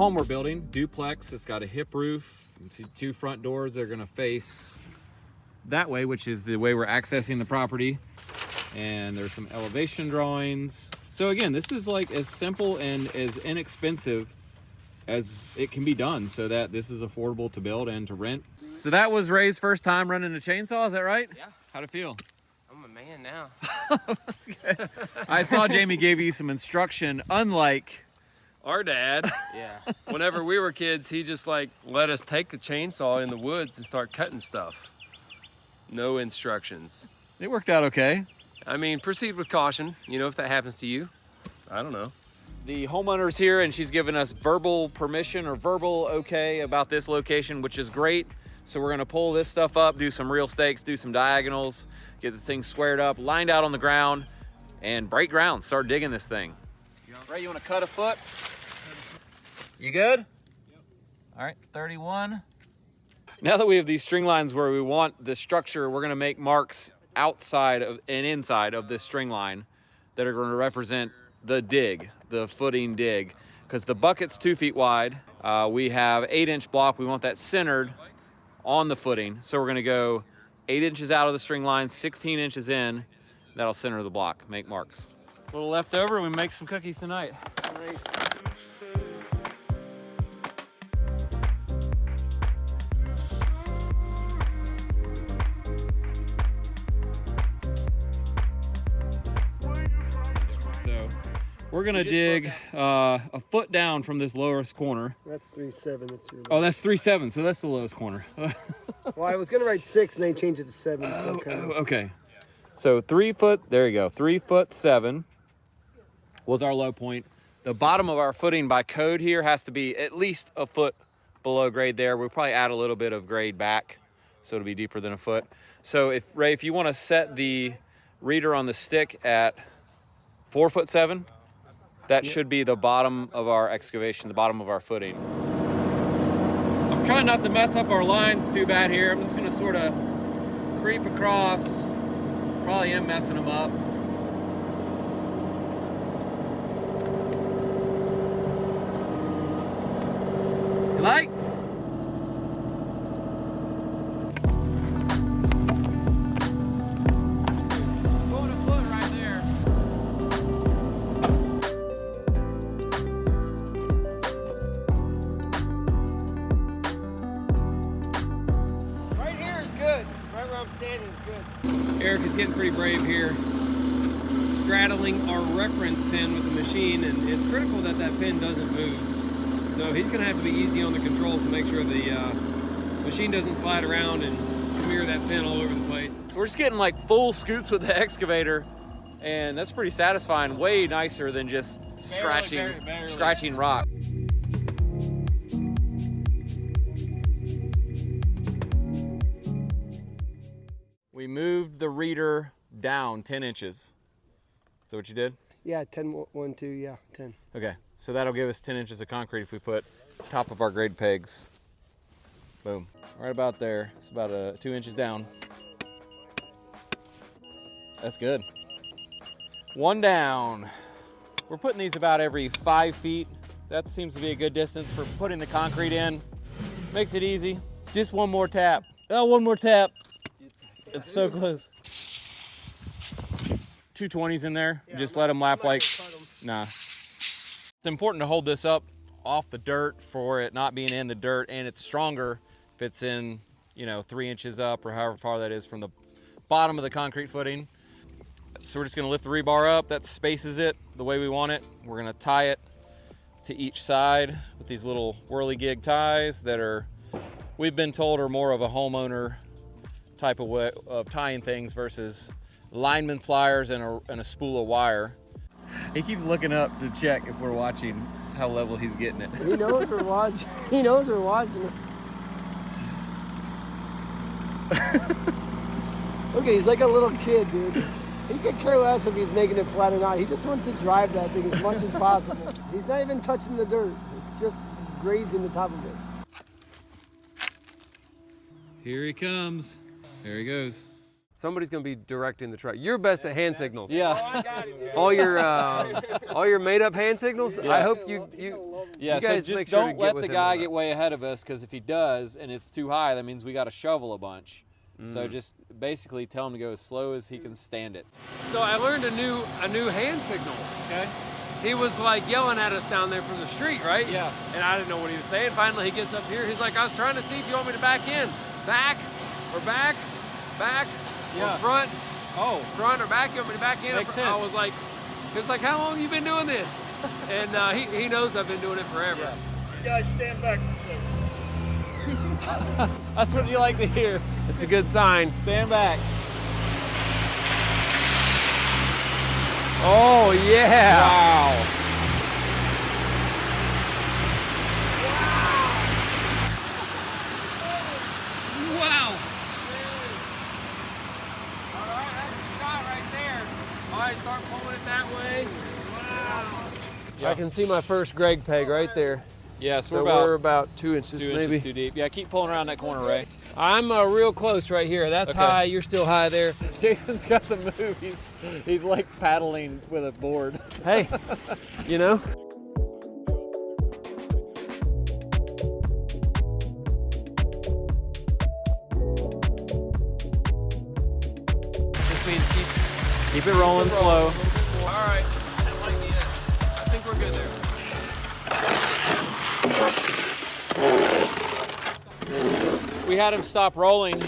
home we're building, Duplex. It's got a hip roof. You can see 2 front doors. They're gonna face that way, which is the way we're accessing the property. And there's some elevation drawings. So again, this is like as simple and as inexpensive as it can be done, so that this is affordable to build and to rent. So that was Ray's first time running a chainsaw, is that right? Yeah. How'd it feel? I'm a man now. Okay. I saw Jamie gave you some instruction, unlike Our dad, Yeah. whenever we were kids, he just like let us take the chainsaw in the woods and start cutting stuff. No instructions. it worked out okay. I mean, proceed with caution, you know, if that happens to you. I don't know. The homeowner's here and she's given us verbal permission or verbal okay about this location, which is great. So we're gonna pull this stuff up, do some real stakes, do some diagonals, get the thing squared up, lined out on the ground, and break ground, start digging this thing. Ray, you wanna cut a foot? You good? Yep. All right, 31. Now that we have these string lines where we want the structure, we're gonna make marks outside of and inside of this string line that are gonna represent the dig, the footing dig. Because the bucket's 2 feet wide, we have 8-inch block, we want that centered on the footing. So we're gonna go 8 inches out of the string line, 16 inches in, that'll center the block, make marks. A little left over, we make some cookies tonight. Nice. So we're gonna dig a foot down from this lowest corner. That's 3.7. That's your. Oh, that's 3.7, so that's the lowest corner. Well, I was gonna write 6, and they changed it to 7. So kind of. Okay. So 3 foot, there you go, 3'7" was our low point. The bottom of our footing by code here has to be at least a foot below grade there. We'll probably add a little bit of grade back, so it'll be deeper than a foot. So if, Ray, if you wanna set the reader on the stick at 4'7", that should be the bottom of our excavation, the bottom of our footing. I'm trying not to mess up our lines too bad here. I'm just gonna sort of creep across. Probably am messing them up. You like? Going a foot right there. Right here is good. Right where I'm standing is good. Eric is getting pretty brave here, straddling our reference pin with the machine, and it's critical that that pin doesn't move. So he's going to have to be easy on the controls to make sure the machine doesn't slide around and smear that pin all over the place. So we're just getting like full scoops with the excavator, and that's pretty satisfying. Way nicer than just scratching rock. We moved the reader down 10 inches. Is that what you did? Yeah, 10, 1, 2, yeah, 10. Okay, so that'll give us 10 inches of concrete if we put top of our grade pegs. Boom, right about there. It's about 2 inches down. That's good. One down. We're putting these about every 5 feet. That seems to be a good distance for putting the concrete in. Makes it easy. Just one more tap. Oh, one more tap. It's so close. 220s in there. Yeah, just let them lap like, nah. It's important to hold this up off the dirt for it not being in the dirt, and it's stronger if it's in, 3 inches up or however far that is from the bottom of the concrete footing. So we're just gonna lift the rebar up. That spaces it the way we want it. We're gonna tie it to each side with these little whirly-gig ties that are, we've been told, are more of a homeowner type of way of tying things versus lineman pliers and a spool of wire. He keeps looking up to check if we're watching how level he's getting it. He knows we're watching. He knows we're watching. Look, he's like a little kid, dude. He could care less if he's making it flat or not. He just wants to drive that thing as much as possible. He's not even touching the dirt. It's just grazing the top of it. Here he comes. There he goes. Somebody's gonna be directing the truck. You're best at hand signals. Yeah. Oh, I got it, dude. All your made up hand signals. Yeah. I hope you Yeah, You so guys just make sure to don't get let with the him guy on get that. way ahead of us, because if he does and it's too high, that means we got to shovel a bunch. So just basically tell him to go as slow as he can stand it. So I learned a new hand signal. Okay. He was like yelling at us down there from the street, right? Yeah. And I didn't know what he was saying. Finally, he gets up here. He's like, I was trying to see if you want me to back in. Back or back, back Yeah. or front, Oh, front or back. You want me to back in? Makes I sense. was like, he was like, how long you been doing this? And he knows I've been doing it forever. Yeah. You guys stand back. that's what you like to hear. It's a good sign. Stand back. Oh, yeah. Wow. Wow. All right, that's a shot right there. All right, start pulling it that way. Wow. I can see my first Greg peg right there. Yeah, So we're we're about about 2 inches 2 maybe. inches too deep. Yeah, keep pulling around that corner, Ray. I'm real close right here. That's Okay. high. You're still high there. Jason's got the move. He's like paddling with a board. Hey, you know? This means keep it rolling slow. All right. That might be it. I think we're good there. We had him stop rolling.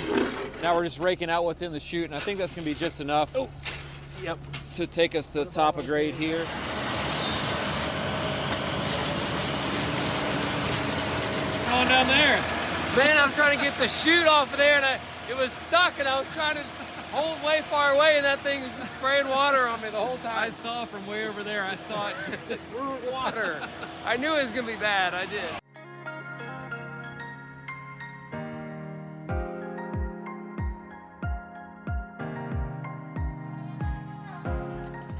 Now we're just raking out what's in the chute, and I think that's gonna be just enough Yep. to take us to the top of grade here. Going down there. Man, I was trying to get the chute off of there, and it was stuck, and I was trying to hold way far away, and that thing was just spraying water on me the whole time. I saw from way over there. I saw it. Water. I knew it was gonna be bad. I did.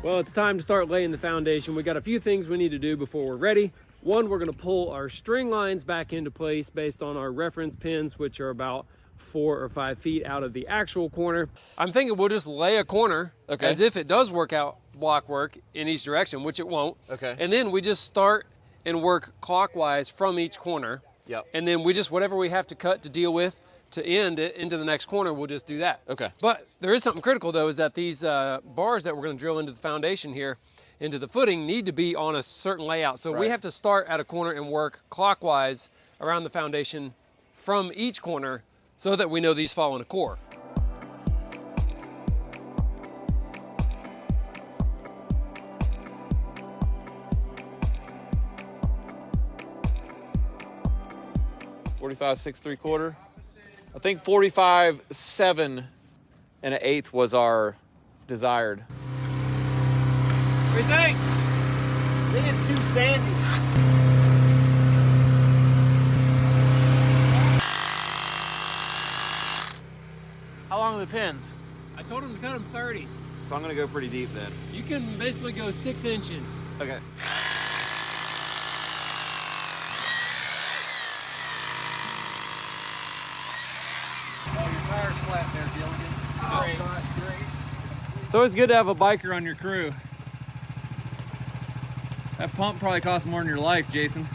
Well, it's time to start laying the foundation. We got a few things we need to do before we're ready. One, we're gonna pull our string lines back into place based on our reference pins, which are about 4 or 5 feet out of the actual corner. I'm thinking we'll just lay a corner as if it does work out block work in each direction, which it won't. Okay. And then we just start and work clockwise from each corner. Yep. And then we just, whatever we have to cut to deal with to end it into the next corner, we'll just do that. Okay. But there is something critical though, is that these bars that we're gonna drill into the foundation here, into the footing, need to be on a certain layout. So we Right. have to start at a corner and work clockwise around the foundation from each corner so that we know these fall in a core. .45 6 3/4. I think 45 7 1/8 was our desired. What do you think? I think it's too sandy. How long are the pins? I told him to cut them 30. So I'm gonna go pretty deep then. You can basically go 6 inches. Okay. Oh, your tire's flat there, Gilligan. Great. Great. It's always good to have a biker on your crew. That pump probably costs more than your life, Jason.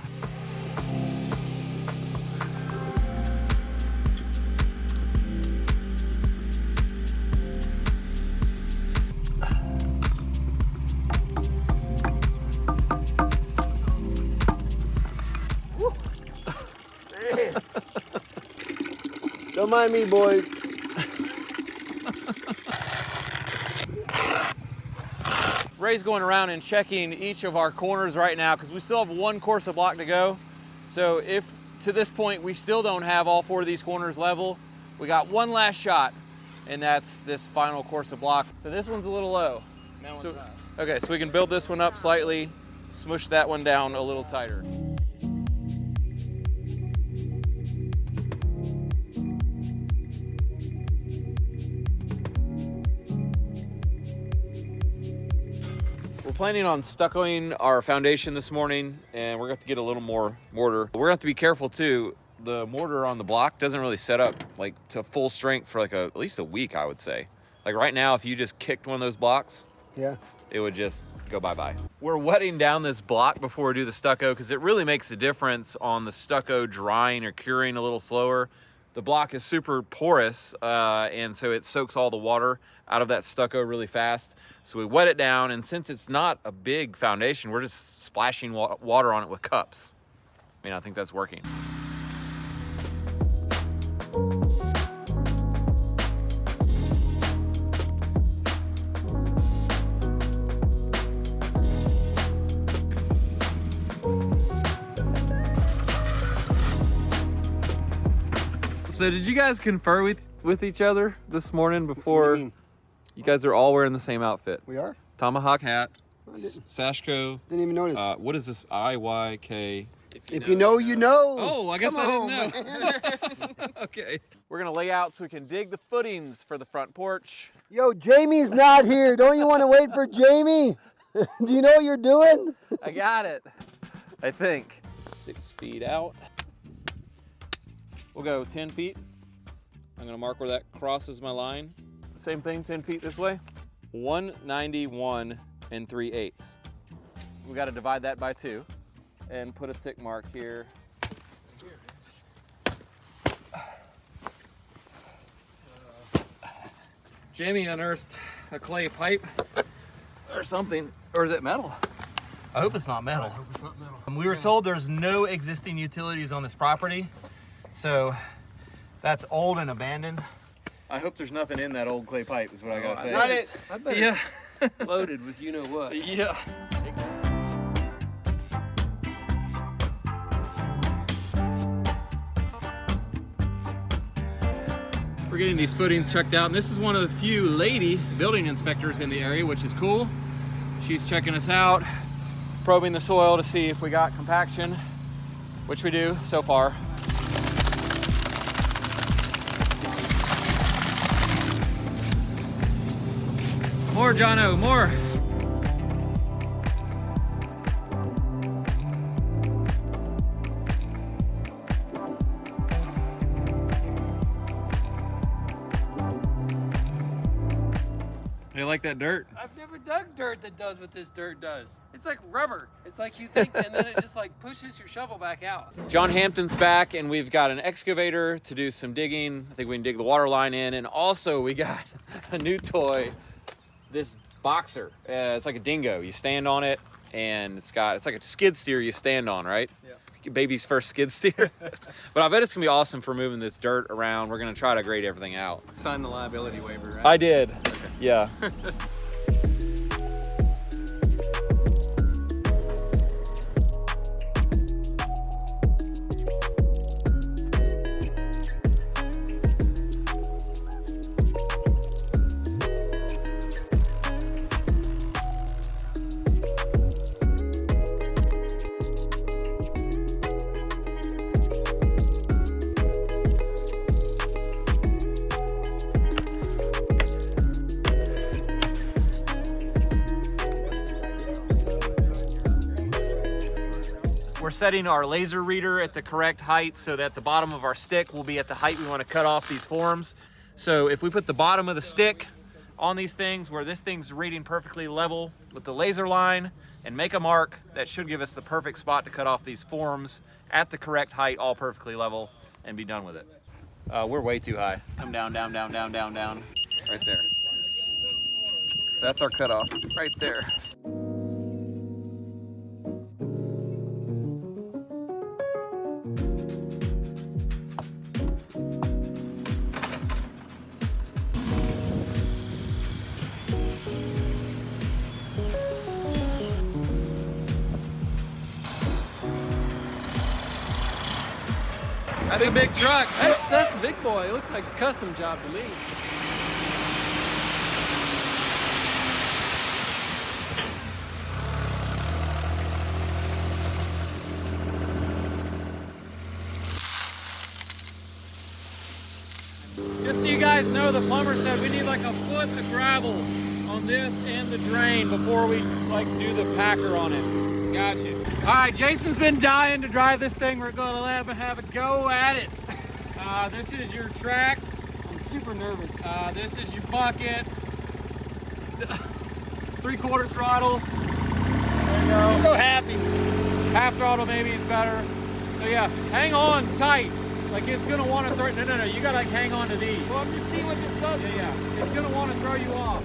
Don't mind me, boys. Ray's going around and checking each of our corners right now because we still have one course of block to go. So if to this point we still don't have all 4 of these corners level, we got one last shot, and that's this final course of block. So this one's a little low. Okay, so we can build this one up slightly, smush that one down a little tighter. We're planning on stuccoing our foundation this morning, and we're going to have to get a little more mortar. We're going to have to be careful too. The mortar on the block doesn't really set up like to full strength for like at least a week, I would say. Like right now, if you just kicked one of those blocks, Yeah. it would just go bye-bye. We're wetting down this block before we do the stucco because it really makes a difference on the stucco drying or curing a little slower. The block is super porous, and so it soaks all the water out of that stucco really fast. So we wet it down, and since it's not a big foundation, we're just splashing water on it with cups. I mean, I think that's working. So did you guys confer with each other this morning before? You guys are all wearing the same outfit. We are? Tomahawk hat, Sashko. Didn't even notice. What is this? IYK. If you know, you know. Oh, I guess Come I didn't know. Okay. We're gonna lay out so we can dig the footings for the front porch. Yo, Jamie's not here. Don't you want to wait for Jamie? Do you know what you're doing? I got it. I think. 6 feet out. We'll go 10 feet. I'm gonna mark where that crosses my line. Same thing, 10 feet this way. 191 3/8. We gotta divide that by 2 and put a tick mark here. Jamie unearthed a clay pipe or something, or is it metal? I hope it's not metal. We were told there's no existing utilities on this property, so that's old and abandoned. I hope there's nothing in that old clay pipe is what I gotta say. Not it. I bet it's loaded with you know what. Yeah. We're getting these footings checked out, and this is one of the few lady building inspectors in the area, which is cool. She's checking us out, probing the soil to see if we got compaction, which we do so far. More, Jono, more. You like that dirt? I've never dug dirt that does what this dirt does. It's like rubber. It's like you think, and then it just like pushes your shovel back out. John Hampton's back, and we've got an excavator to do some digging. I think we can dig the water line in, and also we got a new toy, this boxer. It's like a dingo. You stand on it, and it's like a skid steer you stand on, right? Yeah. Baby's first skid steer. But I bet it's gonna be awesome for moving this dirt around. We're gonna try to grade everything out. Sign the liability waiver, right? I did. Okay. Yeah. We're setting our laser reader at the correct height so that the bottom of our stick will be at the height we want to cut off these forms. So if we put the bottom of the stick on these things where this thing's reading perfectly level with the laser line and make a mark, that should give us the perfect spot to cut off these forms at the correct height, all perfectly level, and be done with it. We're way too high. Come down, down, down, down, down, down. Right there. So that's our cutoff right there. That's a big truck. That's a big boy. It looks like a custom job to me. Just so you guys know, the plumber said we need like a foot of gravel on this and the drain before we like do the packer on it. Gotcha. All right, Jason's been dying to drive this thing. We're gonna let him have a go at it. This is your tracks. I'm super nervous. This is your bucket. 3/4 throttle. There you go. So happy. Half throttle maybe is better. So yeah, hang on tight. Like it's gonna want to throw. No. You gotta like hang on to these. Well, I'm just seeing what this does. Yeah. It's gonna want to throw you off.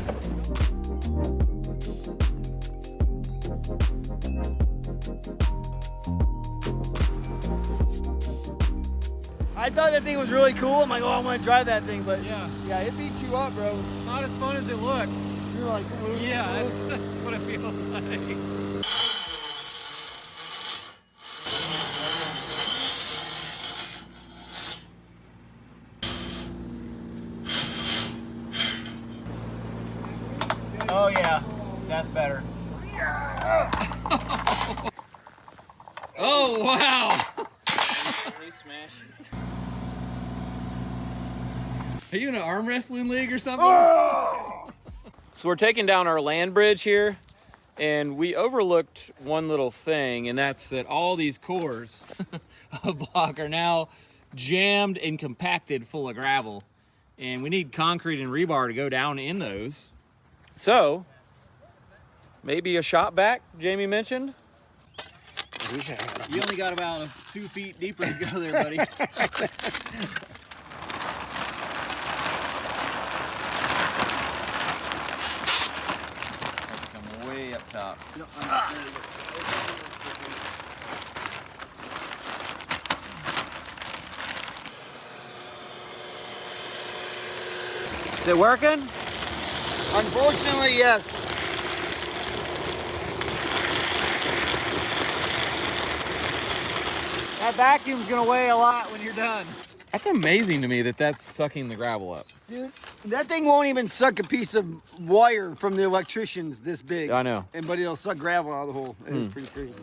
I thought that thing was really cool. I'm like, oh, I want to drive that thing, but Yeah. it beats you up, bro. Not as fun as it looks. You're like, Yeah, that's what it feels like. Oh yeah, that's better. Oh wow! Are you in an arm wrestling league or something? So we're taking down our land bridge here, and we overlooked one little thing, and that's that all these cores of block are now jammed and compacted full of gravel, and we need concrete and rebar to go down in those. So maybe a shot back, Jamie mentioned. You only got about 2 feet deeper to go there, buddy. Way up top. Is it working? Unfortunately, yes. That vacuum's gonna weigh a lot when you're done. That's amazing to me that that's sucking the gravel up. Dude, that thing won't even suck a piece of wire from the electricians this big. I know. But it'll suck gravel out of the hole. It's pretty crazy.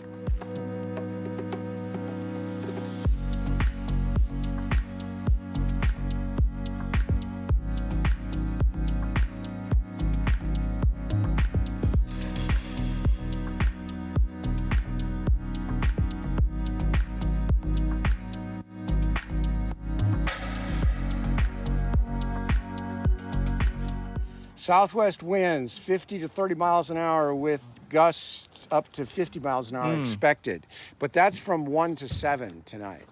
Southwest winds 50 to 30 miles an hour with gusts up to 50 miles an hour expected. But that's from 1 to 7 tonight.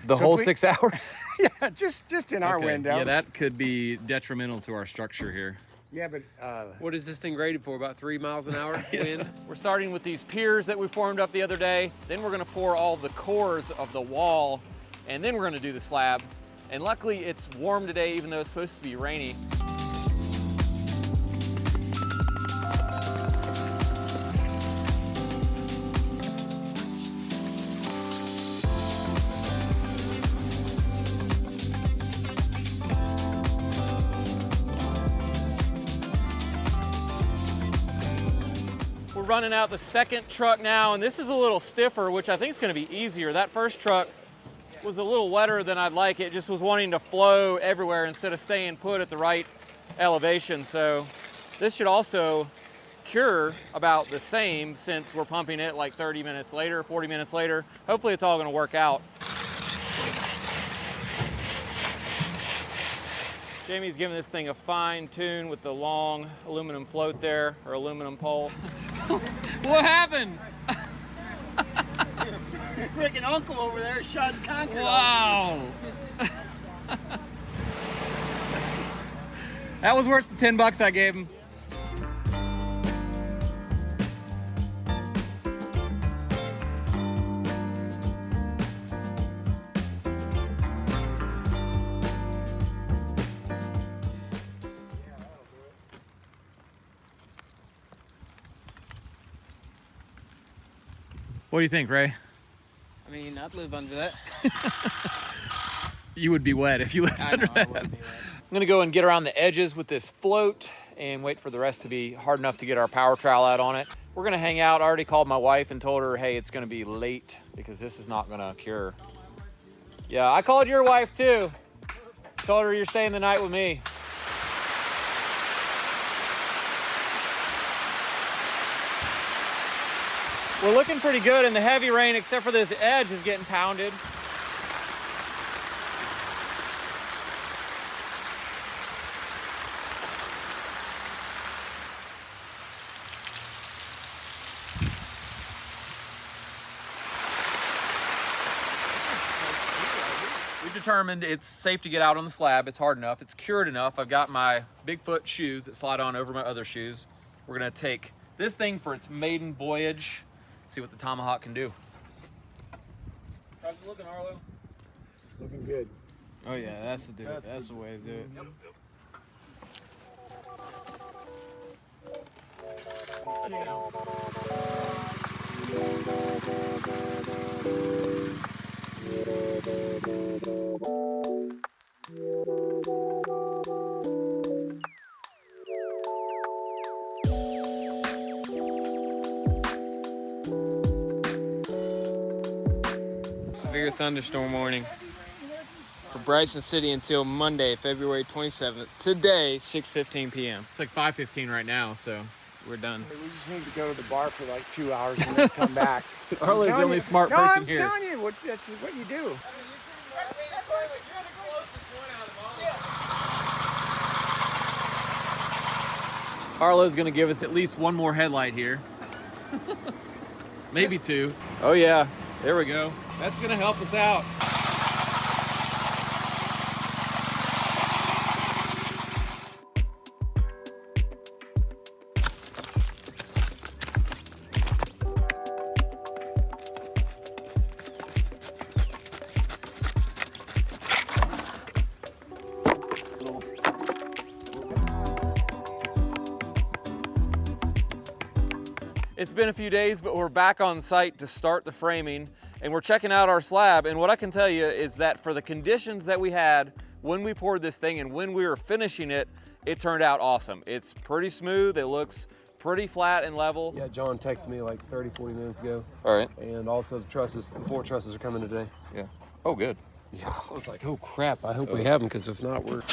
The So whole if we- 6 hours? Yeah, just in our window. Yeah, that could be detrimental to our structure here. Yeah, but What is this thing rated for? About 3 miles an hour wind? We're starting with these piers that we formed up the other day. Then we're gonna pour all the cores of the wall, and then we're gonna do the slab. And luckily it's warm today, even though it's supposed to be rainy. We're running out the second truck now, and this is a little stiffer, which I think is going to be easier. That first truck was a little wetter than I'd like. It just was wanting to flow everywhere instead of staying put at the right elevation. So this should also cure about the same since we're pumping it like 30 minutes later, 40 minutes later. Hopefully it's all going to work out. Jamie's giving this thing a fine tune with the long aluminum float there, or aluminum pole. What happened? your freaking uncle over there shot concrete. Wow. That was worth the $10 I gave him. What do you think, Ray? I mean, I'd live under that. You would be wet if you lived under that. I would be wet. I'm gonna go and get around the edges with this float and wait for the rest to be hard enough to get our power trowel out on it. We're gonna hang out. I already called my wife and told her, hey, it's gonna be late because this is not gonna cure. Yeah, I called your wife too. Told her you're staying the night with me. We're looking pretty good in the heavy rain, except for this edge is getting pounded. determined it's safe to get out on the slab. It's hard enough. It's cured enough. I've got my Bigfoot shoes that slide on over my other shoes. We're gonna take this thing for its maiden voyage, see what the Tomahawk can do. How's it looking, Arlo? Looking good. Oh yeah, that's the way to do it. Yep. Severe thunderstorm warning for Bryson City until Monday, February 27th. Today, 6:15 p.m. It's like 5:15 right now, so we're done. We just need to go to the bar for like 2 hours and then come back. Arlo's the only smart no, person I'm here. telling you, that's what you do. Arlo's gonna give us at least one more headlight here. Maybe two. Oh yeah, there we go. That's gonna help us out. It's been a few days, but we're back on site to start the framing, and we're checking out our slab. And what I can tell you is that for the conditions that we had when we poured this thing and when we were finishing it, it turned out awesome. It's pretty smooth. It looks pretty flat and level. Yeah, John texted me like 30, 40 minutes ago. All right. And also the trusses, the 4 trusses are coming today. Yeah. Oh, good. Yeah, I was like, oh crap, I hope we have them, because if not, we're...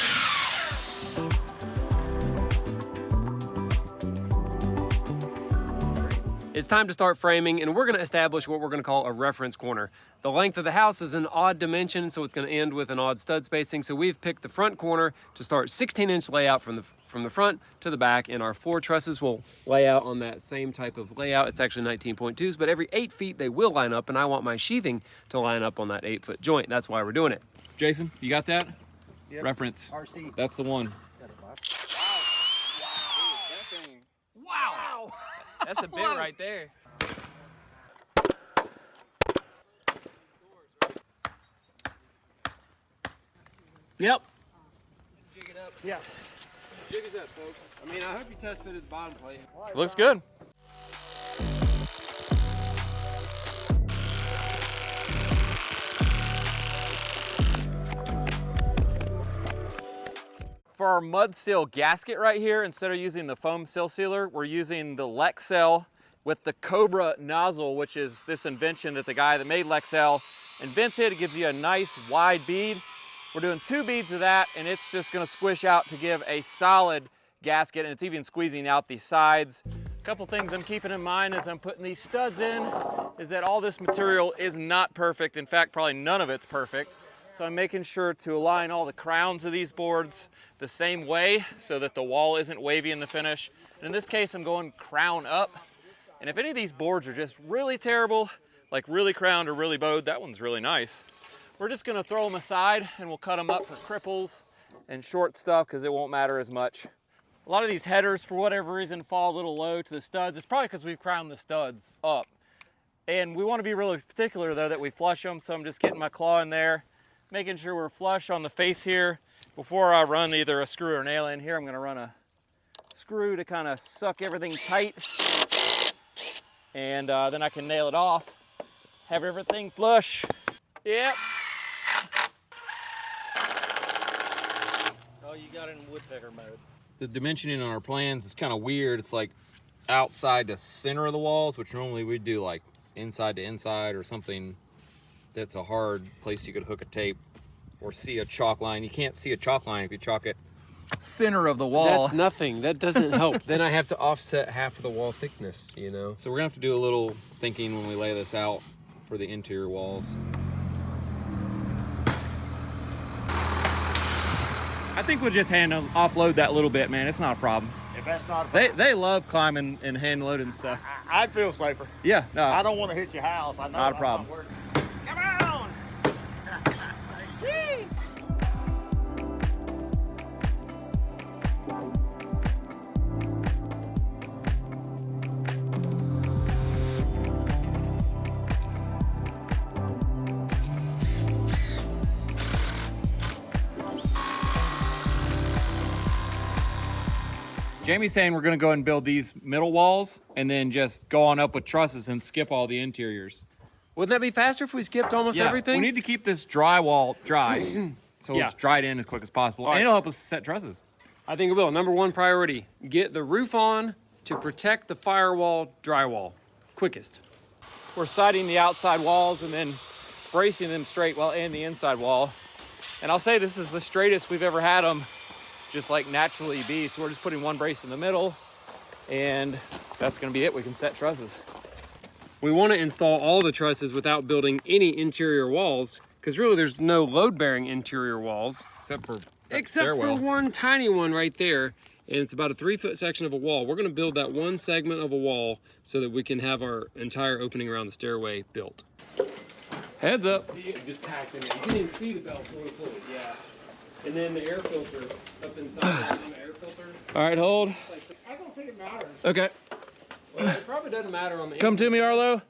It's time to start framing, and we're gonna establish what we're gonna call a reference corner. The length of the house is an odd dimension, so it's gonna end with an odd stud spacing. So we've picked the front corner to start 16-inch layout from the front to the back, and our floor trusses will lay out on that same type of layout. It's actually 19.2s, but every 8 feet they will line up, and I want my sheathing to line up on that 8-foot joint. That's why we're doing it. Jason, you got that? Yep. Reference. RC. That's the one. Wow! That's a bit right there. Yep. Jig it up. Yeah. Jig us up, folks. I mean, I hope you test fitted the bottom plate. Looks good. For our mud seal gasket right here, instead of using the foam sill sealer, we're using the Lexel with the Cobra nozzle, which is this invention that the guy that made Lexel invented. It gives you a nice wide bead. We're doing 2 beads of that, and it's just gonna squish out to give a solid gasket, and it's even squeezing out the sides. A couple things I'm keeping in mind as I'm putting these studs in is that all this material is not perfect. In fact, probably none of it's perfect. So I'm making sure to align all the crowns of these boards the same way so that the wall isn't wavy in the finish. And in this case, I'm going crown up. And if any of these boards are just really terrible, like really crowned or really bowed, that one's really nice. We're just gonna throw them aside and we'll cut them up for cripples and short stuff because it won't matter as much. A lot of these headers, for whatever reason, fall a little low to the studs. It's probably because we've crowned the studs up. And we wanna be really particular though that we flush them, so I'm just getting my claw in there, making sure we're flush on the face here. Before I run either a screw or a nail in here, I'm gonna run a screw to kind of suck everything tight. And then I can nail it off, have everything flush. Yep. Oh, you got it in woodpecker mode. The dimensioning on our plans is kind of weird. It's like outside the center of the walls, which normally we'd do like inside to inside or something that's a hard place you could hook a tape or see a chalk line. You can't see a chalk line if you chalk it center of the wall. That's nothing. That doesn't help. Then I have to offset half of the wall thickness, you know? So we're gonna have to do a little thinking when we lay this out for the interior walls. I think we'll just offload that little bit, man. It's not a problem. If that's not a problem. They love climbing and hand loading stuff. I'd feel safer. Yeah, no. I don't want to hit your house. I know Not a problem. Come on! Jamie's saying we're gonna go ahead and build these middle walls and then just go on up with trusses and skip all the interiors. Wouldn't that be faster if we skipped almost everything? We need to keep this drywall dry, so it's dried in as quick as possible. And it'll help us set trusses. I think it will. Number one priority, get the roof on to protect the firewall drywall. Quickest. We're siding the outside walls and then bracing them straight while in the inside wall. And I'll say this is the straightest we've ever had them just like naturally be. So we're just putting one brace in the middle and that's gonna be it. We can set trusses. We want to install all the trusses without building any interior walls because really there's no load-bearing interior walls. Except for one tiny one right there. And it's about a 3-foot section of a wall. We're gonna build that one segment of a wall so that we can have our entire opening around the stairway built. Heads up. Just packed in it. You can even see the belts really close, yeah. And then the air filter up inside, the air filter. All right, hold. I don't think it matters. Okay. Well, it probably doesn't matter on the Come to me, Arlo.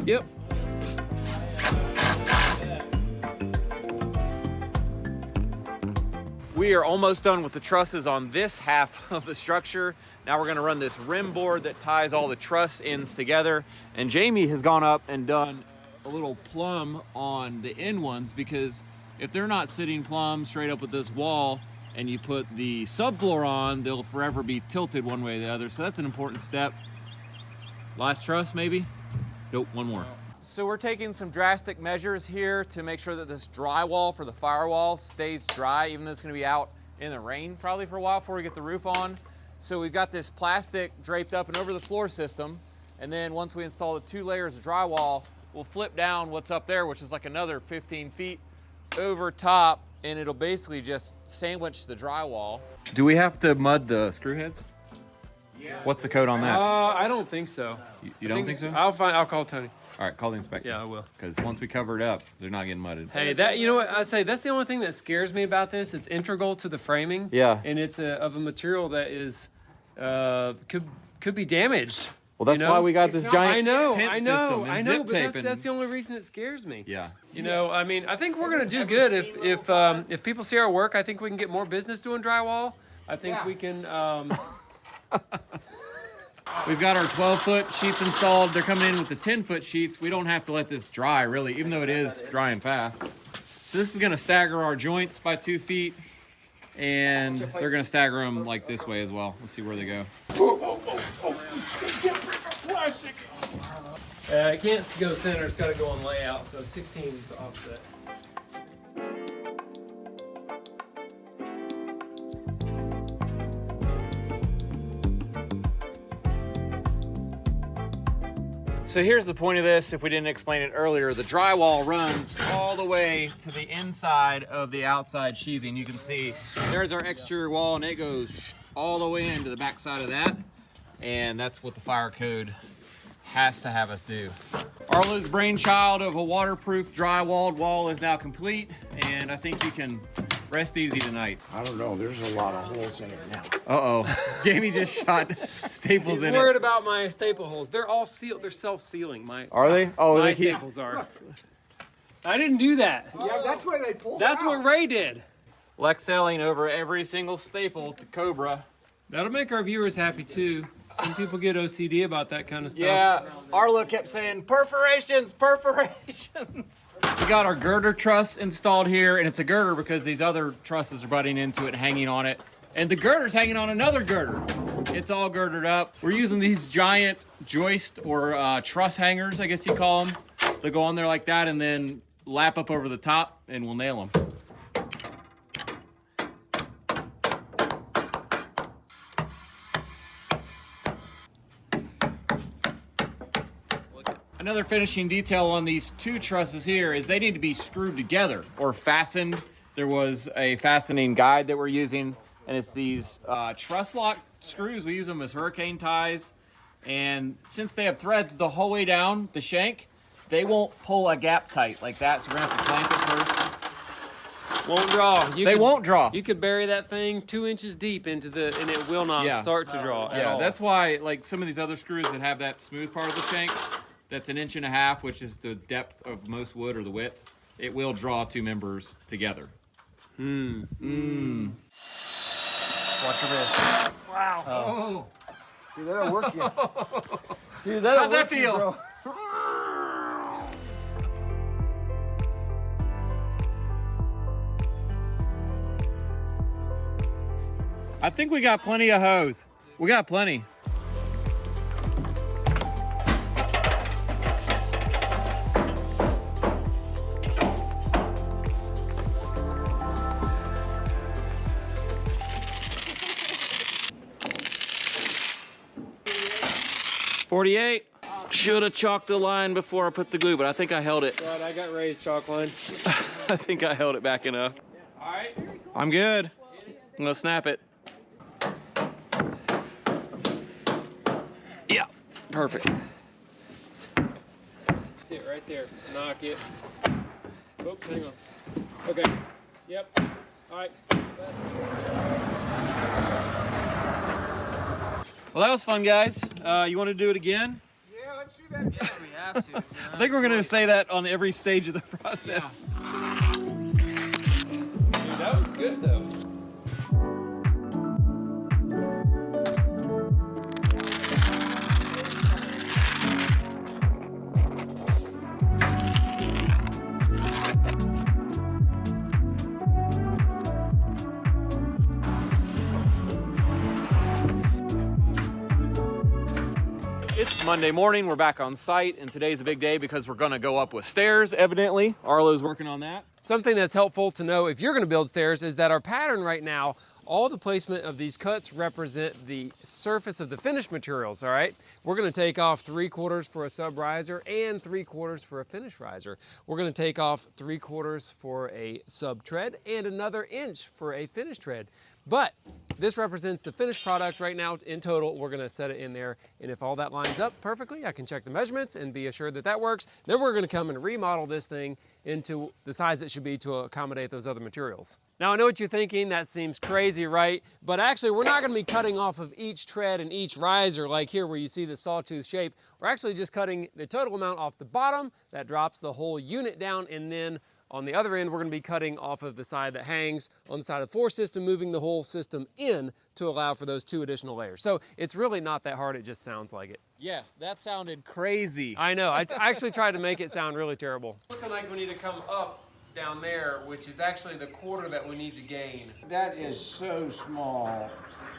Yep. We are almost done with the trusses on this half of the structure. Now we're gonna run this rim board that ties all the truss ends together. And Jamie has gone up and done a little plumb on the end ones because if they're not sitting plumb straight up with this wall and you put the subfloor on, they'll forever be tilted one way or the other. So that's an important step. Last truss, maybe? Nope, one more. So we're taking some drastic measures here to make sure that this drywall for the firewall stays dry, even though it's gonna be out in the rain probably for a while before we get the roof on. So we've got this plastic draped up and over the floor system. And then once we install the 2 layers of drywall, we'll flip down what's up there, which is like another 15 feet over top, and it'll basically just sandwich the drywall. Do we have to mud the screw heads? Yeah. What's the code on that? I don't think so. You don't think so? I'll call Tony. All right, call the inspector. Yeah, I will. Because once we cover it up, they're not getting mudded. Hey, you know what I say? That's the only thing that scares me about this. It's integral to the framing. Yeah. And it's of a material that is could be damaged. Well, that's why we got this giant tent system and zip but tape that's the only reason it scares me. Yeah. You know, I mean, I think we're gonna do good if people see our work. I think we can get more business doing drywall. I think we can. We've got our 12-foot sheets installed. They're coming in with the 10-foot sheets. We don't have to let this dry, really, even though it is drying fast. So this is going to stagger our joints by 2 feet, and they're going to stagger them like this way as well. Let's see where they go. It can't go center. It's got to go on layout. So 16 is the offset. So here's the point of this, if we didn't explain it earlier. The drywall runs all the way to the inside of the outside sheathing. You can see there's our exterior wall, and it goes all the way into the back side of that. And that's what the fire code has to have us do. Arlo's brainchild of a waterproof drywalled wall is now complete, and I think you can rest easy tonight. I don't know. There's a lot of holes in it now. Uh-oh. Jamie just shot staples in it. He's worried about my staple holes. They're all sealed. They're self-sealing. Are they? Oh, my staples are. I didn't do that. Yeah, that's why they pulled That's it out. what Ray did. Lexcelling over every single staple to Cobra. That'll make our viewers happy too. Some people get OCD about that kind of stuff. Yeah, Arlo kept saying, perforations, perforations. We got our girder truss installed here, and it's a girder because these other trusses are butting into it, hanging on it. And the girder's hanging on another girder. It's all girdered up. We're using these giant joist or truss hangers, I guess you call them. They go on there like that and then lap up over the top, and we'll nail them. Another finishing detail on these 2 trusses here is they need to be screwed together or fastened. There was a fastening guide that we're using, and it's these truss lock screws. We use them as hurricane ties, and since they have threads the whole way down the shank, they won't pull a gap tight like that, so we're gonna have to clamp it first. Won't draw. They won't draw. You could bury that thing 2 inches deep into the, and it will not start to draw at all. That's why, like some of these other screws that have that smooth part of the shank, that's 1.5 inches, which is the depth of most wood or the width, it will draw 2 members together. Watch your wrist. Wow. Oh. Dude, that'll work you. Dude, that'll How'd that work you, feel? bro. I think we got plenty of hose. We got plenty. $48. Should have chalked the line before I put the glue, but I think I held it. Right, I got raised chalk line. I think I held it back enough. All right. I'm good. I'm gonna snap it. Yeah, perfect. That's it right there. Knock it. Oh, hang on. Okay. Yep. All right. Well, that was fun, guys. You want to do it again? Yeah, let's do that. Yeah, we have to. I think we're gonna say that on every stage of the process. Dude, that was good though. It's Monday morning, we're back on site, and today's a big day because we're gonna go up with stairs, evidently. Arlo's working on that. Something that's helpful to know if you're going to build stairs is that our pattern right now, all the placement of these cuts represent the surface of the finished materials, all right? We're going to take off 3/4 for a sub riser and 3/4 for a finish riser. We're going to take off 3/4 for a sub tread and another inch for a finish tread. But this represents the finished product right now. In total, we're gonna set it in there. And if all that lines up perfectly, I can check the measurements and be assured that that works. Then we're gonna come and remodel this thing into the size it should be to accommodate those other materials. Now, I know what you're thinking, that seems crazy, right? But actually, we're not gonna be cutting off of each tread and each riser like here where you see the sawtooth shape. We're actually just cutting the total amount off the bottom. That drops the whole unit down, and then on the other end, we're gonna be cutting off of the side that hangs on the side of the floor system, moving the whole system in to allow for those 2 additional layers. So it's really not that hard, it just sounds like it. Yeah, that sounded crazy. I know, I actually tried to make it sound really terrible. Looking like we need to come up down there, which is actually the 1/4 that we need to gain. That is so small.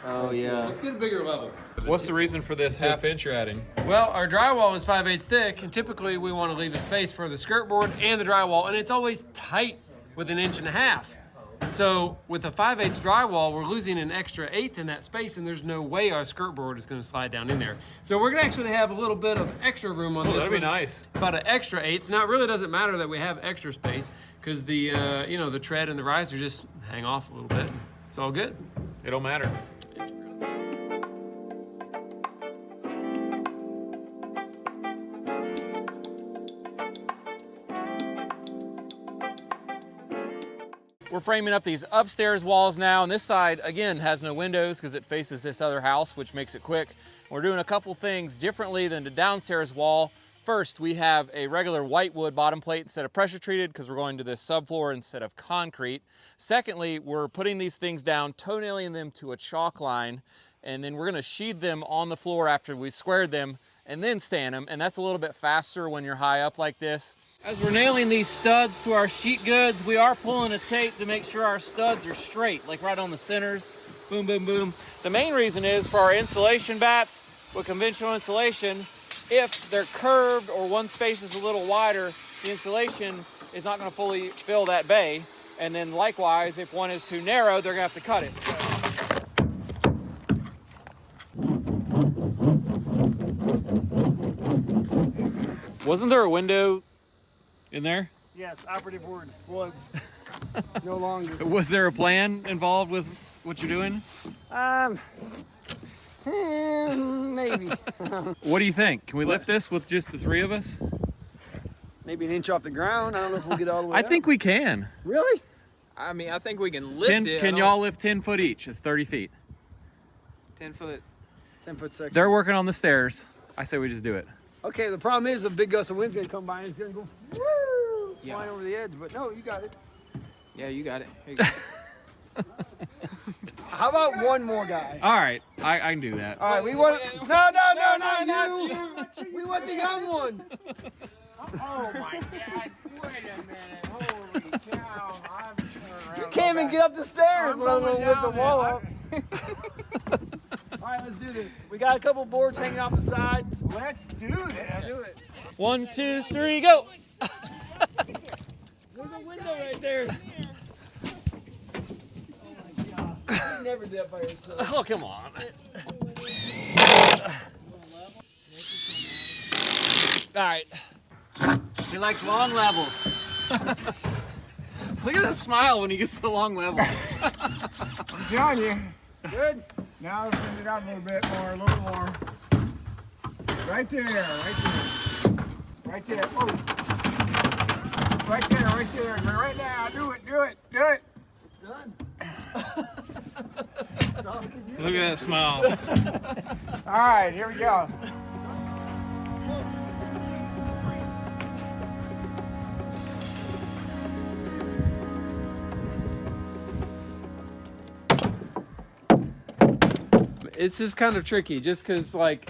Oh yeah. Let's get a bigger level. What's the reason for this half-inch you're adding? Well, our drywall is 5/8 thick, and typically we want to leave a space for the skirt board and the drywall, and it's always tight with 1.5 inches. So with a 5/8 drywall, we're losing an extra 1/8 in that space, and there's no way our skirt board is going to slide down in there. So we're going to actually have a little bit of extra room on this That'd be one. nice. About an extra 1/8. Now it really doesn't matter that we have extra space because the you know, the tread and the riser just hang off a little bit. It's all good. It don't matter. We're framing up these upstairs walls now, and this side, again, has no windows because it faces this other house, which makes it quick. We're doing a couple things differently than the downstairs wall. First, we have a regular whitewood bottom plate instead of pressure treated because we're going to this subfloor instead of concrete. Secondly, we're putting these things down, toe-nailing them to a chalk line, and then we're gonna sheathe them on the floor after we squared them and then stand them, and that's a little bit faster when you're high up like this. As we're nailing these studs to our sheet goods, we are pulling a tape to make sure our studs are straight, like right on the centers. Boom, boom, boom. The main reason is for our insulation bats with conventional insulation, if they're curved or one space is a little wider, the insulation is not gonna fully fill that bay. And then likewise, if one is too narrow, they're gonna have to cut it. Wasn't there a window in there? Yes, operative word was no longer. Was there a plan involved with what you're doing? Maybe. What do you think? Can we lift this with just the 3 of us? Maybe 1 inch off the ground. I don't know if we'll get all the way I up. think we can. Really? I mean, I think we can lift it. Can y'all lift 10 foot each? It's 30 feet. 10 foot. 10-foot section. They're working on the stairs. I say we just do it. Okay, the problem is a big gust of wind's gonna come by and it's gonna go woo, flying over the edge. But no, you got it. Yeah, you got it. Here you go. How about one more guy? All right, I can do that. All right, we want. No, not you. We want the young one. Oh my God! Wait a minute! Holy cow! You can't even get up the stairs, let alone lift the wall up. All right, let's do this. We got a couple boards hanging off the sides. Let's do this. Let's do it. 1, 2, 3, go. There's a window right there. You never did that by yourself. Oh, come on. All right. He likes long levels. Look at that smile when he gets the long level. I'm telling you. Good. Now send it out a little bit more, a little more. Right there, right there. Right there. Oh. Right there, right there. Right now. Do it, do it, do it. It's done. Look at that smile. All right, here we go. It's just kind of tricky just because like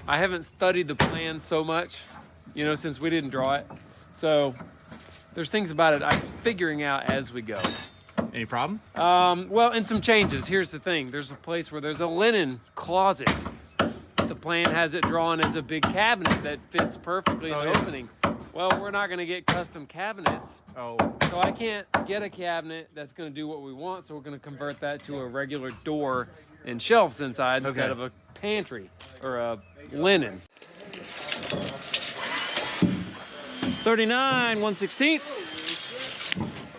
I haven't studied the plan so much, you know, since we didn't draw it. So there's things about it I'm figuring out as we go. Any problems? Well, and some changes. Here's the thing. There's a place where there's a linen closet. The plan has it drawn as a big cabinet that fits perfectly in the opening. Well, we're not going to get custom cabinets. Oh. So I can't get a cabinet that's going to do what we want. So we're going to convert that to a regular door and shelves inside instead of a pantry or a linen. 39, 1/16.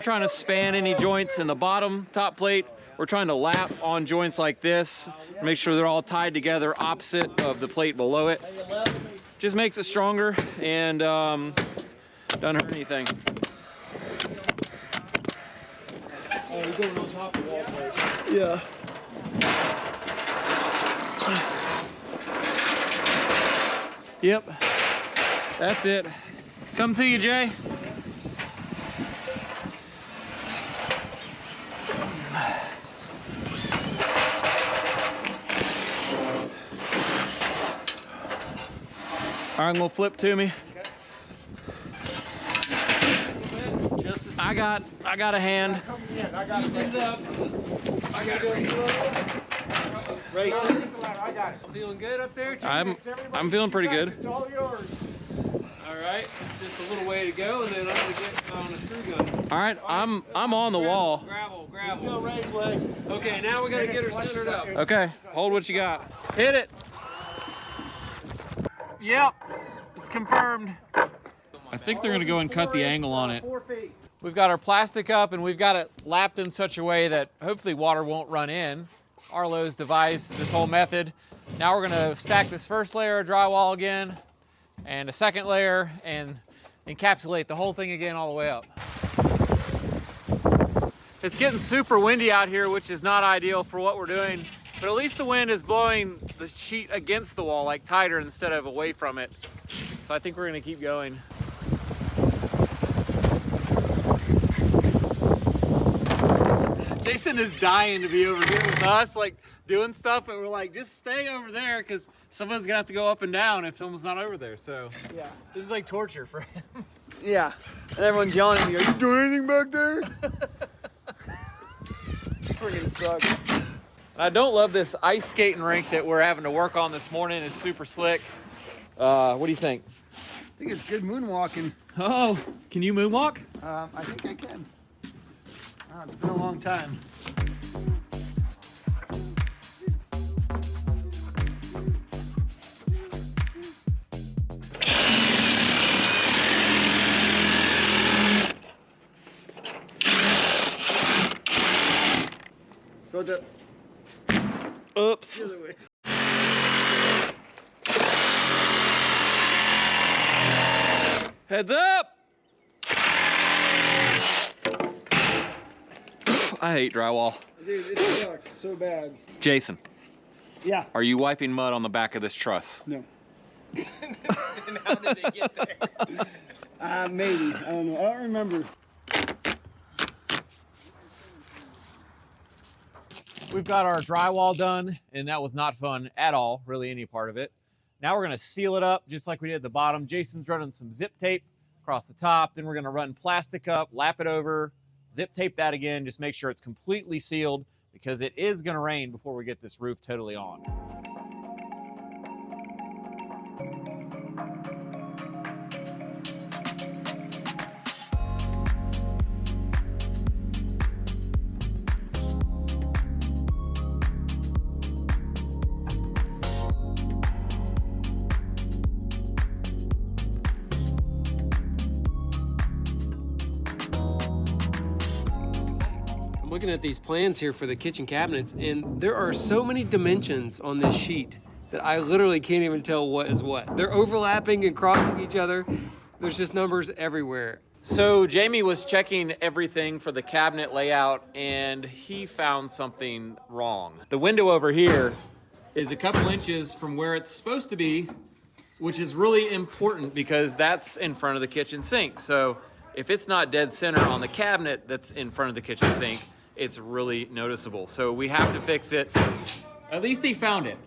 Trying to span any joints in the bottom top plate. We're trying to lap on joints like this, make sure they're all tied together opposite of the plate below it. Just makes it stronger and doesn't hurt anything. Oh, you're going on top of the wall plate. Yeah. Yep, that's it. Come to you, Jay. All right, I'm gonna flip to me. I got a hand. I got it. I got it. Racing. I got it. Feeling good up there? I'm feeling pretty good. It's all yours. All right, just a little way to go, and then I'm gonna get on a screw gun. All right, I'm on the wall. Gravel. Go raceway. Okay, now we gotta get her centered up. Okay, hold what you got. Hit it. Yep, it's confirmed. I think they're gonna go and cut the angle on it. 4 feet. We've got our plastic up and we've got it lapped in such a way that hopefully water won't run in. Arlo's devised this whole method. Now we're gonna stack this first layer of drywall again and a second layer and encapsulate the whole thing again all the way up. It's getting super windy out here, which is not ideal for what we're doing, but at least the wind is blowing the sheet against the wall, like tighter instead of away from it. So I think we're gonna keep going. Jason is dying to be over here with us, like doing stuff, and we're like, just stay over there because someone's gonna have to go up and down if someone's not over there. So Yeah. this is like torture for him. Yeah. And everyone's yelling at me, are you doing anything back there? Freaking sucks. I don't love this ice skating rink that we're having to work on this morning. It's super slick. What do you think? I think it's good moonwalking. Oh, can you moonwalk? I think I can. Oh, it's been a long time. Go the Oops. other way. Heads up! I hate drywall. Dude, it sucks so bad. Jason, Yeah. are you wiping mud on the back of this truss? No. And how did they get there? Maybe. I don't know. I don't remember. We've got our drywall done, and that was not fun at all, really any part of it. Now we're gonna seal it up just like we did at the bottom. Jason's running some zip tape across the top. Then we're gonna run plastic up, lap it over, zip tape that again, just make sure it's completely sealed because it is gonna rain before we get this roof totally on. Looking at these plans here for the kitchen cabinets, and there are so many dimensions on this sheet that I literally can't even tell what is what. They're overlapping and crossing each other. There's just numbers everywhere. So Jamie was checking everything for the cabinet layout and he found something wrong. The window over here is a couple inches from where it's supposed to be, which is really important because that's in front of the kitchen sink. So if it's not dead center on the cabinet that's in front of the kitchen sink, it's really noticeable. So we have to fix it. At least he found it.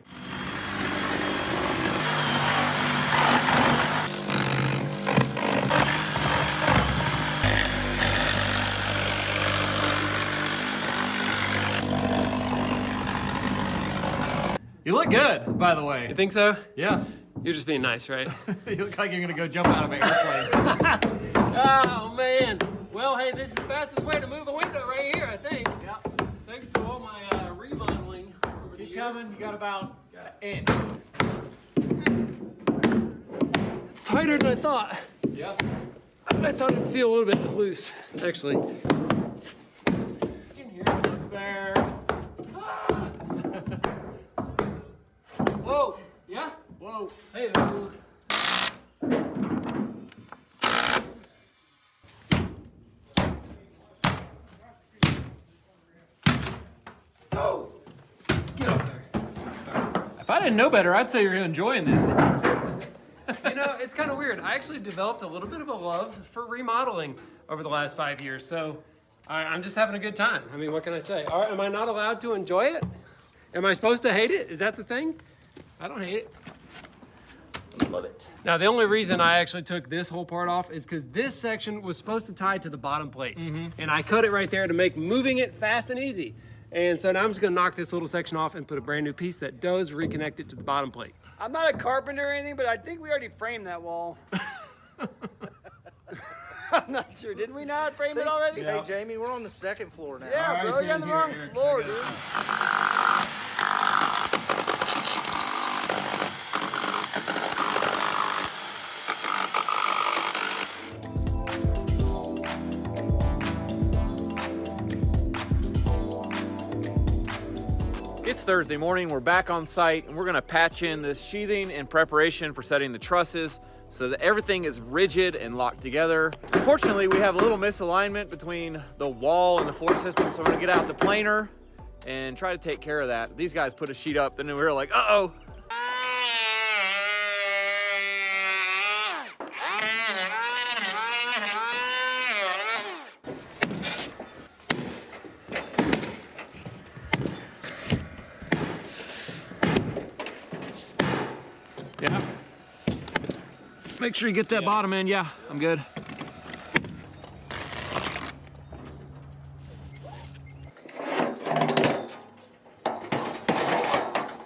You look good, by the way. You think so? Yeah. You're just being nice, right? You look like you're gonna go jump out of an airplane. Oh man. Well, hey, this is the fastest way to move a window right here, I think. Yep. Thanks to all my remodeling over the Keep years. coming, you got about an inch. It's tighter than I thought. Yep. I thought it'd feel a little bit loose, actually. In here, almost there. Whoa. Yeah? Whoa. Hey, Go. get over there. If I didn't know better, I'd say you're enjoying this. You know, it's kind of weird. I actually developed a little bit of a love for remodeling over the last 5 years, so I'm just having a good time. I mean, what can I say? Am I not allowed to enjoy it? Am I supposed to hate it? Is that the thing? I don't hate it. I love it. Now, the only reason I actually took this whole part off is because this section was supposed to tie to the bottom plate. And I cut it right there to make moving it fast and easy. And so now I'm just gonna knock this little section off and put a brand new piece that does reconnect it to the bottom plate. I'm not a carpenter or anything, but I think we already framed that wall. I'm not sure. Didn't we not frame it already? Hey, Jamie, we're on the second floor now. Yeah, All right, bro, you're on the here, wrong here. floor, I got dude. It's Thursday morning, we're back on site, and we're gonna patch in the sheathing in preparation for setting the trusses so that everything is rigid and locked together. Unfortunately, we have a little misalignment between the wall and the floor system, so I'm gonna get out the planer and try to take care of that. These guys put a sheet up, and then we were like, uh-oh. Yeah. Make sure you get that bottom in. Yeah, I'm good.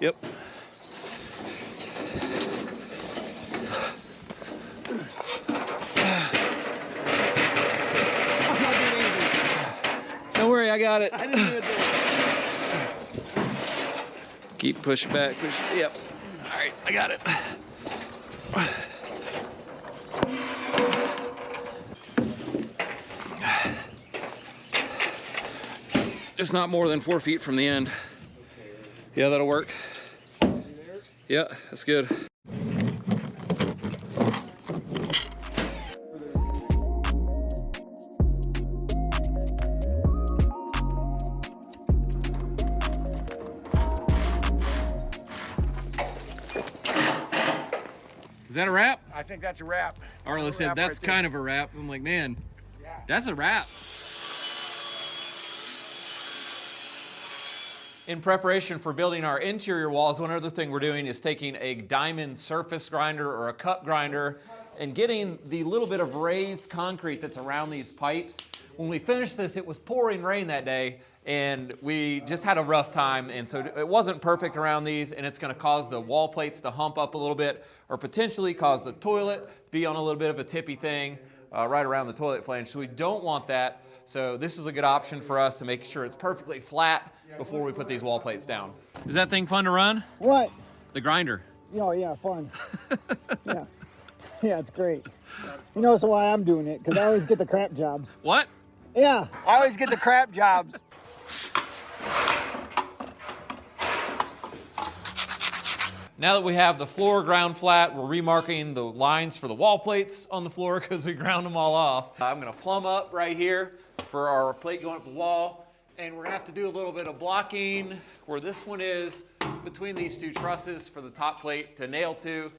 Yep. Don't worry, I got it. I didn't do it there. Keep pushing back. Push. Yep. All right, I got it. Just not more than 4 feet from the end. Yeah, that'll work. Yeah, that's good. Is that a wrap? I think that's a wrap. Arla said that's kind of a wrap. I'm like, man, that's a wrap. In preparation for building our interior walls, one other thing we're doing is taking a diamond surface grinder or a cup grinder and getting the little bit of raised concrete that's around these pipes. When we finished this, it was pouring rain that day, and we just had a rough time, and so it wasn't perfect around these, and it's going to cause the wall plates to hump up a little bit, or potentially cause the toilet be on a little bit of a tippy thing right around the toilet flange. So we don't want that. So this is a good option for us to make sure it's perfectly flat before we put these wall plates down. Is that thing fun to run? What? The grinder. Oh, yeah, fun. Yeah. Yeah, it's great. You know, so why I'm doing it, because I always get the crap jobs. What? Yeah, I always get the crap jobs. Now that we have the floor ground flat, we're remarking the lines for the wall plates on the floor because we ground them all off. I'm gonna plumb up right here for our plate going up the wall, and we're gonna have to do a little bit of blocking where this one is between these two trusses for the top plate to nail to.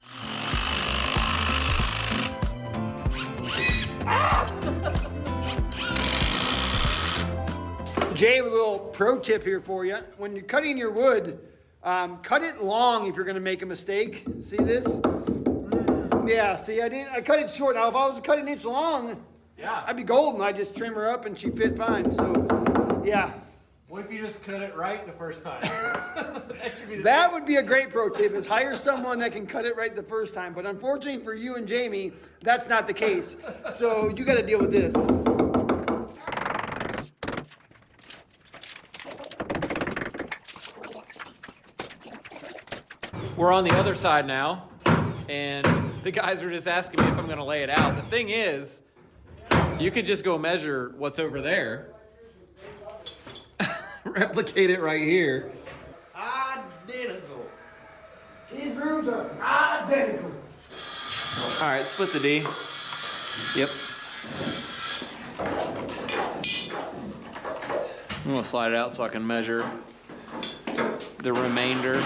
Jay, a little pro tip here for you. When you're cutting your wood, cut it long if you're gonna make a mistake. See this? Yeah, see, I cut it short. Now, if I was to cut an inch long, yeah, I'd be golden. I'd just trim her up and she'd fit fine, so, yeah. What if you just cut it right the first time? That would be a great pro tip, is hire someone that can cut it right the first time. But unfortunately for you and Jamie, that's not the case. So you gotta deal with this. We're on the other side now, and the guys were just asking me if I'm gonna lay it out. The thing is, you could just go measure what's over there, replicate it right here. Identical. These rooms are identical. All right, split the D. Yep. I'm gonna slide it out so I can measure the remainder.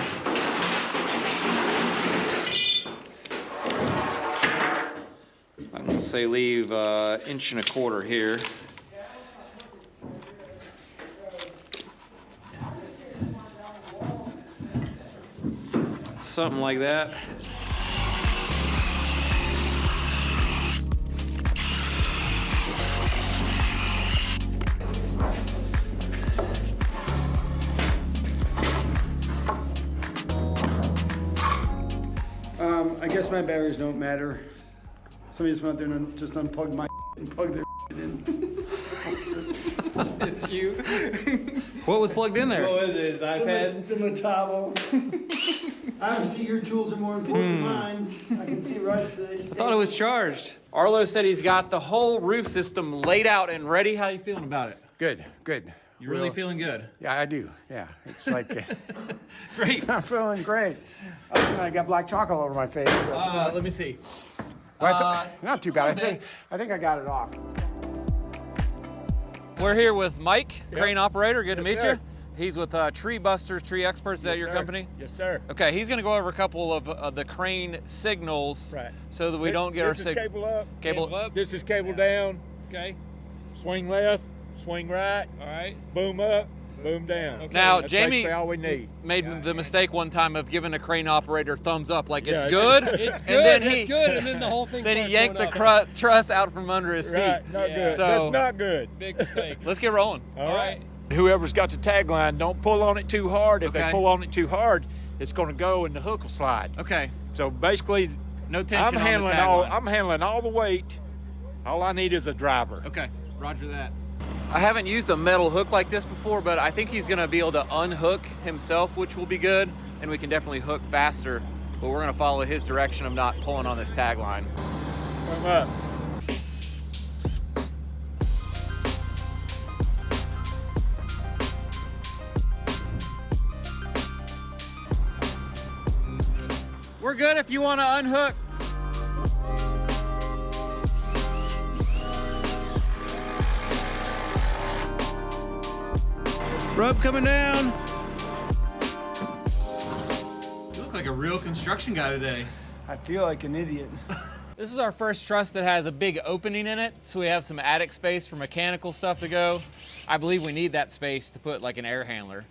I'm gonna say leave 1.25 inches here. Something like that. I guess my batteries don't matter. Somebody just went there and just unplugged my and plugged their in. You. What was plugged in there? What was it? His iPad? The Metabo. Obviously, your tools are more important than mine. I can see where I sit. I thought it was charged. Arlo said he's got the whole roof system laid out and ready. How you feeling about it? Good, good. You really feeling good? Yeah, I do. Yeah, it's like Great. I'm feeling great. I got black chalk all over my face. Let me see. Not too bad. I think I got it off. We're here with Mike, crane operator. Good to meet sir. you. He's with Tree Busters, Tree Experts. Is that your company? Yes, sir. Okay, he's going to go over a couple of the crane signals, Right. so that we don't get our This is cable up. Cable up. This is cable down. Okay. Swing left, swing right, All right. boom up, boom down. Okay. Now, That's Jamie basically all we need. made the mistake one time of giving a crane operator thumbs up, like Yeah, it's good. It's good. And then It's good. And then the whole thing. then he starts yanked the going up. truss out from under his feet. Right, not Yeah. good. So- That's not good. Big mistake. Let's get rolling. All right. Whoever's got the tagline, don't pull on it too hard. If Okay. they pull on it too hard, it's going to go and the hook will slide. Okay. So basically, No tension I'm handling on the tagline. I'm handling all the weight. All I need is a driver. Okay, roger that. I haven't used a metal hook like this before, but I think he's gonna be able to unhook himself, which will be good, and we can definitely hook faster, but we're gonna follow his direction of not pulling on this tagline. Come up. We're good if you wanna unhook. Rope coming down. You look like a real construction guy today. I feel like an idiot. This is our first truss that has a big opening in it, so we have some attic space for mechanical stuff to go. I believe we need that space to put like an air handler.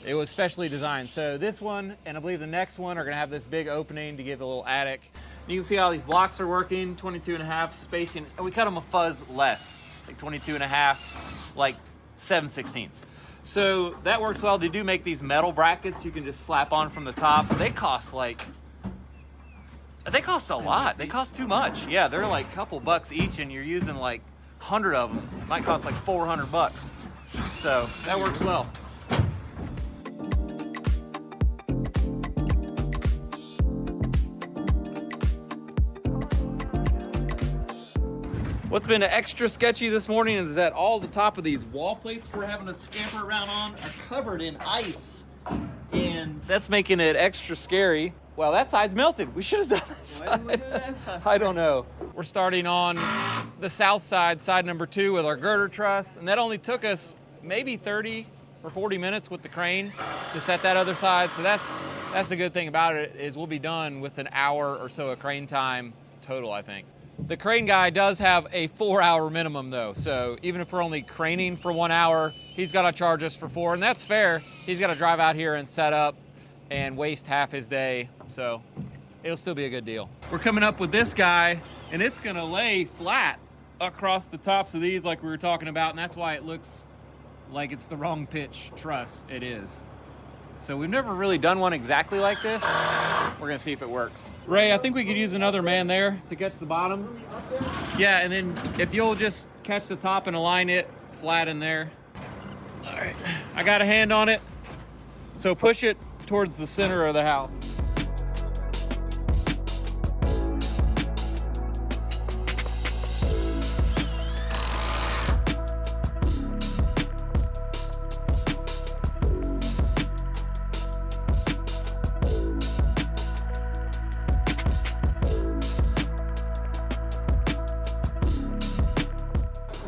It was specially designed. So this one, and I believe the next one, are gonna have this big opening to give a little attic. You can see how these blocks are working, 22.5 spacing. And we cut them a fuzz less, like 22.5, like 7/16. So that works well. They do make these metal brackets you can just slap on from the top. They cost a lot. They cost too much. Yeah, they're like a couple bucks each, and you're using like 100 of them. It might cost like 400 bucks. So that works well. What's been extra sketchy this morning is that all the top of these wall plates we're having to scamper around on are covered in ice. And that's making it extra scary. Well, that side's melted. We should have done that side. Why didn't we do that side? I don't know. We're starting on the south side, side number 2, with our girder truss. And that only took us maybe 30 or 40 minutes with the crane to set that other side. So that's the good thing about it, is we'll be done with an hour or so of crane time total, I think. The crane guy does have a 4-hour minimum though, so even if we're only craning for 1 hour, he's got to charge us for 4, and that's fair. He's got to drive out here and set up and waste half his day, so it'll still be a good deal. We're coming up with this guy, and it's going to lay flat across the tops of these like we were talking about, and that's why it looks like it's the wrong pitch truss. It is. So we've never really done one exactly like this. We're gonna see if it works. Ray, I think we could use another man there to catch the bottom. Yeah, and then if you'll just catch the top and align it flat in there. All right, I got a hand on it. So push it towards the center of the house.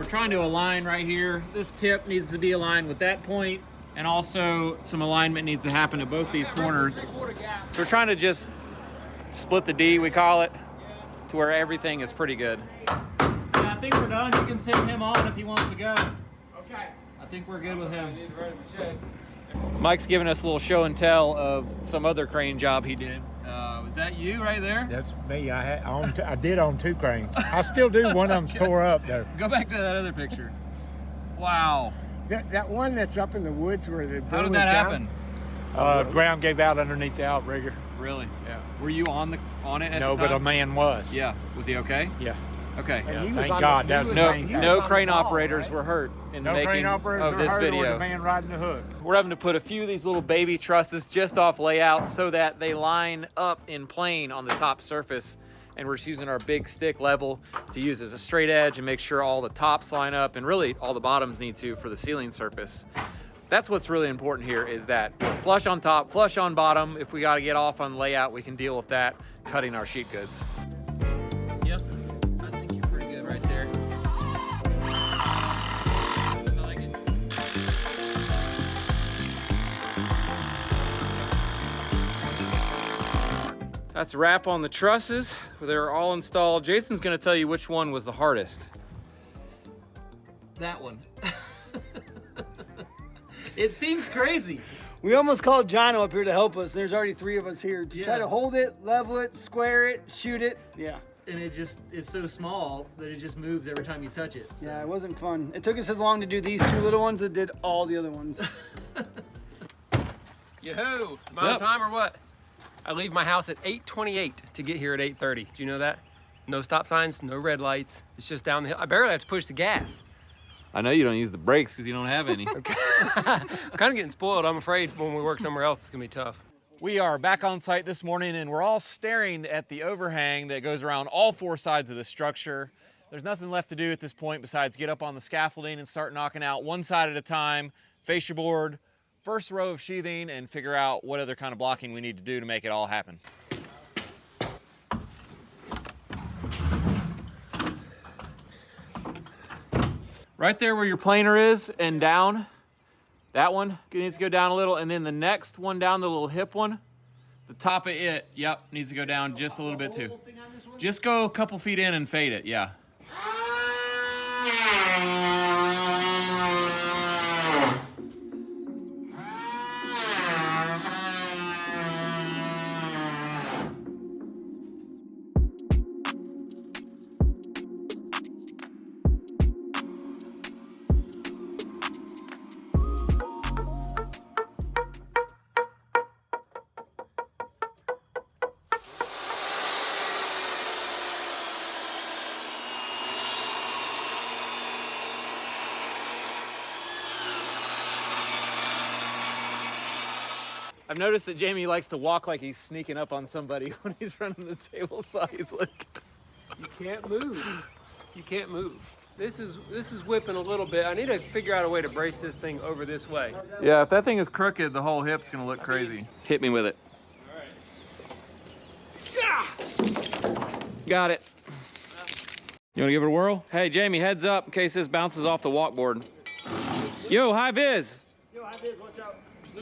Trying to align right here. This tip needs to be aligned with that point, and also some alignment needs to happen at both these corners. So we're trying to just split the D, we call it, to where everything is pretty good. Yeah, I think we're done. You can send him on if he wants to go. Okay. I think we're good with him. Mike's giving us a little show and tell of some other crane job he did. Was that you right there? That's me. I did on 2 cranes. I still do. One of them's tore up there. Go back to that other picture. Wow. That one that's up in the woods where the How did that happen? Ground gave out underneath the outrigger. Really? Yeah. Were you on it at the No, time? but a man was. Yeah. Was he okay? Yeah. Okay. Yeah, he was thank on God. the- That he was was the on- main he thing. No on crane the ball, operators right? were hurt in the No making crane operators of were this hurt or video. the man riding the hook. We're having to put a few of these little baby trusses just off layout so that they line up in plane on the top surface. And we're just using our big stick level to use as a straight edge and make sure all the tops line up, and really all the bottoms need to for the ceiling surface. That's what's really important here, is that flush on top, flush on bottom. If we got to get off on layout, we can deal with that cutting our sheet goods. Yep, I think you're pretty good right there. I like it. That's a wrap on the trusses. They're all installed. Jason's gonna tell you which one was the hardest. That one. It seems crazy. We almost called Jono up here to help us. There's already 3 of us here to try Yeah. to hold it, level it, square it, shoot it. Yeah. And it's so small that it just moves every time you touch it. So. Yeah, it wasn't fun. It took us as long to do these 2 little ones that did all the other ones. Yo-ho! Am I on time or what? I leave my house at 8:28 to get here at 8:30. Do you know that? No stop signs, no red lights. It's just down the hill. I barely have to push the gas. I know you don't use the brakes because you don't have any. I'm kind of getting spoiled. I'm afraid when we work somewhere else, it's gonna be tough. We are back on site this morning, and we're all staring at the overhang that goes around all 4 sides of the structure. There's nothing left to do at this point besides get up on the scaffolding and start knocking out one side at a time, fascia board, first row of sheathing, and figure out what other kind of blocking we need to do to make it all happen. Right there where your planer is and down, that one needs to go down a little, and then the next one down, the little hip one, the top of it, yep, needs to go down just a little bit too. Just go a couple feet in and fade it, yeah. I've noticed that Jamie likes to walk like he's sneaking up on somebody when he's running the table saw. He's like, You can't move. You can't move. This is whipping a little bit. I need to figure out a way to brace this thing over this way. yeah, if that thing is crooked, the whole hip's gonna look crazy. Hit me with it. Got it. You wanna give it a whirl? Hey, Jamie, heads up in case this bounces off the walkboard. Yo, high vis. Yo, high vis, watch out.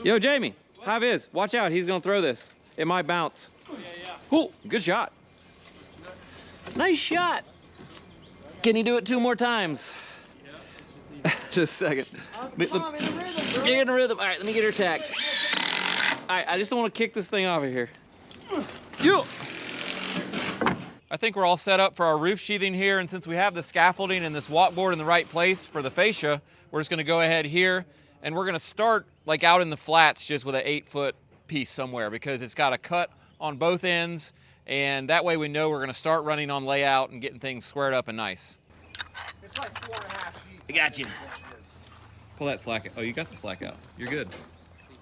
Yo, Jamie, high vis, watch out. He's gonna throw this. It might bounce. Oh, yeah. Ooh, good shot. Nice shot. Can you do it 2 more times? Yeah, Just a second. Come on, in the rhythm, bro. Get in the rhythm. All right, let me get her tacked. All right, I just don't want to kick this thing off of here. Yo. I think we're all set up for our roof sheathing here, and since we have the scaffolding and this walkboard in the right place for the fascia, we're just gonna go ahead here, and we're gonna start like out in the flats just with an 8-foot piece somewhere, because it's got a cut on both ends, and that way we know we're gonna start running on layout and getting things squared up and nice. It's like 4.5 sheets. I got you. Pull that slack out. Oh, you got the slack out. You're good.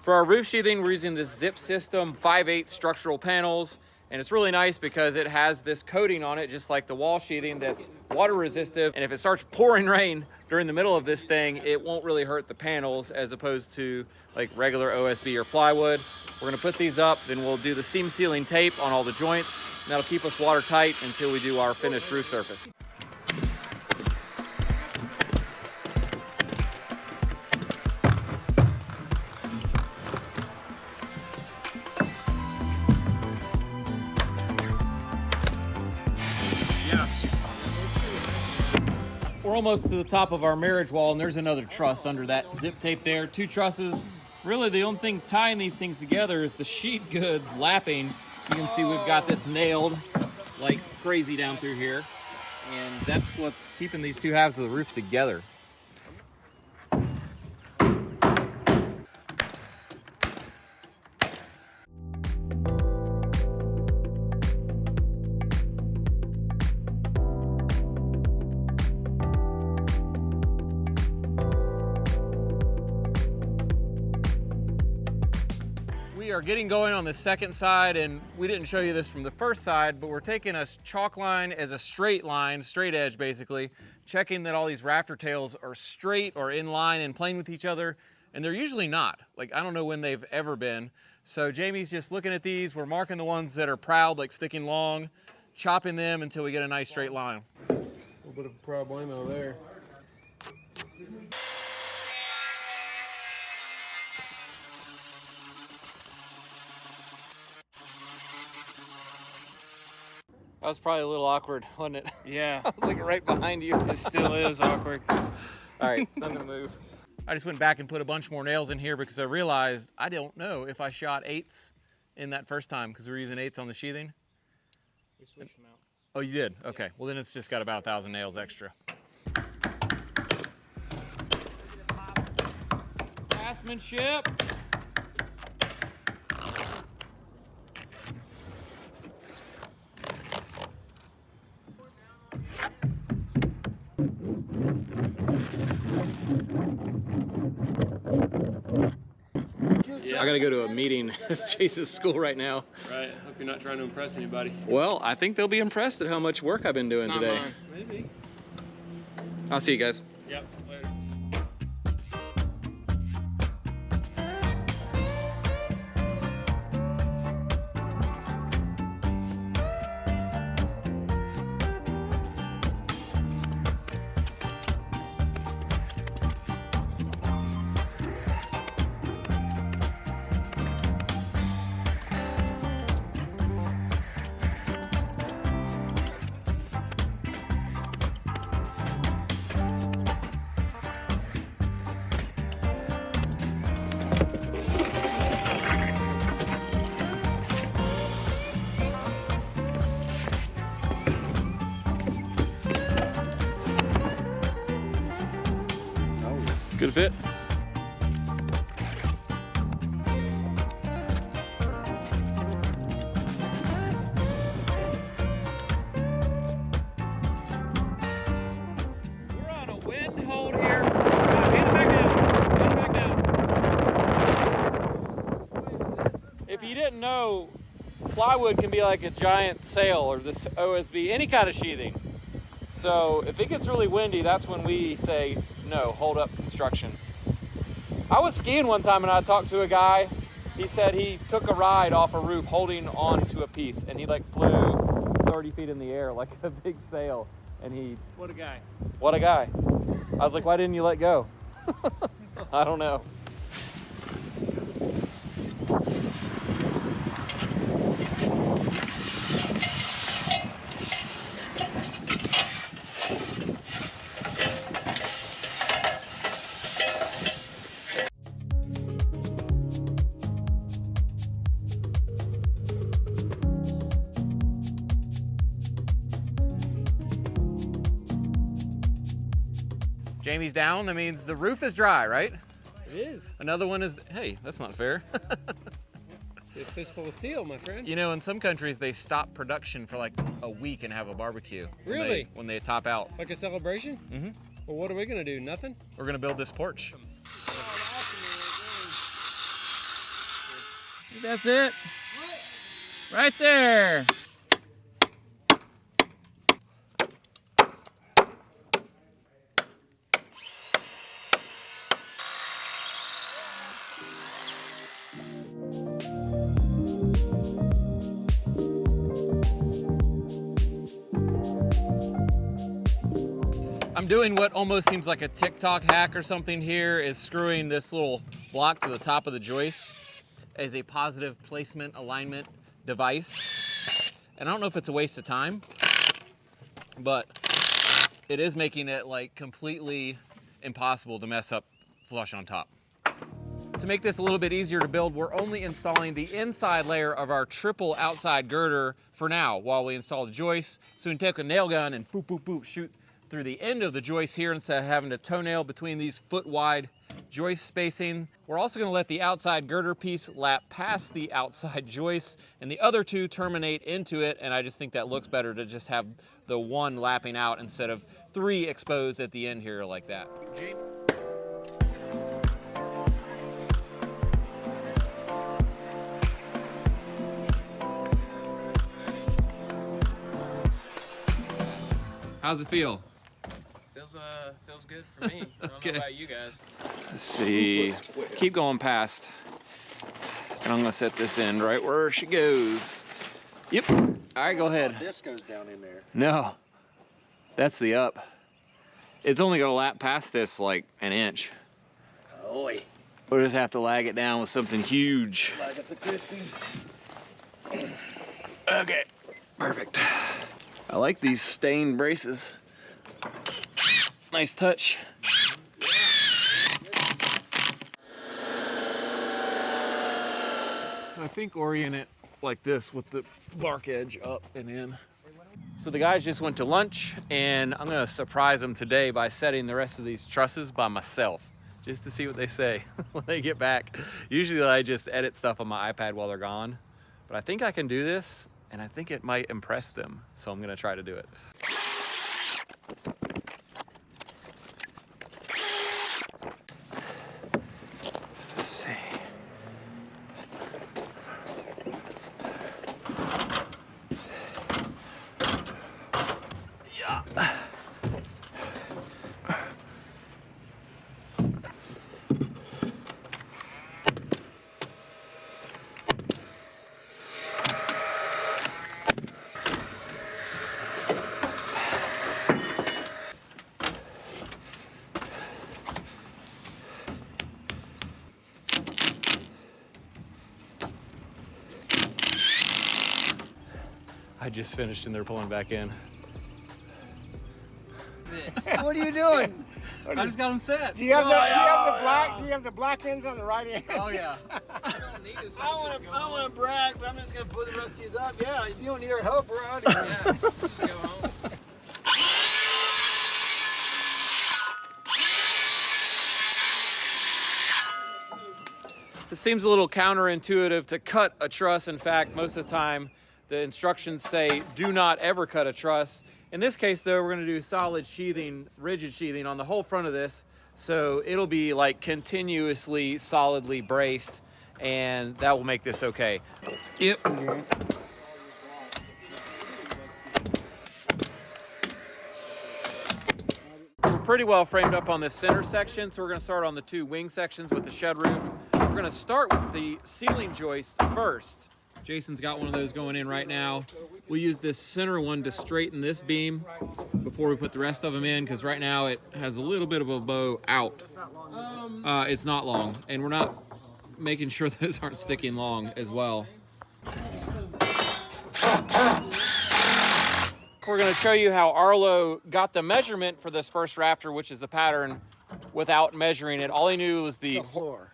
For our roof sheathing, we're using this zip system 5/8 structural panels, and it's really nice because it has this coating on it, just like the wall sheathing, that's water resistive. And if it starts pouring rain during the middle of this thing, it won't really hurt the panels as opposed to like regular OSB or plywood. We're gonna put these up, then we'll do the seam sealing tape on all the joints, and that'll keep us watertight until we do our finished roof surface. We're almost to the top of our marriage wall, and there's another truss under that zip tape there. 2 trusses. Really, the only thing tying these things together is the sheet goods lapping. You can see we've got this nailed like crazy down through here, and that's what's keeping these 2 halves of the roof together. We are getting going on the second side, and we didn't show you this from the first side, but we're taking a chalk line as a straight line, straight edge basically, checking that all these rafter tails are straight or in line and playing with each other, and they're usually not. Like, I don't know when they've ever been. So Jamie's just looking at these. We're marking the ones that are proud, like sticking long, chopping them until we get a nice straight line. A little bit of a problemo there. That was probably a little awkward, wasn't it? Yeah. I was like right behind you. It still is awkward. All right, I'm gonna move. I just went back and put a bunch more nails in here because I realized I don't know if I shot 8s in that first time because we were using 8s on the sheathing. We switched them out. Oh, you did? Okay. Well, then it's just got about 1,000 nails extra. Craftsmanship. Yeah. I gotta go to a meeting at Chase's school right now. Right. Hope you're not trying to impress anybody. Well, I think they'll be impressed at how much work I've been doing Not today. mine. Maybe. I'll see you guys. Yep. Later. It's good fit. We're on a wind hold here. Hand it back down. Hand it back down. didn't know, plywood can be like a giant sail, or this OSB, any kind of sheathing. So if it gets really windy, that's when we say, no, hold up construction. I was skiing one time and I talked to a guy. He said he took a ride off a roof holding on to a piece, and he like flew 30 feet in the air like a big sail. And he... What a guy. What a guy. I was like, why didn't you let go? I don't know. Jamie's down. That means the roof is dry, right? It is. Another one is, hey, that's not fair. A fistful of steel, my friend. You know, in some countries, they stop production for like a week and have a barbecue. Really? When they top out. Like a celebration? Mm-hmm. Well, what are we gonna do? Nothing? We're gonna build this porch. That's it. Right there. I'm doing what almost seems like a TikTok hack or something here, is screwing this little block to the top of the joist as a positive placement alignment device. And I don't know if it's a waste of time, but it is making it like completely impossible to mess up flush on top. To make this a little bit easier to build, we're only installing the inside layer of our triple outside girder for now while we install the joist. So we can take a nail gun and boop, boop, boop, shoot through the end of the joist here instead of having a toenail between these foot wide joist spacing. We're also going to let the outside girder piece lap past the outside joist and the other two terminate into it, and I just think that looks better to just have the one lapping out instead of three exposed at the end here like that. Gene? How's it feel? Feels good for me. I don't know about you guys. Let's see. Keep going past. And I'm gonna set this in right where she goes. Yep. All right, go ahead. This goes down in there. No, that's the up. It's only gonna lap past this like an inch. Oi. We'll just have to lag it down with something huge. Lag at the Christie. Okay, perfect. I like these stained braces. Nice touch. So I think orient it like this with the bark edge up and in. So the guys just went to lunch, and I'm gonna surprise them today by setting the rest of these trusses by myself, just to see what they say when they get back. Usually I just edit stuff on my iPad while they're gone, but I think I can do this, and I think it might impress them, so I'm gonna try to do it. Let's see. Yeah. I just finished and they're pulling back in. What are you doing? I just got them set. Do you have the black? Do you have the black ends on the right end? Oh yeah. I don't want to brag, but I'm just gonna put the rest of these up. Yeah, if you don't need our help, we're out here. Yeah, just go home. It seems a little counterintuitive to cut a truss. In fact, most of the time, the instructions say do not ever cut a truss. In this case though, we're gonna do solid sheathing, rigid sheathing on the whole front of this. So it'll be like continuously solidly braced. and that will make this okay. Yep. We're pretty well framed up on this center section, so we're gonna start on the 2 wing sections with the shed roof. We're gonna start with the ceiling joist first. Jason's got one of those going in right now. We'll use this center one to straighten this beam before we put the rest of them in, because right now it has a little bit of a bow out. It's not long, and we're not making sure those aren't sticking long as well. We're going to show you how Arlo got the measurement for this first rafter, which is the pattern, without measuring it. All he knew was the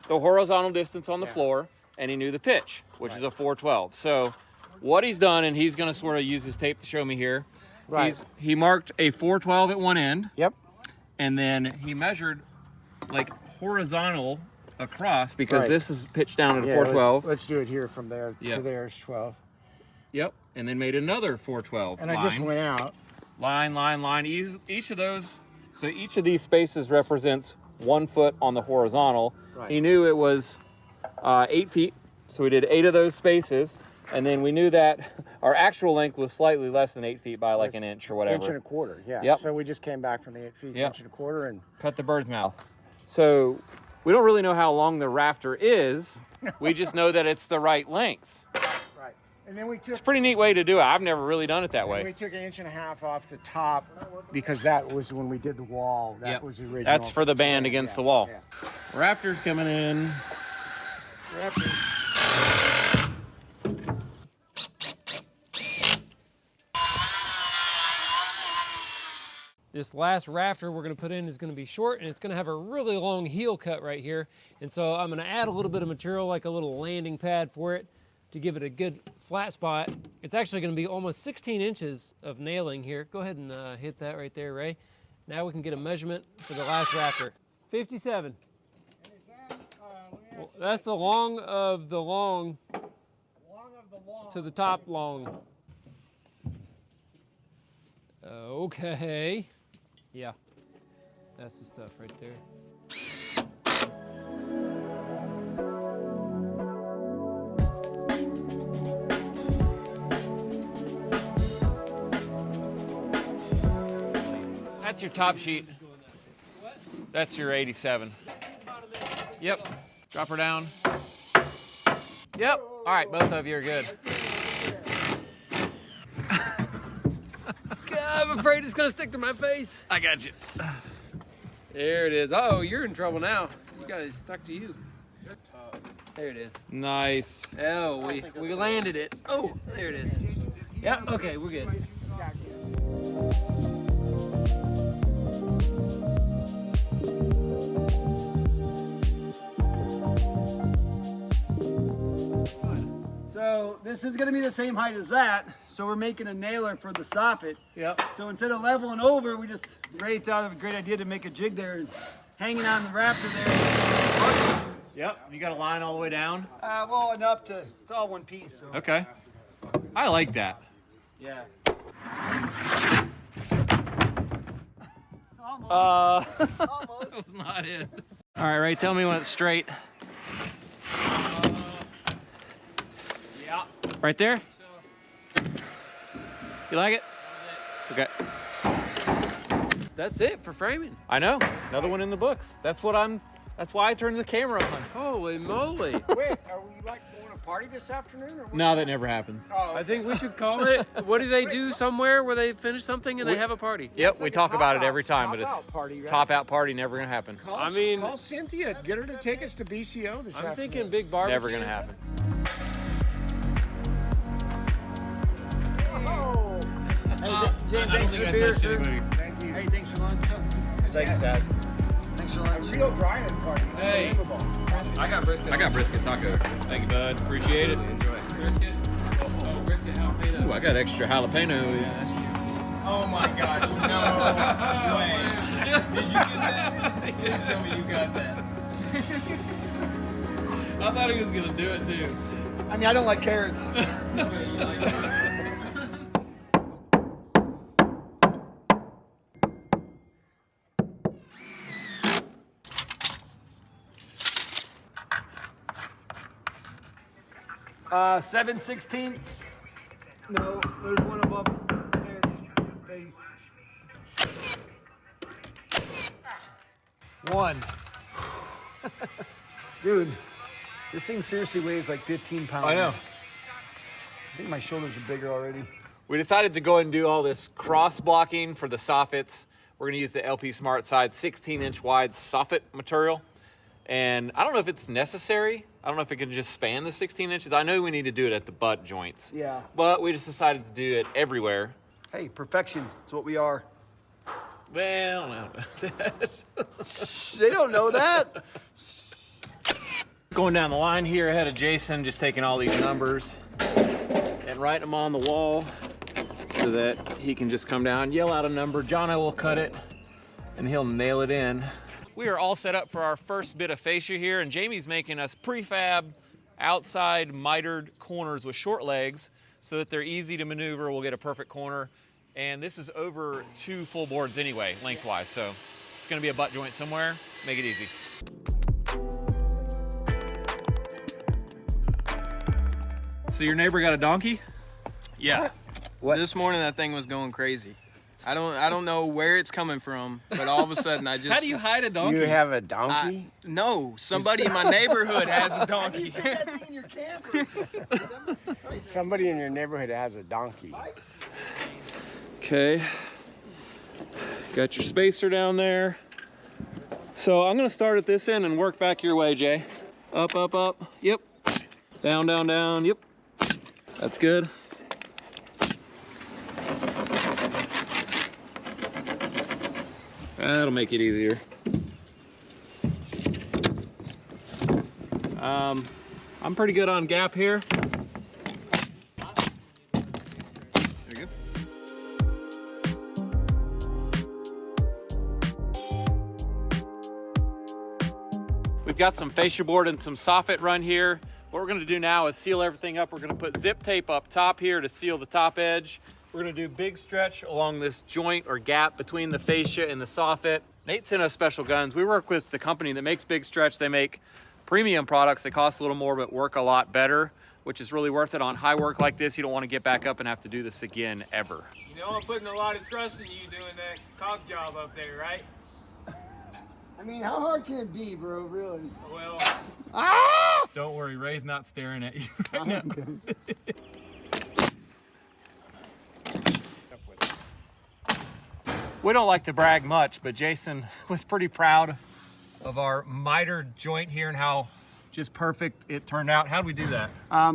horizontal distance on the floor, and he knew the pitch, which is a 412. So what he's done, and he's going to sort of use his tape to show me here, he marked a 412 at one end. Yep. And then he measured like horizontal across, because this is pitched down at a 412. Let's do it here from there to there's 12. Yep. And then made another 412 And line. I just went out. Line. Each of those, so each of these spaces represents 1 foot on the horizontal. Right. He knew it was 8 feet, so we did 8 of those spaces. And then we knew that our actual length was slightly less than 8 feet by like an inch or whatever. 1.25 inches, yeah. Yep. So we just came back from the 8 feet, 1.25 inches, and cut the bird's mouth. So we don't really know how long the rafter is. We just know that it's the right length. right. And then we took. It's a pretty neat way to do it. I've never really done it that way. We took 1.5 inches off the top because that was when we did the wall. That was the original. That's for the band against the wall. Yeah. Rafters coming in. This last rafter we're going to put in is going to be short, and it's going to have a really long heel cut right here. And so I'm going to add a little bit of material, like a little landing pad for it, to give it a good flat spot. It's actually going to be almost 16 inches of nailing here. Go ahead and hit that right there, Ray. Now we can get a measurement for the last rafter. 57. Well, that's the long of the long to the top long. Okay. Yeah, that's the stuff right there. That's your top sheet. That's your 87. Yep. Drop her down. Yep. All right, both of you are good. I'm afraid it's gonna stick to my face. I got you. There it is. Oh, you're in trouble now. You guys stuck to you. There it is. Nice. Oh, we landed it. Oh, there it is. Yeah, okay, we're good. So this is going to be the same height as that. So we're making a nailer for the soffit. Yep. So instead of leveling over, we just Ray thought of a great idea to make a jig there and hanging on the rafter there. Yep. You got a line all the way down? Well, enough to, it's all one piece. So. Okay. I like that. Yeah. Almost. Almost. That's not it. All right, Ray, tell me when it's straight. Yeah. Right there? You like it? Okay. That's it for framing. I know. Another one in the books. That's why I turned the camera on. Holy moly. Wait, are we like going to party this afternoon? Or what's No, that never happens. Oh, I think we should call it. What do they do somewhere where they finish something and they have a party? Yep, we talk about it every time, but it's top-out party, right? top out party, never gonna happen. Call Cynthia, get her to take us to BCO this I'm afternoon. thinking big barbecue. Never gonna happen. Hey, James, thanks for the beer, sir. Thank you. Hey, thanks for lunch. Thanks, guys. Thanks for A lunch. real dry-in party. Hey. Unbelievable. I got brisket tacos. Thank you, bud. Appreciate it. Enjoy. Brisket. Oh, brisket jalapeno. Ooh, I got extra jalapenos. Oh my gosh, no way. Did you get that? Please tell me you got that. I thought he was gonna do it too. I mean, I don't like carrots. 7/16. No, there's one above Eric's face. 1. Dude, this thing seriously weighs like 15 pounds. I know. I think my shoulders are bigger already. We decided to go ahead and do all this cross blocking for the soffits. We're gonna use the LP Smart Side 16-inch wide soffit material. And I don't know if it's necessary. I don't know if it can just span the 16 inches. I know we need to do it at the butt joints. Yeah. But we just decided to do it everywhere. Hey, perfection. It's what we are. Well, no. They don't know that. Going down the line here ahead of Jason, just taking all these numbers and writing them on the wall so that he can just come down, yell out a number. Jono will cut it and he'll nail it in. We are all set up for our first bit of fascia here, and Jamie's making us prefab outside mitered corners with short legs so that they're easy to maneuver. We'll get a perfect corner. And this is over 2 full boards anyway, lengthwise. So it's gonna be a butt joint somewhere. Make it easy. So your neighbor got a donkey? Yeah. What? This morning that thing was going crazy. I don't know where it's coming from, but all of a sudden I just... How do you hide a donkey? You have a donkey? No, somebody in my neighborhood has a donkey. Somebody in your neighborhood has a donkey. Okay. Got your spacer down there. So I'm gonna start at this end and work back your way, Jay. Up, up, up. Yep. Down, down, down. Yep. That's good. That'll make it easier. I'm pretty good on gap here. Very good. We've got some fascia board and some soffit run here. What we're gonna do now is seal everything up. We're gonna put zip tape up top here to seal the top edge. We're gonna do big stretch along this joint or gap between the fascia and the soffit. Nate sent us special guns. We work with the company that makes big stretch. They make premium products that cost a little more but work a lot better, which is really worth it on high work like this. You don't wanna get back up and have to do this again ever. You know I'm putting a lot of trust in you doing that caulk job up there, right? I mean, how hard can it be, bro, really? Well, Don't worry, Ray's not staring at you right now. We don't like to brag much, but Jason was pretty proud of our mitered joint here and how just perfect it turned out. How did we do that?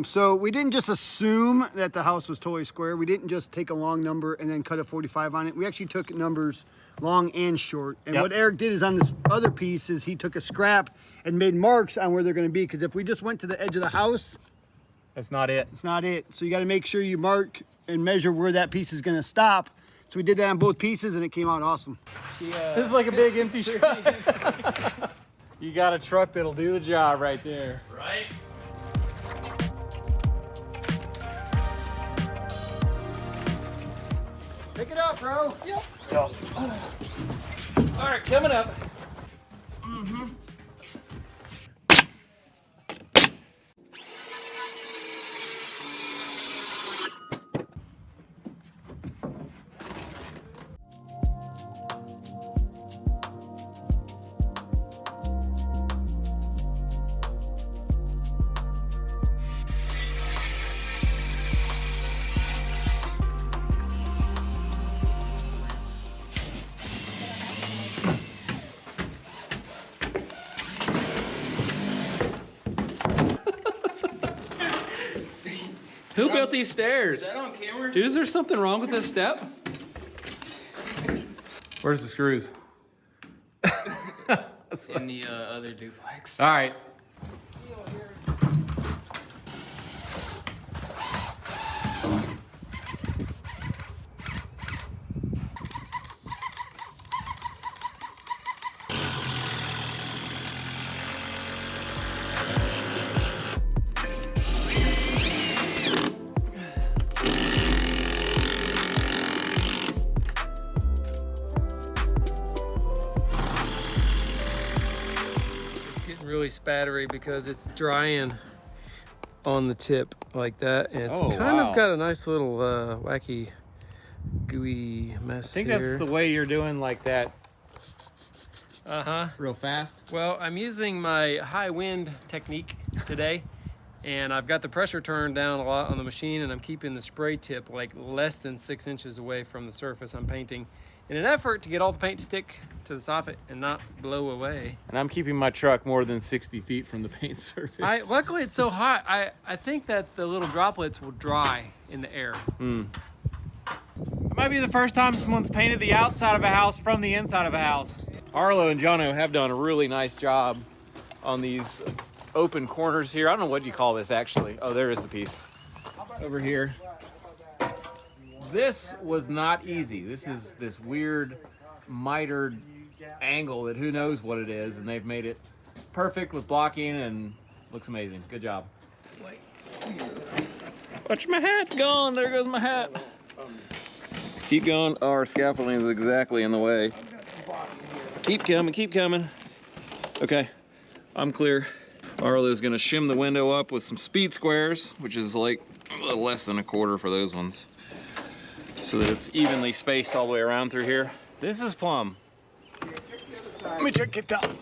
So we didn't just assume that the house was totally square. We didn't just take a long number and then cut a 45 on it. We actually took numbers long and short. And what Eric did is on this other piece is he took a scrap and made marks on where they're gonna be. Because if we just went to the edge of the house, That's not it. it's not it. So you gotta make sure you mark and measure where that piece is gonna stop. So we did that on both pieces and it came out awesome. This is like a big empty truck. You got a truck that'll do the job right there. Right? Pick it up, bro. Yep. All right, coming up. Who built these stairs? Is that on camera? Dude, is there something wrong with this step? Where's the screws? In the other duplex. All right. getting really spattery because it's drying on the tip like that. And it's kind wow. of got a nice little wacky, gooey mess I think here. that's the way you're doing like that. Uh-huh. Real fast. Well, I'm using my high wind technique today, and I've got the pressure turned down a lot on the machine, and I'm keeping the spray tip like less than 6 inches away from the surface I'm painting in an effort to get all the paint to stick to the soffit and not blow away. And I'm keeping my truck more than 60 feet from the paint surface. Luckily it's so hot, I think that the little droplets will dry in the air. It might be the first time someone's painted the outside of a house from the inside of a house. Arlo and Jono have done a really nice job on these open corners here. I don't know what you call this actually. Oh, there is the piece over here. This was not easy. This is this weird mitered angle that who knows what it is, and they've made it perfect with blocking and looks amazing. Good job. Watch my hat gone. There goes my hat. Keep going. Oh, our scaffolding is exactly in the way. Keep coming, keep coming. Okay, I'm clear. Arlo's gonna shim the window up with some speed squares, which is like a little less than a quarter for those ones, so that it's evenly spaced all the way around through here. This is plumb. Let me check it out.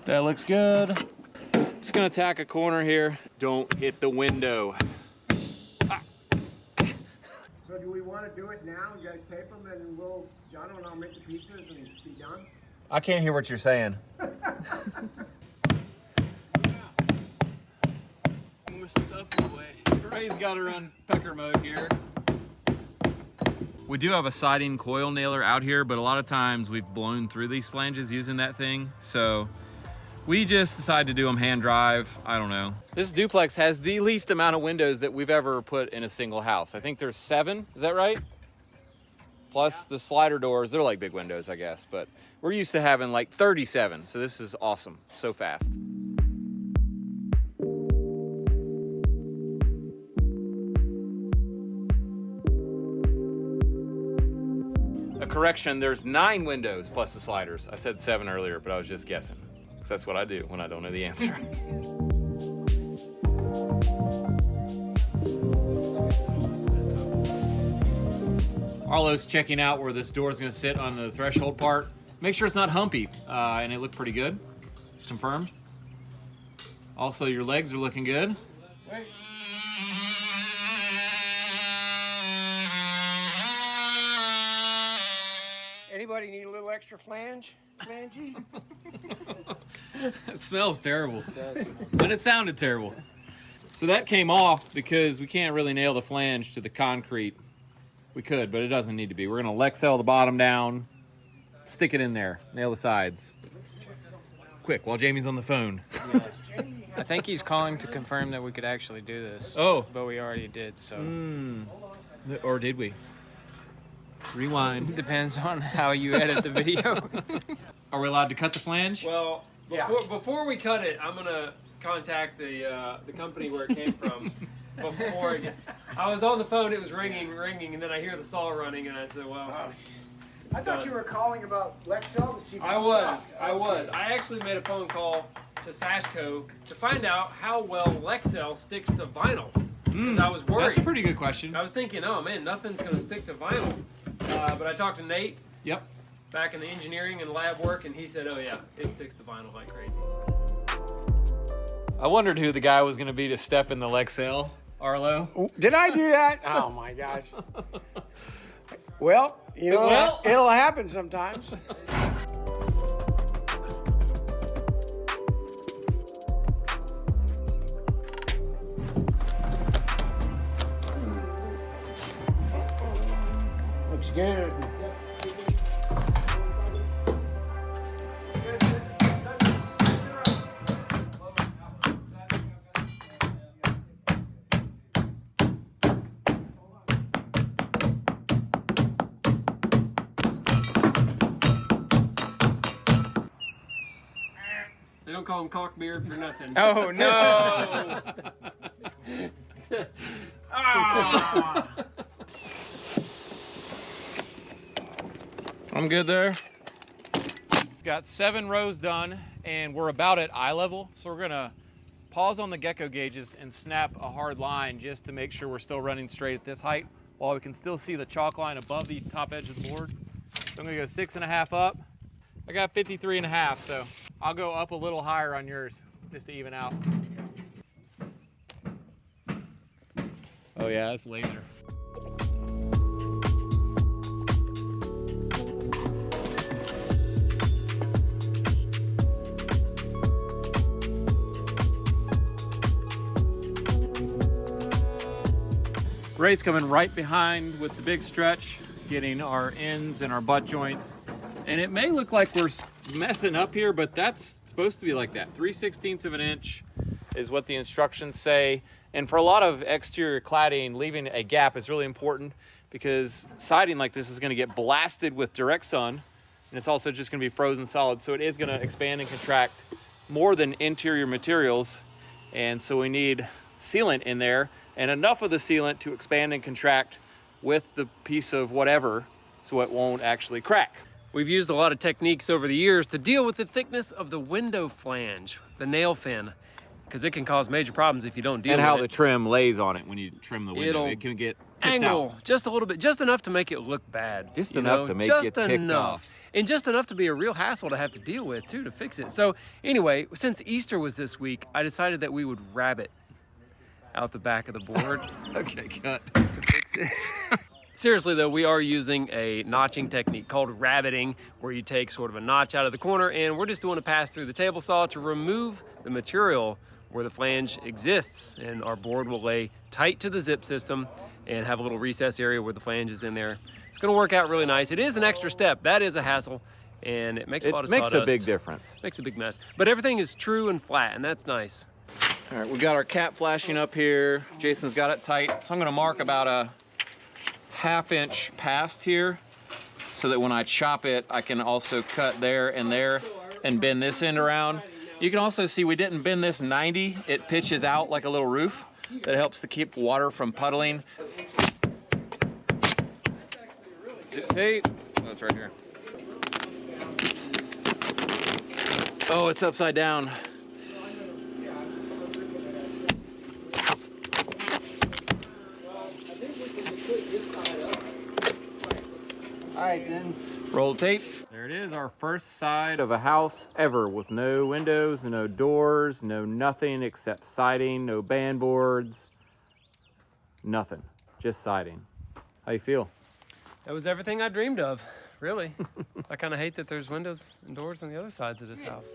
That looks good. Just gonna tack a corner here. Don't hit the window. So do we want to do it now? You guys tape them and John and I'll make the pieces and be done? I can't hear what you're saying. More stuff away. Ray's got to run pecker mode here. We do have a siding coil nailer out here, but a lot of times we've blown through these flanges using that thing. So we just decided to do them hand drive. I don't know. This duplex has the least amount of windows that we've ever put in a single house. I think there's 7, is that right? Plus the slider doors, they're like big windows, I guess, but we're used to having like 37. So this is awesome, so fast. A correction, there's 9 windows plus the sliders. I said 7 earlier, but I was just guessing. Because that's what I do when I don't know the answer. Arlo's checking out where this door is going to sit on the threshold part. Make sure it's not humpy, and it looked pretty good. Confirmed. Also, your legs are looking good. Wait. Anybody need a little extra flangey? It smells terrible. And it sounded terrible. So that came off because we can't really nail the flange to the concrete. We could, but it doesn't need to be. We're gonna Lexel the bottom down, stick it in there, nail the sides. Quick, while Jamie's on the phone. I think he's calling to confirm that we could actually do this. Oh. But we already did, so. Or did we? Rewind. Depends on how you edit the video. Are we allowed to cut the flange? Well, before we cut it, I'm gonna contact the company where it came from. Before I was on the phone, it was ringing, and then I hear the saw running, and I said, "Well." I thought you were calling about Lexel to see if I was. I actually made a phone call to Sashco to find out how well Lexel sticks to vinyl. Because I was worried. That's a pretty good question. I was thinking, oh man, nothing's gonna stick to vinyl. But I talked to Nate. Yep. Back in the engineering and lab work, and he said, oh yeah, it sticks to vinyl like crazy. I wondered who the guy was going to be to step in the Lexel. Arlo? Did I do that? Oh my gosh. Well, you know, it'll happen sometimes. Looks good. They don't call him cockbeard for nothing. Oh no! I'm good there. Got 7 rows done and we're about at eye level. So we're gonna pause on the gecko gauges and snap a hard line just to make sure we're still running straight at this height while we can still see the chalk line above the top edge of the board. So I'm gonna go 6.5 up. I got 53.5, so I'll go up a little higher on yours just to even out. Oh yeah, it's laser. Ray's coming right behind with the big stretch, getting our ends and our butt joints. And it may look like we're messing up here, but that's supposed to be like that. 3/16 of an inch is what the instructions say. And for a lot of exterior cladding, leaving a gap is really important because siding like this is gonna get blasted with direct sun, and it's also just gonna be frozen solid. So it is gonna expand and contract more than interior materials. And so we need sealant in there, and enough of the sealant to expand and contract with the piece of whatever so it won't actually crack. We've used a lot of techniques over the years to deal with the thickness of the window flange, the nail fin, because it can cause major problems if you don't deal with it. And how the trim lays on it when you trim the window. It can get tipped out. Just a little bit, just enough to make it look bad. Just enough to make it ticked off. And just enough to be a real hassle to have to deal with too, to fix it. So anyway, since Easter was this week, I decided that we would rabbit out the back of the board. Okay, cut. To fix it. Seriously though, we are using a notching technique called rabbiting, where you take sort of a notch out of the corner, and we're just doing a pass through the table saw to remove the material where the flange exists, and our board will lay tight to the zip system and have a little recess area where the flange is in there. It's gonna work out really nice. It is an extra step. That is a hassle, and it makes a lot of sawdust. It makes a big difference. Makes a big mess. But everything is true and flat, and that's nice. All right, we got our cap flashing up here. Jason's got it tight. So I'm gonna mark about a 1/2 inch past here so that when I chop it, I can also cut there and bend this end around. You can also see we didn't bend this 90. It pitches out like a little roof. That helps to keep water from puddling. Hey, oh, it's right here. Oh, it's upside down. All right, then. Roll tape. There it is, our first side of a house ever with no windows, no doors, no nothing except siding, no band boards, nothing, just siding. How you feel? That was everything I dreamed of, really. I kind of hate that there's windows and doors on the other sides of this house.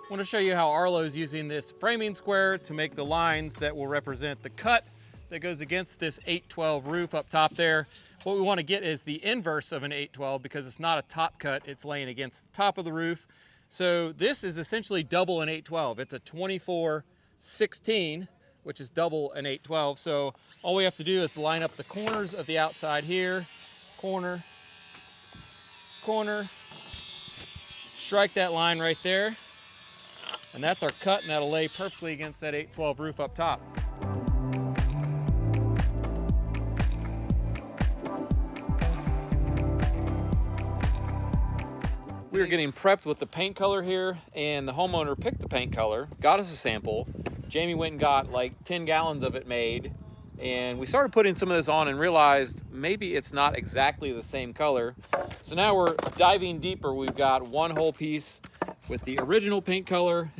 I want to show you how Arlo's using this framing square to make the lines that will represent the cut that goes against this 812 roof up top there. What we want to get is the inverse of an 812 because it's not a top cut, it's laying against the top of the roof. So this is essentially double an 812. It's a 24/16, which is double an 812. So all we have to do is line up the corners of the outside here, corner, corner, strike that line right there. And that's our cut, and that'll lay perfectly against that 812 roof up top. We were getting prepped with the paint color here, and the homeowner picked the paint color, got us a sample. Jamie went and got like 10 gallons of it made, and we started putting some of this on and realized maybe it's not exactly the same color. So now we're diving deeper. We've got one whole piece with the original paint color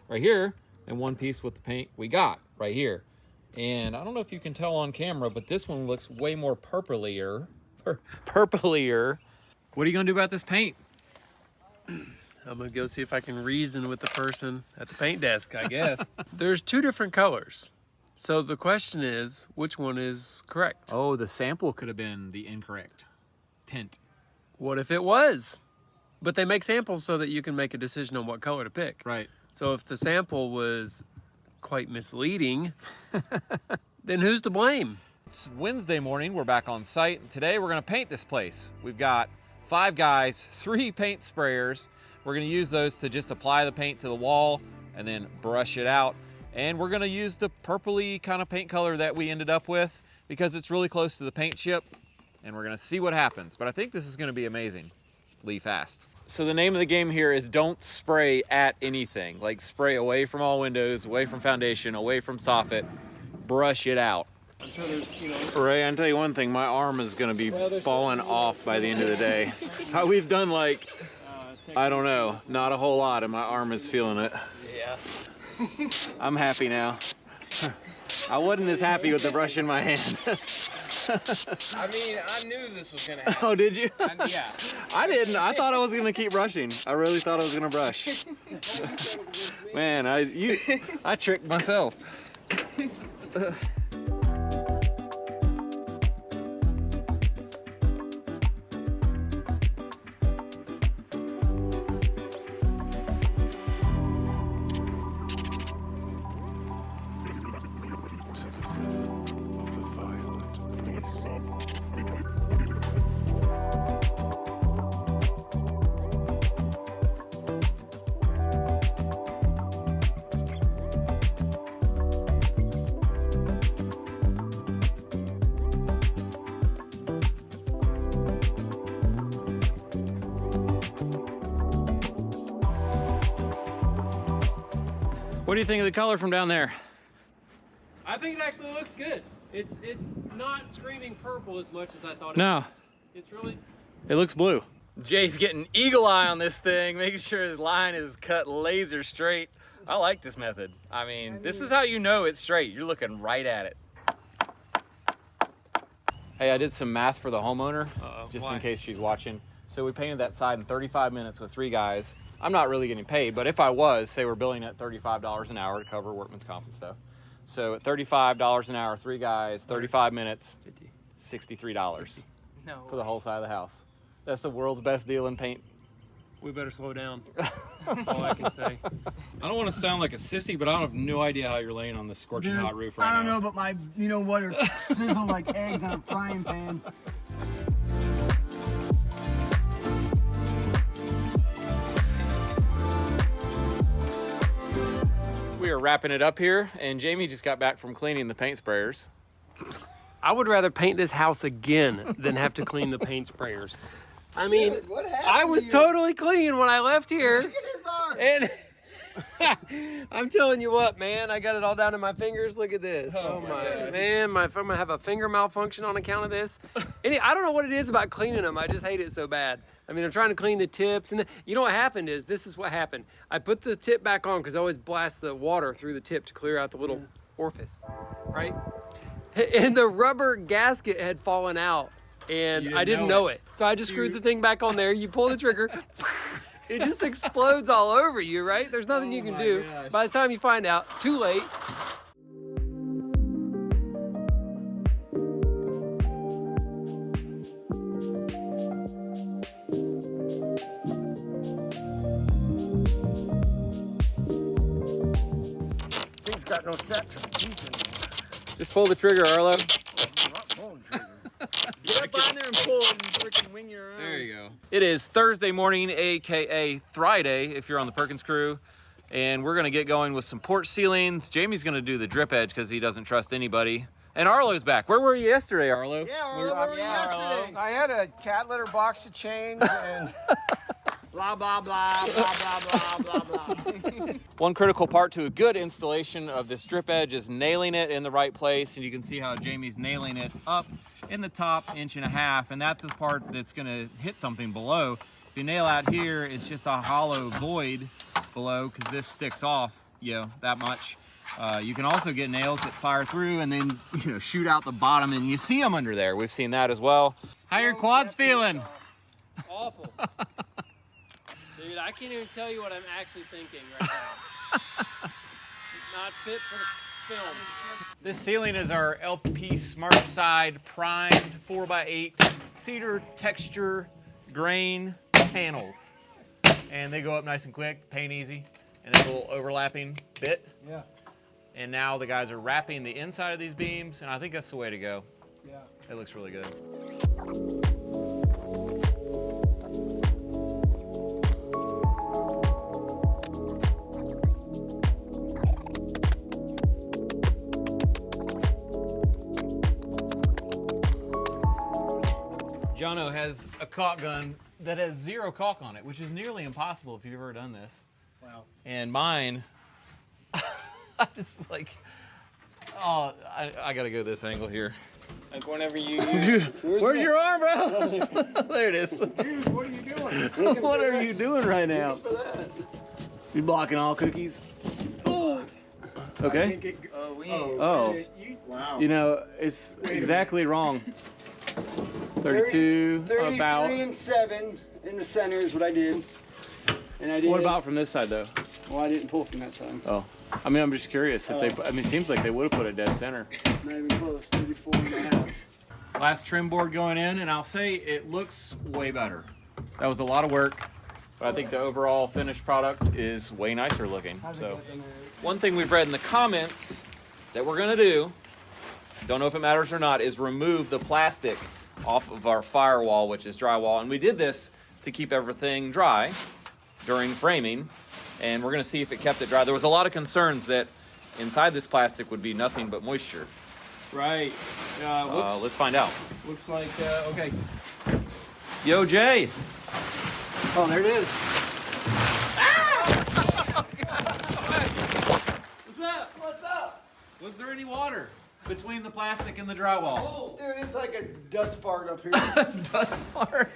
right here, and one piece with the paint we got right here. And I don't know if you can tell on camera, but this one looks way more purplier. Purplier. What are you gonna do about this paint? I'm gonna go see if I can reason with the person at the paint desk, I guess. There's 2 different colors. So the question is, which one is correct? Oh, the sample could have been the incorrect tint. What if it was? But they make samples so that you can make a decision on what color to pick. Right. So if the sample was quite misleading, then who's to blame? It's Wednesday morning, we're back on site, and today we're gonna paint this place. We've got 5 guys, 3 paint sprayers. We're gonna use those to just apply the paint to the wall and then brush it out. And we're gonna use the purpley kind of paint color that we ended up with because it's really close to the paint chip, and we're gonna see what happens. But I think this is gonna be amazing. Lee fast. So the name of the game here is don't spray at anything. Like spray away from all windows, away from foundation, away from soffit, brush it out. I'm sure there's, you know. Ray, I can tell you one thing, my arm is gonna be falling off by the end of the day. We've done like, I don't know, not a whole lot, and my arm is feeling it. Yeah. I'm happy now. I wasn't as happy with the brush in my hand. I mean, I knew this was gonna happen. Oh, did you? Yeah. I didn't. I thought I was gonna keep brushing. I really thought I was gonna brush. Man, I tricked myself. What do you think of the color from down there? I think it actually looks good. It's not screaming purple as much as I thought it No. would. It's really... It looks blue. Jay's getting eagle eye on this thing, making sure his line is cut laser straight. I like this method. I mean, this is how you know it's straight. You're looking right at it. Hey, I did some math for the homeowner, just in case she's watching. So we painted that side in 35 minutes with 3 guys. I'm not really getting paid, but if I was, say we're billing at $35 an hour to cover workman's comp and stuff. So at $35 an hour, 3 guys, 35 minutes, $63 for the whole side of the house. That's the world's best deal in paint. We better slow down. That's all I can say. I don't want to sound like a sissy, but I have no idea how you're laying on this scorching hot roof right now. I don't know, but my, you know what, are sizzle like eggs on a frying pan. We are wrapping it up here, and Jamie just got back from cleaning the paint sprayers. I would rather paint this house again than have to clean the paint sprayers. I mean, Dude, what happened I to was you? totally clean when I left here. Look at his arm. And I'm telling you what, man, I got it all down to my fingers. Look at this. Oh my, man, I'm gonna have a finger malfunction on account of this. I don't know what it is about cleaning them. I just hate it so bad. I mean, I'm trying to clean the tips, and you know what happened is, this is what happened. I put the tip back on because I always blast the water through the tip to clear out the little orifice, right? And the rubber gasket had fallen out, and I didn't know it. So I just screwed the thing back on there. You pull the trigger, it just explodes all over you, right? There's nothing you can do. Gosh. By the time you find out, too late. Thing's got no set. Just pull the trigger, Arlo. Get up on there and pull and freaking wing your arm. There you go. It is Thursday morning, aka Friday, if you're on the Perkins crew, and we're gonna get going with some porch ceilings. Jamie's gonna do the drip edge because he doesn't trust anybody. And Arlo's back. Where were you yesterday, Arlo? Yeah, Arlo, where were you yesterday? I had a cat litter box to change and blah, blah, blah, blah, blah, blah, blah, blah. One critical part to a good installation of this drip edge is nailing it in the right place, and you can see how Jamie's nailing it up in the top 1.5 inches, and that's the part that's gonna hit something below. If you nail out here, it's just a hollow void below because this sticks off, that much. You can also get nails that fire through and then shoot out the bottom, and you see them under there. We've seen that as well. How your quads feeling? Awful. Dude, I can't even tell you what I'm actually thinking right now. Not fit for the film. This ceiling is our LP Smart Side primed 4x8 cedar texture grain panels. And they go up nice and quick, paint easy, and a little overlapping bit. Yeah. And now the guys are wrapping the inside of these beams, and I think that's the way to go. Yeah. It looks really good. Jono has a caulk gun that has 0 caulk on it, which is nearly impossible if you've ever done this. Wow. And mine, it's like, oh, I gotta go this angle here. Like whenever you Where's your arm, bro? There it is. Dude, what are you doing? What are you doing right now? You blocking all cookies? Okay. Oh. Wow. You know, it's exactly wrong. 32, 33 about. and 7 in the center is what I did. And I did. What about from this side, though? Well, I didn't pull from that side. Oh. I mean, I'm just curious if they, I mean, it seems like they would have put it dead center. Not even close. 34 and a half. Last trim board going in, and I'll say it looks way better. That was a lot of work, but I think the overall finished product is way nicer looking. So, one thing we've read in the comments that we're gonna do, don't know if it matters or not, is remove the plastic off of our firewall, which is drywall. And we did this to keep everything dry during framing, and we're gonna see if it kept it dry. There was a lot of concerns that inside this plastic would be nothing but moisture. Right. Let's find out. Looks like, okay. Yo, Jay. Oh, there it is. What's up? What's up? Was there any water between the plastic and the drywall? Dude, it's like a dust fart up here. Dust fart.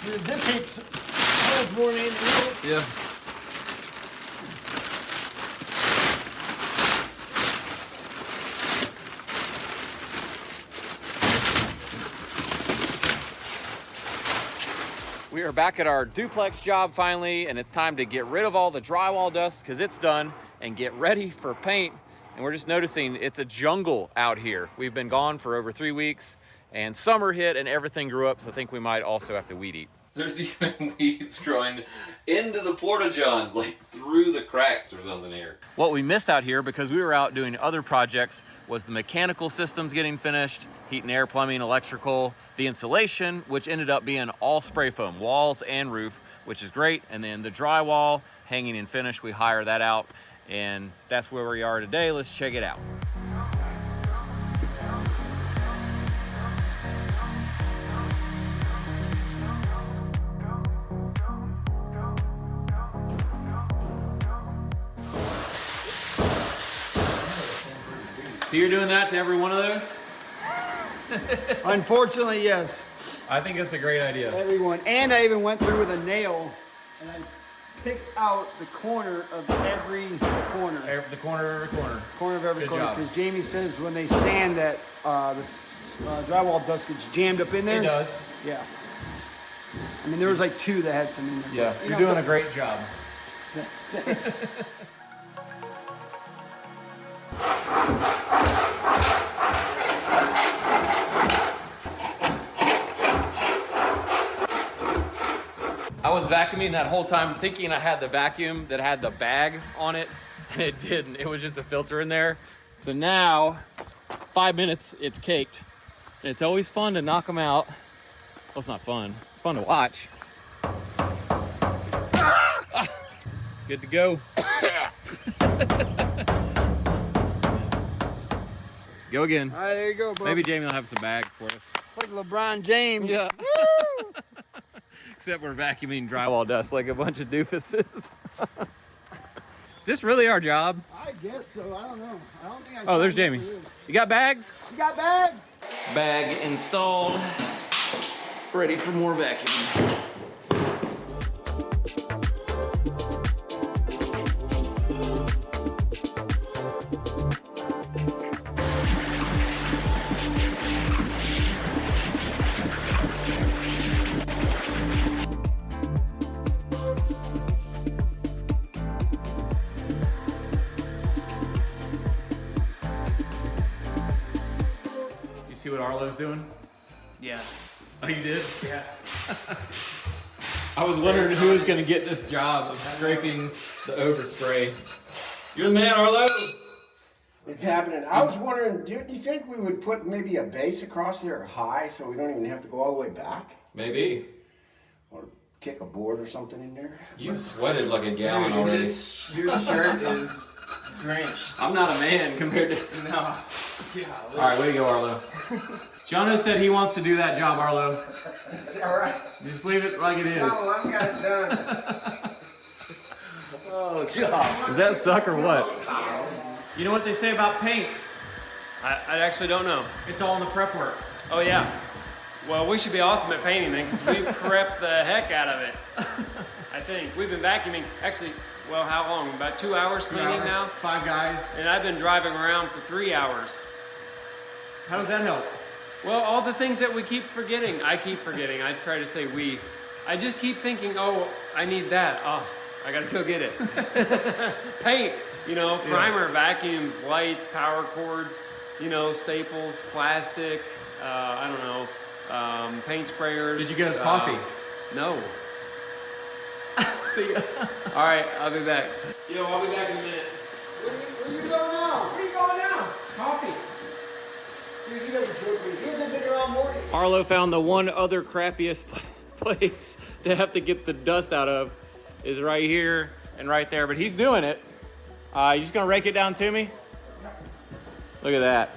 The zip tape's holds more than anything else. Yeah. We are back at our duplex job finally, and it's time to get rid of all the drywall dust because it's done and get ready for paint. And we're just noticing it's a jungle out here. We've been gone for over 3 weeks, and summer hit and everything grew up, so I think we might also have to weed eat. There's even weeds growing into the porta-john, like through the cracks or something here. What we missed out here, because we were out doing other projects, was the mechanical systems getting finished, heat and air, plumbing, electrical, the insulation, which ended up being all spray foam, walls and roof, which is great. And then the drywall, hanging and finish, we hire that out. And that's where we are today. Let's check it out. So you're doing that to every one of those? Unfortunately, yes. I think that's a great idea. Everyone. And I even went through with a nail and I picked out the corner of every corner. The corner of every corner. Corner of every Good corner. job. Because Jamie says when they sand that, the drywall dust gets jammed up in there. It does. Yeah. I mean, there was like 2 that had some in there. Yeah, But, you're know, doing a great job. I was vacuuming that whole time thinking I had the vacuum that had the bag on it, and it didn't. It was just a filter in there. So now, 5 minutes, it's caked. And it's always fun to knock them out. Well, it's not fun. It's fun to watch. Good to go. Go again. All right, there you go, bro. Maybe Jamie will have some bags for us. It's like LeBron James. Yeah. Except we're vacuuming drywall dust like a bunch of doofuses. Is this really our job? I guess so. I don't know. I don't think I Oh, there's signed up Jamie. for this. You got bags? You got bags? Bag installed. Ready for more vacuuming. See what Arlo's doing? Yeah. Oh, you did? Yeah. I was wondering who was going to get this job of scraping the overspray. You're the man, Arlo. It's happening. I was wondering, do you think we would put maybe a base across there high so we don't even have to go all the way back? Maybe. Or kick a board or something in there? You sweated like a gallon already. Your shirt is drenched. I'm not a man compared to. No. Yeah. All right, way to go, Arlo. Jono said he wants to do that job, Arlo. All right. Just leave it like it is. No, I got it done. Oh, God. Does that suck or what? You know what they say about paint? I actually don't know. It's all in the prep work. Oh yeah. Well, we should be awesome at painting then, because we prep the heck out of it. I think we've been vacuuming. Actually, well, how long? About 2 hours cleaning now. 5 guys. And I've been driving around for 3 hours. How does that help? Well, all the things that we keep forgetting. I keep forgetting. I try to say we. I just keep thinking, oh, I need that. Oh, I gotta go get it. Paint, you know, primer, vacuums, lights, power cords, you know, staples, plastic, I don't know, paint sprayers. Did you get us coffee? No. See ya. All right, I'll be back. Yo, I'll be back in a minute. Where you going now? Where you going now? Coffee. Dude, you guys are joking me. He hasn't been around morning. Arlo found the one other crappiest place to have to get the dust out of is right here and right there, but he's doing it. You just gonna rake it down to me? Look at that.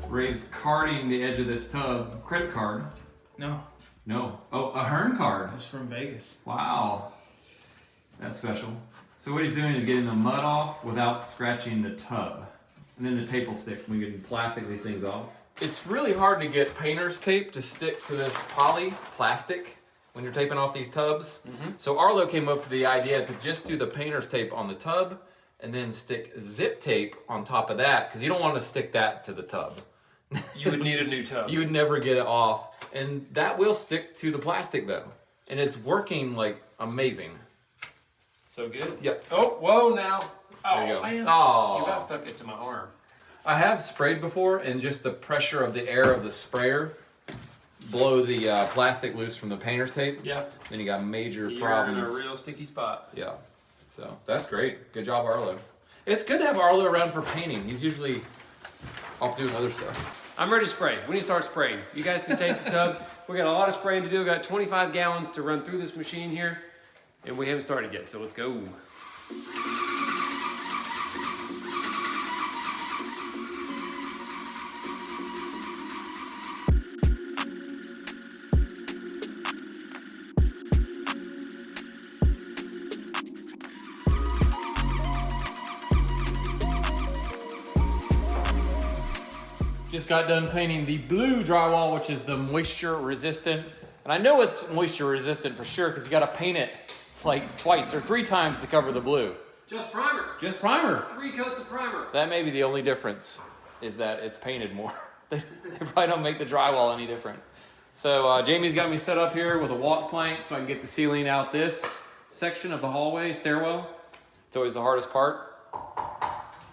Ray's carding the edge of this tub. Credit card. No, No. Oh, a Hearn card. it's from Vegas. Wow. That's special. So what he's doing is getting the mud off without scratching the tub. And then the tape will stick. We can plastic these things off. It's really hard to get painter's tape to stick to this poly plastic when you're taping off these tubs. So Arlo came up with the idea to just do the painter's tape on the tub and then stick zip tape on top of that, because you don't want to stick that to the tub. You would need a new tub. You would never get it off. And that will stick to the plastic though. And it's working like amazing. So good. Yep. Oh, whoa now. Oh, There you go. man. Oh. You about stuck it to my arm. I have sprayed before, and just the pressure of the air of the sprayer blow the plastic loose from the painter's tape. Yep. Then you got major You're problems. in a real sticky spot. Yeah. So that's great. Good job, Arlo. It's good to have Arlo around for painting. He's usually off doing other stuff. I'm ready to spray. We need to start spraying. You guys can take the tub. We got a lot of spraying to do. We got 25 gallons to run through this machine here, and we haven't started yet, so let's go. Just got done painting the blue drywall, which is the moisture resistant. And I know it's moisture resistant for sure, because you gotta paint it like twice or 3 times to cover the blue. Just primer. Just primer. 3 coats of primer. That may be the only difference, is that it's painted more. They probably don't make the drywall any different. So Jamie's got me set up here with a walk plank so I can get the ceiling out this section of the hallway, stairwell. It's always the hardest part.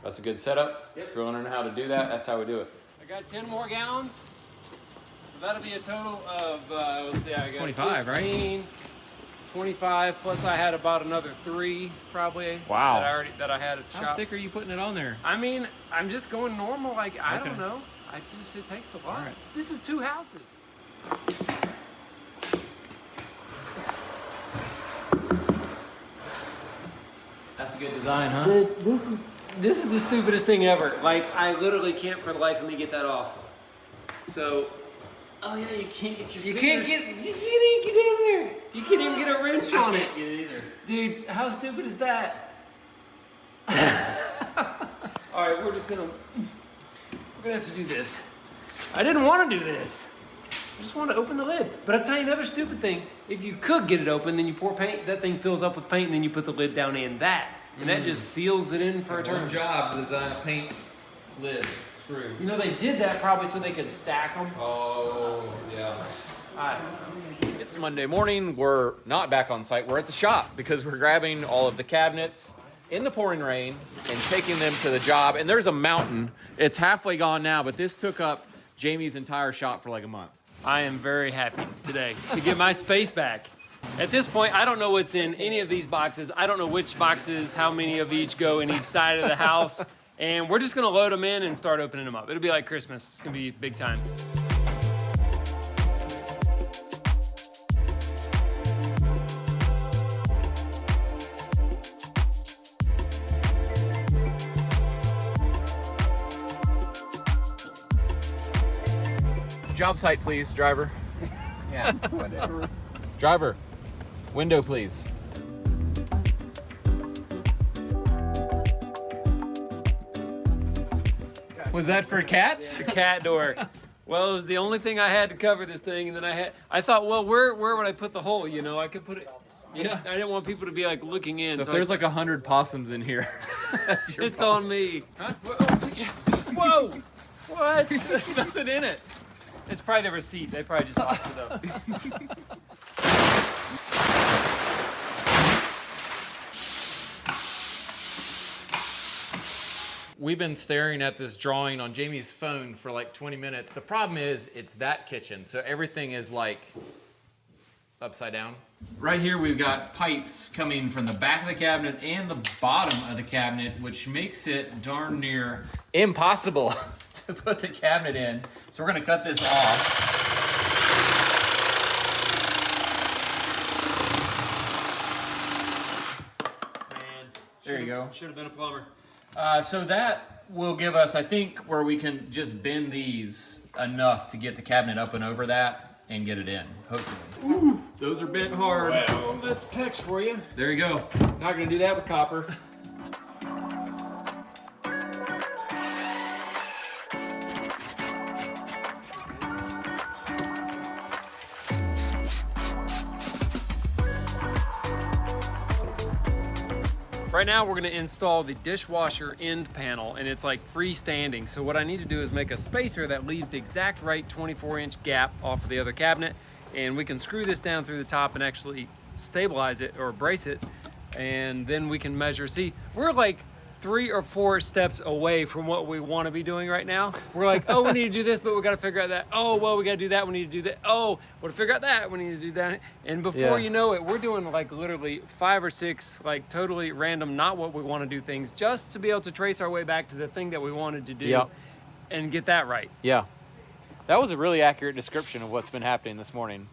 That's a good setup. Yep. If you're wondering how to do that, that's how we do it. I got 10 more gallons. So that'll be a total of, let's see, I got 25, right? 15, 25, plus I had about another 3 probably. Wow. That I had at the How shop. thick are you putting it on there? I mean, I'm just going normal, like, I Okay. don't know. It takes a lot. All right. This is 2 houses. That's a good design, huh? Dude, this is the stupidest thing ever. Like, I literally can't for the life of me get that off. So, Oh yeah, you can't get your you can't get in there. You can't even get a wrench on it. get it either. Dude, how stupid is that? All right, we're gonna have to do this. I didn't want to do this. I just want to open the lid. But I'll tell you another stupid thing. If you could get it open, then you pour paint, that thing fills up with paint, and then you put the lid down in that. And that just seals it in for One eternity. job to design a paint lid screw. You know, they did that probably so they could stack them. Oh yeah. I don't know. It's Monday morning. We're not back on site. We're at the shop because we're grabbing all of the cabinets in the pouring rain and taking them to the job. And there's a mountain. It's halfway gone now, but this took up Jamie's entire shop for like a month. I am very happy today to get my space back. At this point, I don't know what's in any of these boxes. I don't know which boxes, how many of each go in each side of the house. And we're just gonna load them in and start opening them up. It'll be like Christmas. It's gonna be big time. Job site, please, driver. Yeah, whatever. Driver, window, please. Was that for cats? The cat door. Well, it was the only thing I had to cover this thing, and then I thought, well, where would I put the hole? You know, I could put it. Yeah. I didn't want people to be like looking in. So if there's like 100 possums in here, that's your it's fault. on me. Huh? Whoa! What? There's nothing in it. It's probably the receipt. They probably just boxed it up. We've been staring at this drawing on Jamie's phone for like 20 minutes. The problem is it's that kitchen, so everything is like upside down. Right here we've got pipes coming from the back of the cabinet and the bottom of the cabinet, which makes it darn near impossible to put the cabinet in. So we're gonna cut this off. Man, There you go. Should have been a plumber. So that will give us, I think, where we can just bend these enough to get the cabinet up and over that and get it in, hopefully. Ooh, those are bent hard. Well, that's PEX for you. There you go. Not gonna do that with copper. Right now we're gonna install the dishwasher end panel, and it's like freestanding. So what I need to do is make a spacer that leaves the exact right 24-inch gap off of the other cabinet, and we can screw this down through the top and actually stabilize it or brace it, and then we can measure. See, we're like 3 or 4 steps away from what we want to be doing right now. We're like, oh, we need to do this, but we got to figure out that. Oh, well, we got to do that. We need to do that. Oh, well, to figure out that, we need to do that. And before you know it, we're doing like literally 5 or 6 like totally random, not what we want to do things, just to be able to trace our way back to the thing that we wanted to do and get that right. Yeah. That was a really accurate description of what's been happening this morning.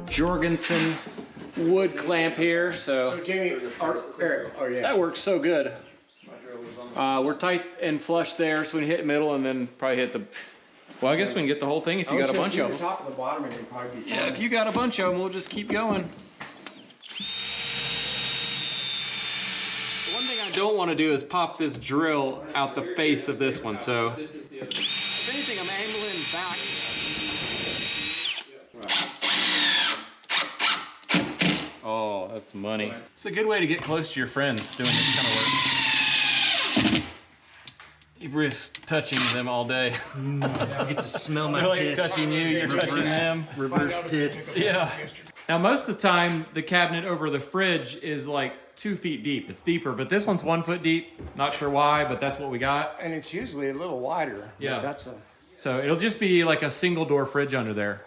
Jorgensen wood clamp here, so Jamie, yeah. that works so good. We're tight and flush there, so we hit middle and then probably hit the. Well, I guess we can get the whole thing if you got a bunch of them. The top and the bottom, and it'd probably be fine. Yeah, if you got a bunch of them, we'll just keep going. The one thing I don't want to do is pop this drill out the face of this one. So, if anything, I'm angling back. Oh, that's money. It's a good way to get close to your friends doing this kind of work. You risk touching them all day. I get to smell my They're like pits. touching you, you're touching them. Reverse pits. Yeah. Now, most of the time, the cabinet over the fridge is like 2 feet deep. It's deeper, but this one's 1 foot deep. Not sure why, but that's what we got. And it's usually a little wider. Yeah. That's a. So it'll just be like a single door fridge under there.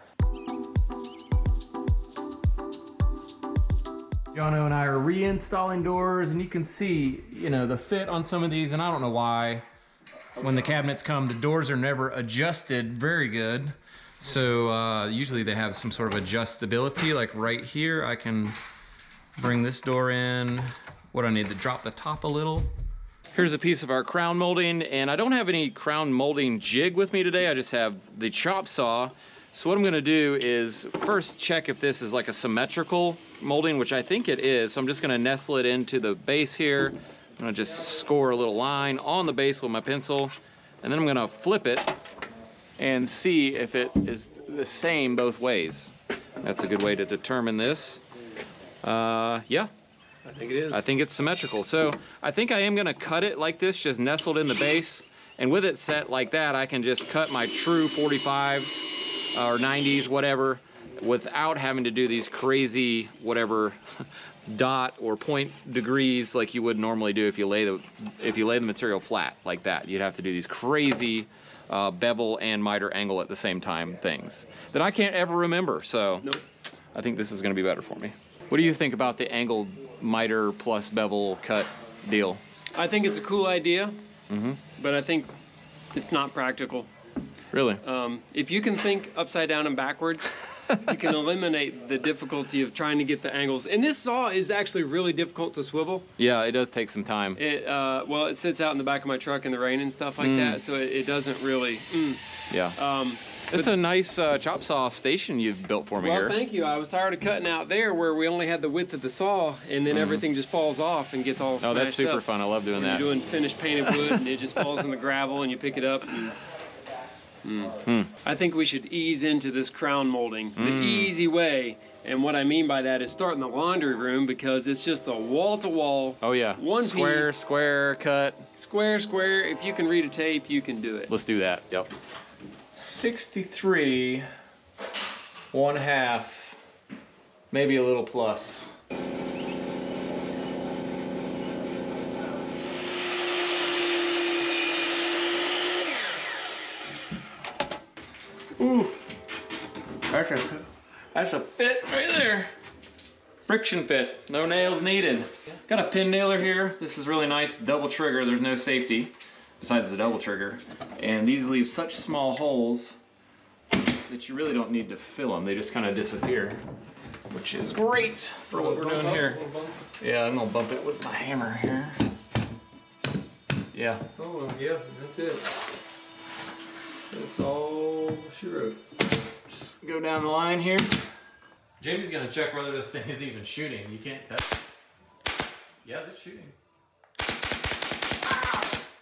Jono and I are reinstalling doors, and you can see, you know, the fit on some of these, and I don't know why. When the cabinets come, the doors are never adjusted very good. So usually they have some sort of adjustability, like right here, I can bring this door in. What do I need to drop the top a little? Here's a piece of our crown molding, and I don't have any crown molding jig with me today. I just have the chop saw. So what I'm gonna do is first check if this is like a symmetrical molding, which I think it is. So I'm just gonna nestle it into the base here. I'm gonna just score a little line on the base with my pencil, and then I'm gonna flip it and see if it is the same both ways. That's a good way to determine this. Yeah. I think it is. I think it's symmetrical. So I think I am gonna cut it like this, just nestled in the base, And with it set like that, I can just cut my true 45s or 90s, whatever, without having to do these crazy, whatever, dot or point degrees like you would normally do if you lay the material flat like that. You'd have to do these crazy bevel and miter angle at the same time things that I can't ever remember. So Nope. I think this is going to be better for me. What do you think about the angled miter plus bevel cut deal? I think it's a cool idea, Mm-hmm. but I think it's not practical. Really? If you can think upside down and backwards, you can eliminate the difficulty of trying to get the angles. And this saw is actually really difficult to swivel. Yeah, it does take some time. Well, it sits out in the back of my truck in the rain and stuff like that, so it doesn't really. Yeah. It's a nice chop saw station you've built for me here. Well, thank you. I was tired of cutting out there where we only had the width of the saw, and then everything just falls off and gets all smashed Oh, that's super up. fun. I love doing When that. You're doing finished painted wood, and it just falls in the gravel, and you pick it up. And, I think we should ease into this crown molding the easy way. And what I mean by that is start in the laundry room, because it's just a wall-to-wall. Oh yeah. One square, piece. square cut. Square, square. If you can read a tape, you can do it. Let's do that. Yep. 63, 1/2, maybe a little plus. Ooh, that's a fit right there. Friction fit, no nails needed. Got a pin nailer here. This is really nice, double trigger. There's no safety besides the double trigger. And these leave such small holes that you really don't need to fill them. They just kind of disappear, which is great for what we're doing here. Yeah, I'm gonna bump it with my hammer here. Yeah. Oh, yeah, that's it. That's all she wrote. Just go down the line here. Jamie's gonna check whether this thing is even shooting. You can't tell. Yeah, it's shooting.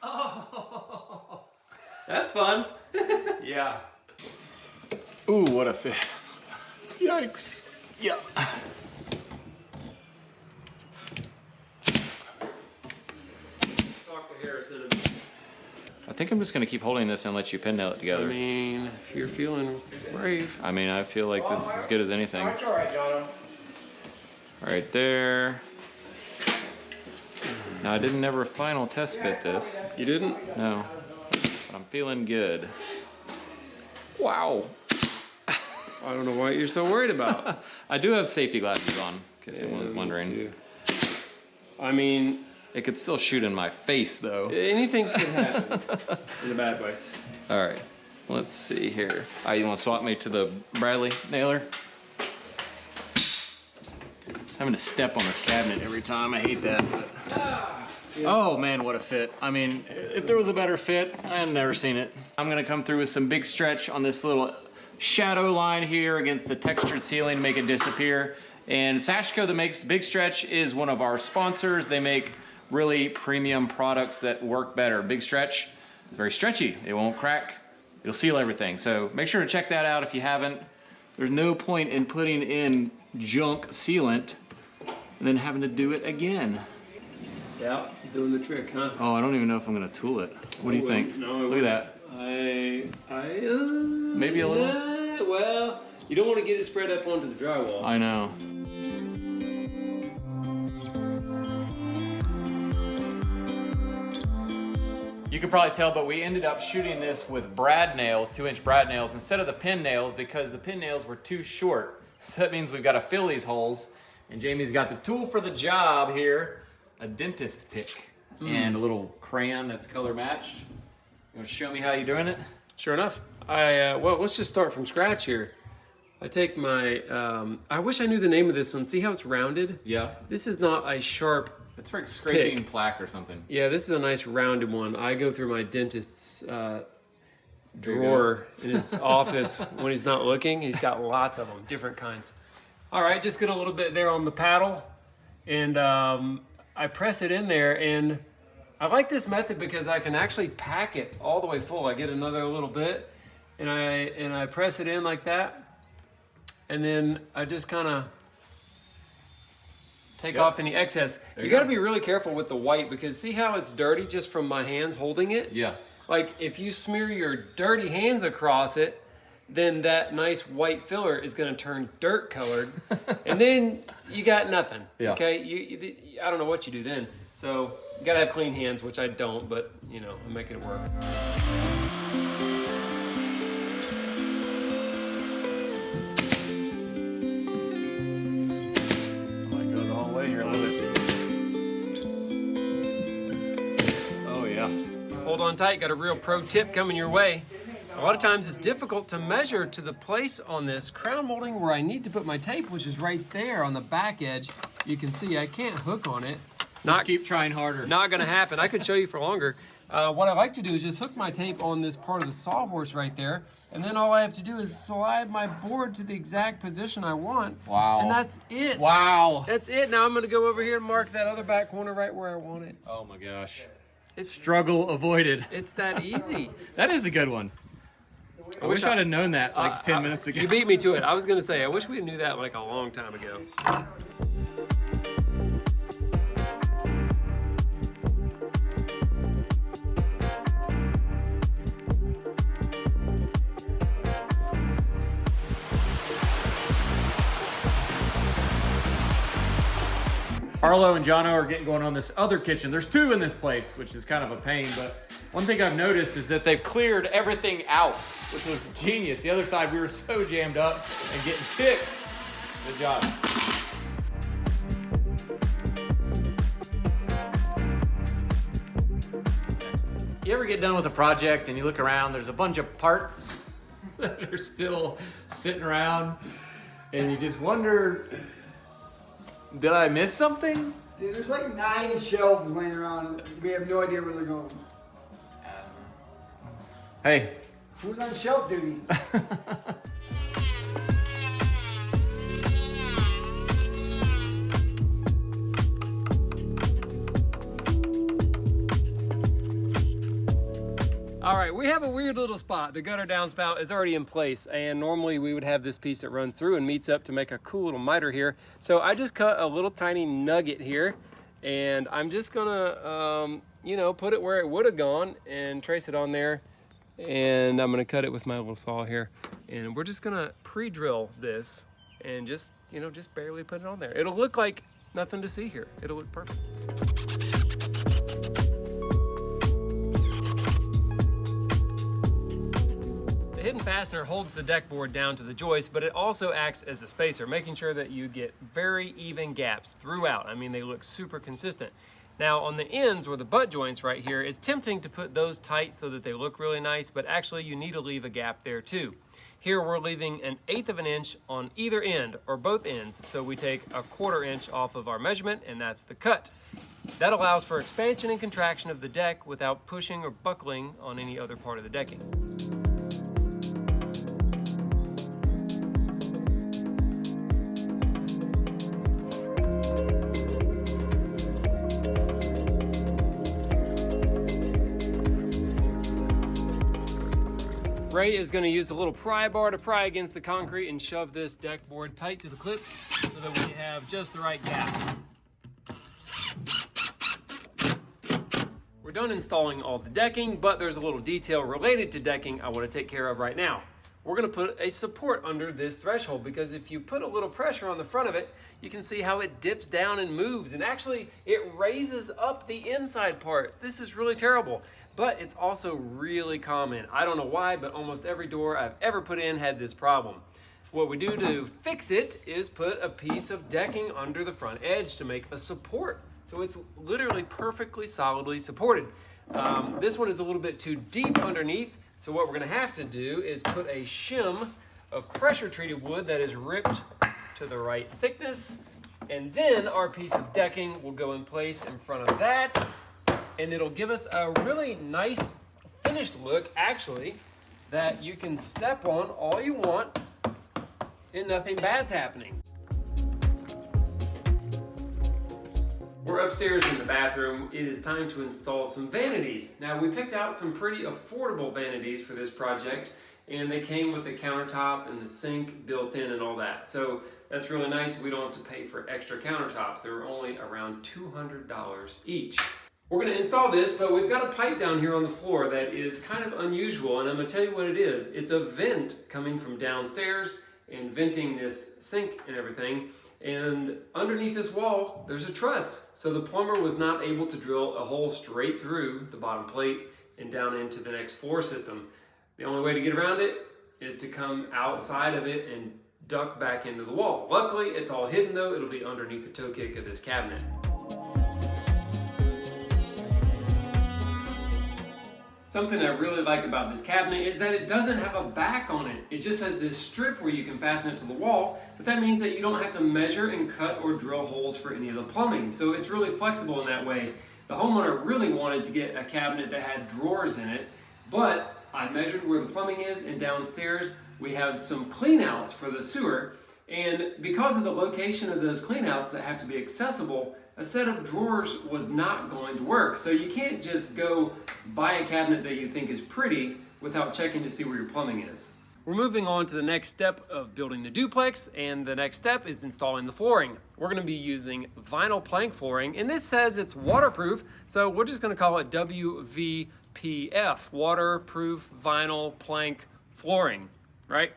Oh, that's fun. Yeah. Ooh, what a fit. Yikes. Yeah. Talk to Harrison. I think I'm just gonna keep holding this and let you pin nail it I together. mean, if you're feeling brave. I mean, I feel like this is as good as anything. That's all right, Jono. Right there. Now, I didn't ever final test fit this. You didn't? No. But I'm feeling good. Wow. I don't know what you're so worried about. I do have safety glasses on, in case anyone was wondering. I mean, It could still shoot in my face, though. anything could happen in a bad way. All right. Let's see here. All right, you want to swap me to the Bradley nailer? Having to step on this cabinet every time. I hate that. But... Oh man, what a fit. I mean, if there was a better fit, I've never seen it. I'm gonna come through with some big stretch on this little shadow line here against the textured ceiling to make it disappear. And Sashco that makes Big Stretch is one of our sponsors. They make really premium products that work better. Big Stretch is very stretchy. It won't crack. It'll seal everything. So make sure to check that out if you haven't. There's no point in putting in junk sealant and then having to do it again. Yeah, doing the trick, huh? Oh, I don't even know if I'm gonna tool it. What do you think? No, Look at that. Maybe a little? Well, you don't want to get it spread up onto the drywall. I know. You can probably tell, but we ended up shooting this with brad nails, 2-inch brad nails, instead of the pin nails because the pin nails were too short. So that means we've got to fill these holes. And Jamie's got the tool for the job here, a dentist pick and a little crayon that's color matched. You want to show me how you're doing it? Sure enough. Well, let's just start from scratch here. I take my, I wish I knew the name of this one. See how it's rounded? Yeah. This is not a sharp, It's like scraping plaque or something. yeah, this is a nice rounded one. I go through my dentist's drawer in his office when he's not looking. He's got lots of them, different kinds. All right, just get a little bit there on the paddle, and I press it in there, and I like this method because I can actually pack it all the way full. I get another little bit, and I press it in like that, and then I just kind of take off any excess. You got to be really careful with the white because see how it's dirty just from my hands holding it? Yeah. like if you smear your dirty hands across it, then that nice white filler is going to turn dirt colored, and then you got nothing. Yeah. Okay, I don't know what you do then. So you got to have clean hands, which I don't, but you know, I'm making it work. Might go the whole way here a little bit. Oh yeah. Hold on tight. Got a real pro tip coming your way. A lot of times it's difficult to measure to the place on this crown molding where I need to put my tape, which is right there on the back edge. You can see I can't hook on it. Just keep trying harder. Not gonna happen. I could show you for longer. What I like to do is just hook my tape on this part of the sawhorse right there, and then all I have to do is slide my board to the exact position I want. Wow. And that's it. Wow. That's it. Now I'm gonna go over here and mark that other back corner right where I want it. Oh my gosh. It's Struggle avoided. It's that easy. That is a good one. I wish I'd have known that like 10 minutes ago. You beat me to it. I was gonna say, I wish we knew that like a long time ago. Arlo and Jono are getting going on this other kitchen. There's two in this place, which is kind of a pain, but one thing I've noticed is that they've cleared everything out, which was genius. The other side, we were so jammed up and getting ticked. Good job. You ever get done with a project and you look around, there's a bunch of parts that are still sitting around, and you just wonder, did I miss something? Dude, there's like 9 shelves laying around. We have no idea where they're going. Hey. Who's on shelf duty? All right, we have a weird little spot. The gutter downspout is already in place, and normally we would have this piece that runs through and meets up to make a cool little miter here. So I just cut a little tiny nugget here, and I'm just gonna, you know, put it where it would have gone and trace it on there. And I'm gonna cut it with my little saw here. And we're just gonna pre-drill this and just, you know, just barely put it on there. It'll look like nothing to see here. It'll look perfect. The hidden fastener holds the deck board down to the joist, but it also acts as a spacer, making sure that you get very even gaps throughout. I mean, they look super consistent. Now on the ends or the butt joints right here, it's tempting to put those tight so that they look really nice, but actually you need to leave a gap there too. Here we're leaving 1/8 of an inch on either end or both ends, so we take 1/4 inch off of our measurement, and that's the cut. That allows for expansion and contraction of the deck without pushing or buckling on any other part of the decking. Ray is going to use a little pry bar to pry against the concrete and shove this deck board tight to the clip so that we have just the right gap. We're done installing all the decking, but there's a little detail related to decking I want to take care of right now. We're going to put a support under this threshold, because if you put a little pressure on the front of it, you can see how it dips down and moves, and actually it raises up the inside part. This is really terrible, but it's also really common. I don't know why, but almost every door I've ever put in had this problem. What we do to fix it is put a piece of decking under the front edge to make a support. So it's literally perfectly solidly supported. This one is a little bit too deep underneath, so what we're gonna have to do is put a shim of pressure treated wood that is ripped to the right thickness, and then our piece of decking will go in place in front of that, and it'll give us a really nice finished look, actually, that you can step on all you want and nothing bad's happening. We're upstairs in the bathroom. It is time to install some vanities. Now, we picked out some pretty affordable vanities for this project, and they came with the countertop and the sink built in and all that. So that's really nice. We don't have to pay for extra countertops. They're only around $200 each. We're going to install this, but we've got a pipe down here on the floor that is kind of unusual, and I'm going to tell you what it is. It's a vent coming from downstairs and venting this sink and everything. And underneath this wall, there's a truss. So the plumber was not able to drill a hole straight through the bottom plate and down into the next floor system. The only way to get around it is to come outside of it and duck back into the wall. Luckily, it's all hidden though. It'll be underneath the toe kick of this cabinet. Something I really like about this cabinet is that it doesn't have a back on it. It just has this strip where you can fasten it to the wall, but that means that you don't have to measure and cut or drill holes for any of the plumbing. So it's really flexible in that way. The homeowner really wanted to get a cabinet that had drawers in it, but I measured where the plumbing is, and downstairs we have some cleanouts for the sewer. And because of the location of those cleanouts that have to be accessible, a set of drawers was not going to work. So you can't just go buy a cabinet that you think is pretty without checking to see where your plumbing is. We're moving on to the next step of building the duplex, and the next step is installing the flooring. We're gonna be using vinyl plank flooring, and this says it's waterproof, so we're just gonna call it WVPF, waterproof vinyl plank flooring, right?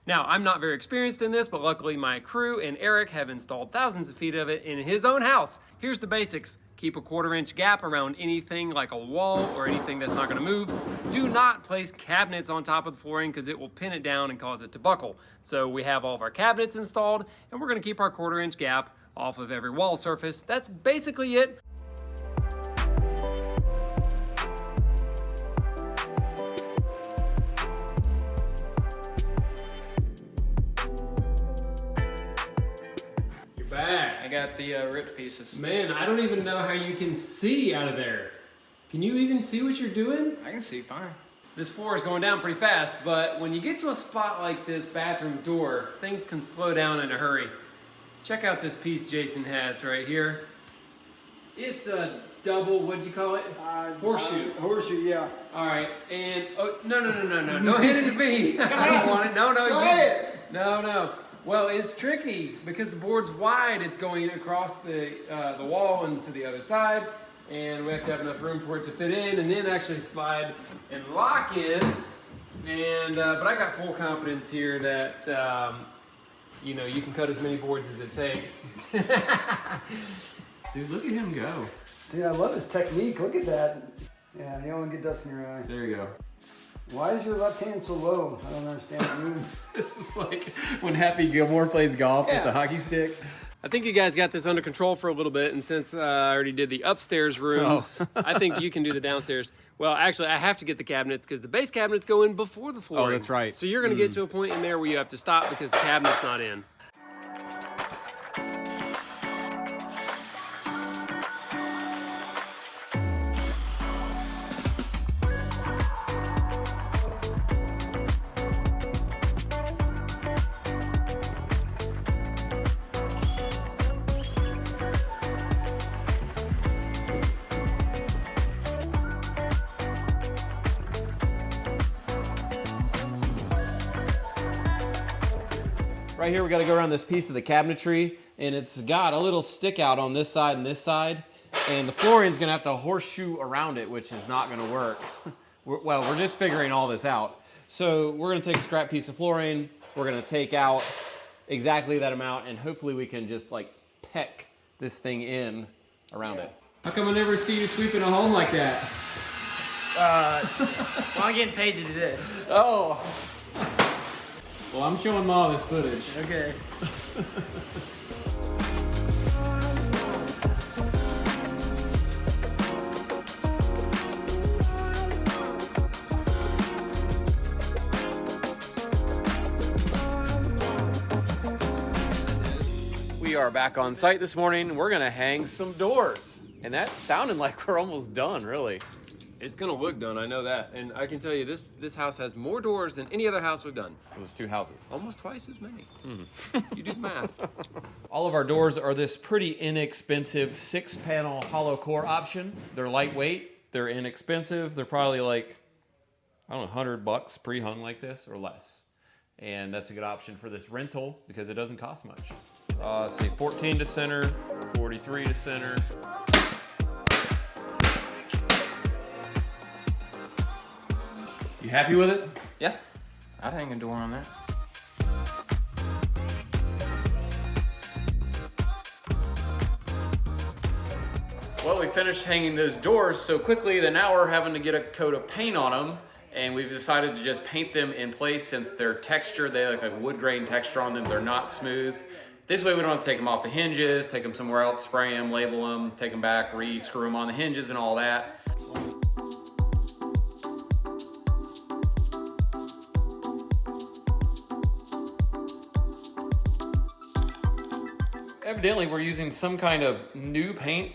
Now, I'm not very experienced in this, but luckily my crew and Eric have installed thousands of feet of it in his own house. Here's the basics. Keep a 1/4-inch gap around anything like a wall or anything that's not gonna move. Do not place cabinets on top of the flooring because it will pin it down and cause it to buckle. So we have all of our cabinets installed, and we're gonna keep our 1/4-inch gap off of every wall surface. That's basically it. I got the ripped pieces. Man, I don't even know how you can see out of there. Can you even see what you're doing? I can see fine. This floor is going down pretty fast, but when you get to a spot like this bathroom door, things can slow down in a hurry. Check out this piece Jason has right here. It's a double, what'd you call it? Horseshoe. Horseshoe, yeah. All right, and, oh, no, don't hit it to me. I don't want it, no. Try it. No. Well, it's tricky because the board's wide. It's going across the wall and to the other side, and we have to have enough room for it to fit in and then actually slide and lock in. And but I got full confidence here that you know, you can cut as many boards as it takes. Dude, look at him go. Dude, I love his technique. Look at that. Yeah, you don't want to get dust in your eye. There you go. Why is your left hand so low? I don't understand. This is like when Happy Gilmore plays golf with the hockey stick. I think you guys got this under control for a little bit, and since I already did the upstairs rooms, I think you can do the downstairs. Well, actually, I have to get the cabinets because the base cabinets go in before the flooring. Oh, that's right. So you're going to get to a point in there where you have to stop because the cabinet's not in. Right here, we got to go around this piece of the cabinetry, and it's got a little stick out on this side and this side, and the flooring's gonna have to horseshoe around it, which is not gonna work. We're just figuring all this out. So we're gonna take a scrap piece of flooring, we're gonna take out exactly that amount, and hopefully we can just like peck this thing in around it. How come I never see you sweeping a home like that? Well, I'm getting paid to do this. Oh. Well, I'm showing Ma this footage. Okay. We are back on site this morning. We're gonna hang some doors. And that sounded like we're almost done, really. It's gonna look done, I know that. And I can tell you, this house has more doors than any other house we've done. Those 2 houses. Almost twice as many. You do the math. All of our doors are this pretty inexpensive 6-panel hollow core option. They're lightweight, they're inexpensive. They're probably like, I don't know, $100 pre-hung like this or less. And that's a good option for this rental because it doesn't cost much. Say 14 to center, 43 to center. You happy with it? Yeah, I'd hang a door on that. Well, we finished hanging those doors so quickly that now we're having to get a coat of paint on them, and we've decided to just paint them in place since they're textured. They have like a wood grain texture on them. They're not smooth. This way we don't have to take them off the hinges, take them somewhere else, spray them, label them, take them back, re-screw them on the hinges and all that. Evidently, we're using some kind of new paint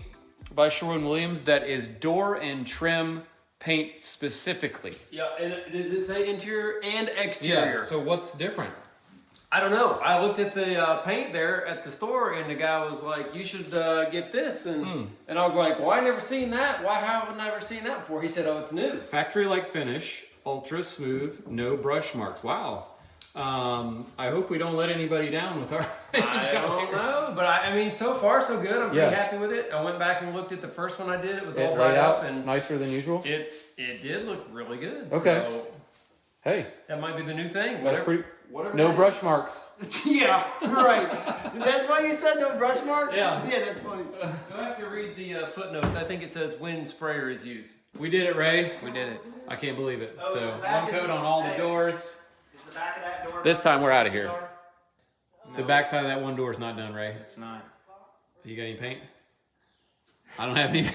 by Sherwin-Williams that is door and trim paint specifically. Yeah, and does it say interior and exterior? Yeah, so what's different? I don't know. I looked at the paint there at the store, and the guy was like, "You should get this," and I was like, "Well, I never seen that. Why haven't I never seen that before?" He said, "Oh, it's new." Factory-like finish, ultra smooth, no brush marks. Wow. I hope we don't let anybody down with our paint I job don't here. know, but I mean, so far so good. I'm pretty happy with it. I went back and looked at the first one I did. It was all bright up and nicer than usual. it did look really good. Okay. So Hey, that might be the new thing. that's pretty. Whatever No that brush marks. Yeah, right. That's why you said no brush marks? Yeah. Yeah, that's funny. You'll have to read the footnotes. I think it says when sprayer is used. We did it, Ray. We did it. I can't believe it. Oh, So it's the back one of- coat on all the hey. doors. Is the back of that door? This time we're out of here. Door? The back side of that one door is not done, Ray. It's not. You got any paint? I don't have any.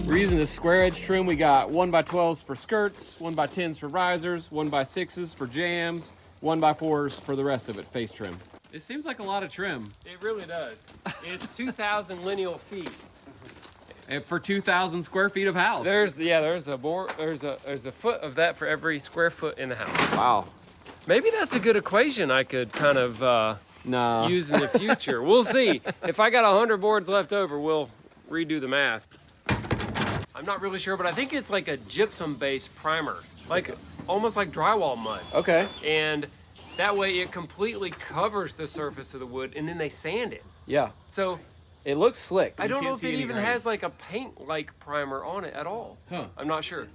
We're using this square edge trim. We got 1x12s for skirts, 1x10s for risers, 1x6s for jams, 1x4s for the rest of it, face trim. It seems like a lot of trim. It really does. It's 2,000 lineal feet. And for 2,000 square feet of house. There's a foot of that for every square foot in the house. Wow. Maybe that's a good equation I could kind of No. use in the future. We'll see. If I got 100 boards left over, we'll redo the math. I'm not really sure, but I think it's like a gypsum-based primer, like almost like drywall mud. Okay. And that way it completely covers the surface of the wood, and then they sand it. Yeah. So It looks slick. I You don't know can't if see it any even grain. has like a paint-like primer on it at all. Huh. I'm not sure.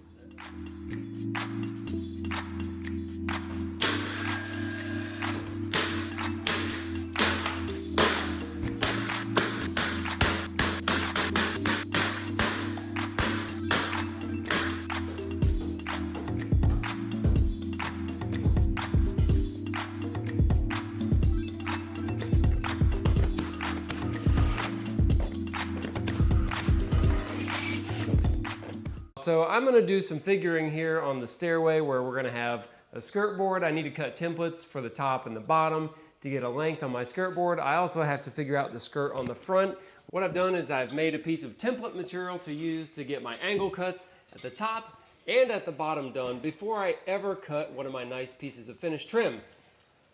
So I'm gonna do some figuring here on the stairway where we're gonna have a skirt board. I need to cut templates for the top and the bottom to get a length on my skirt board. I also have to figure out the skirt on the front. What I've done is I've made a piece of template material to use to get my angle cuts at the top and at the bottom done before I ever cut one of my nice pieces of finished trim.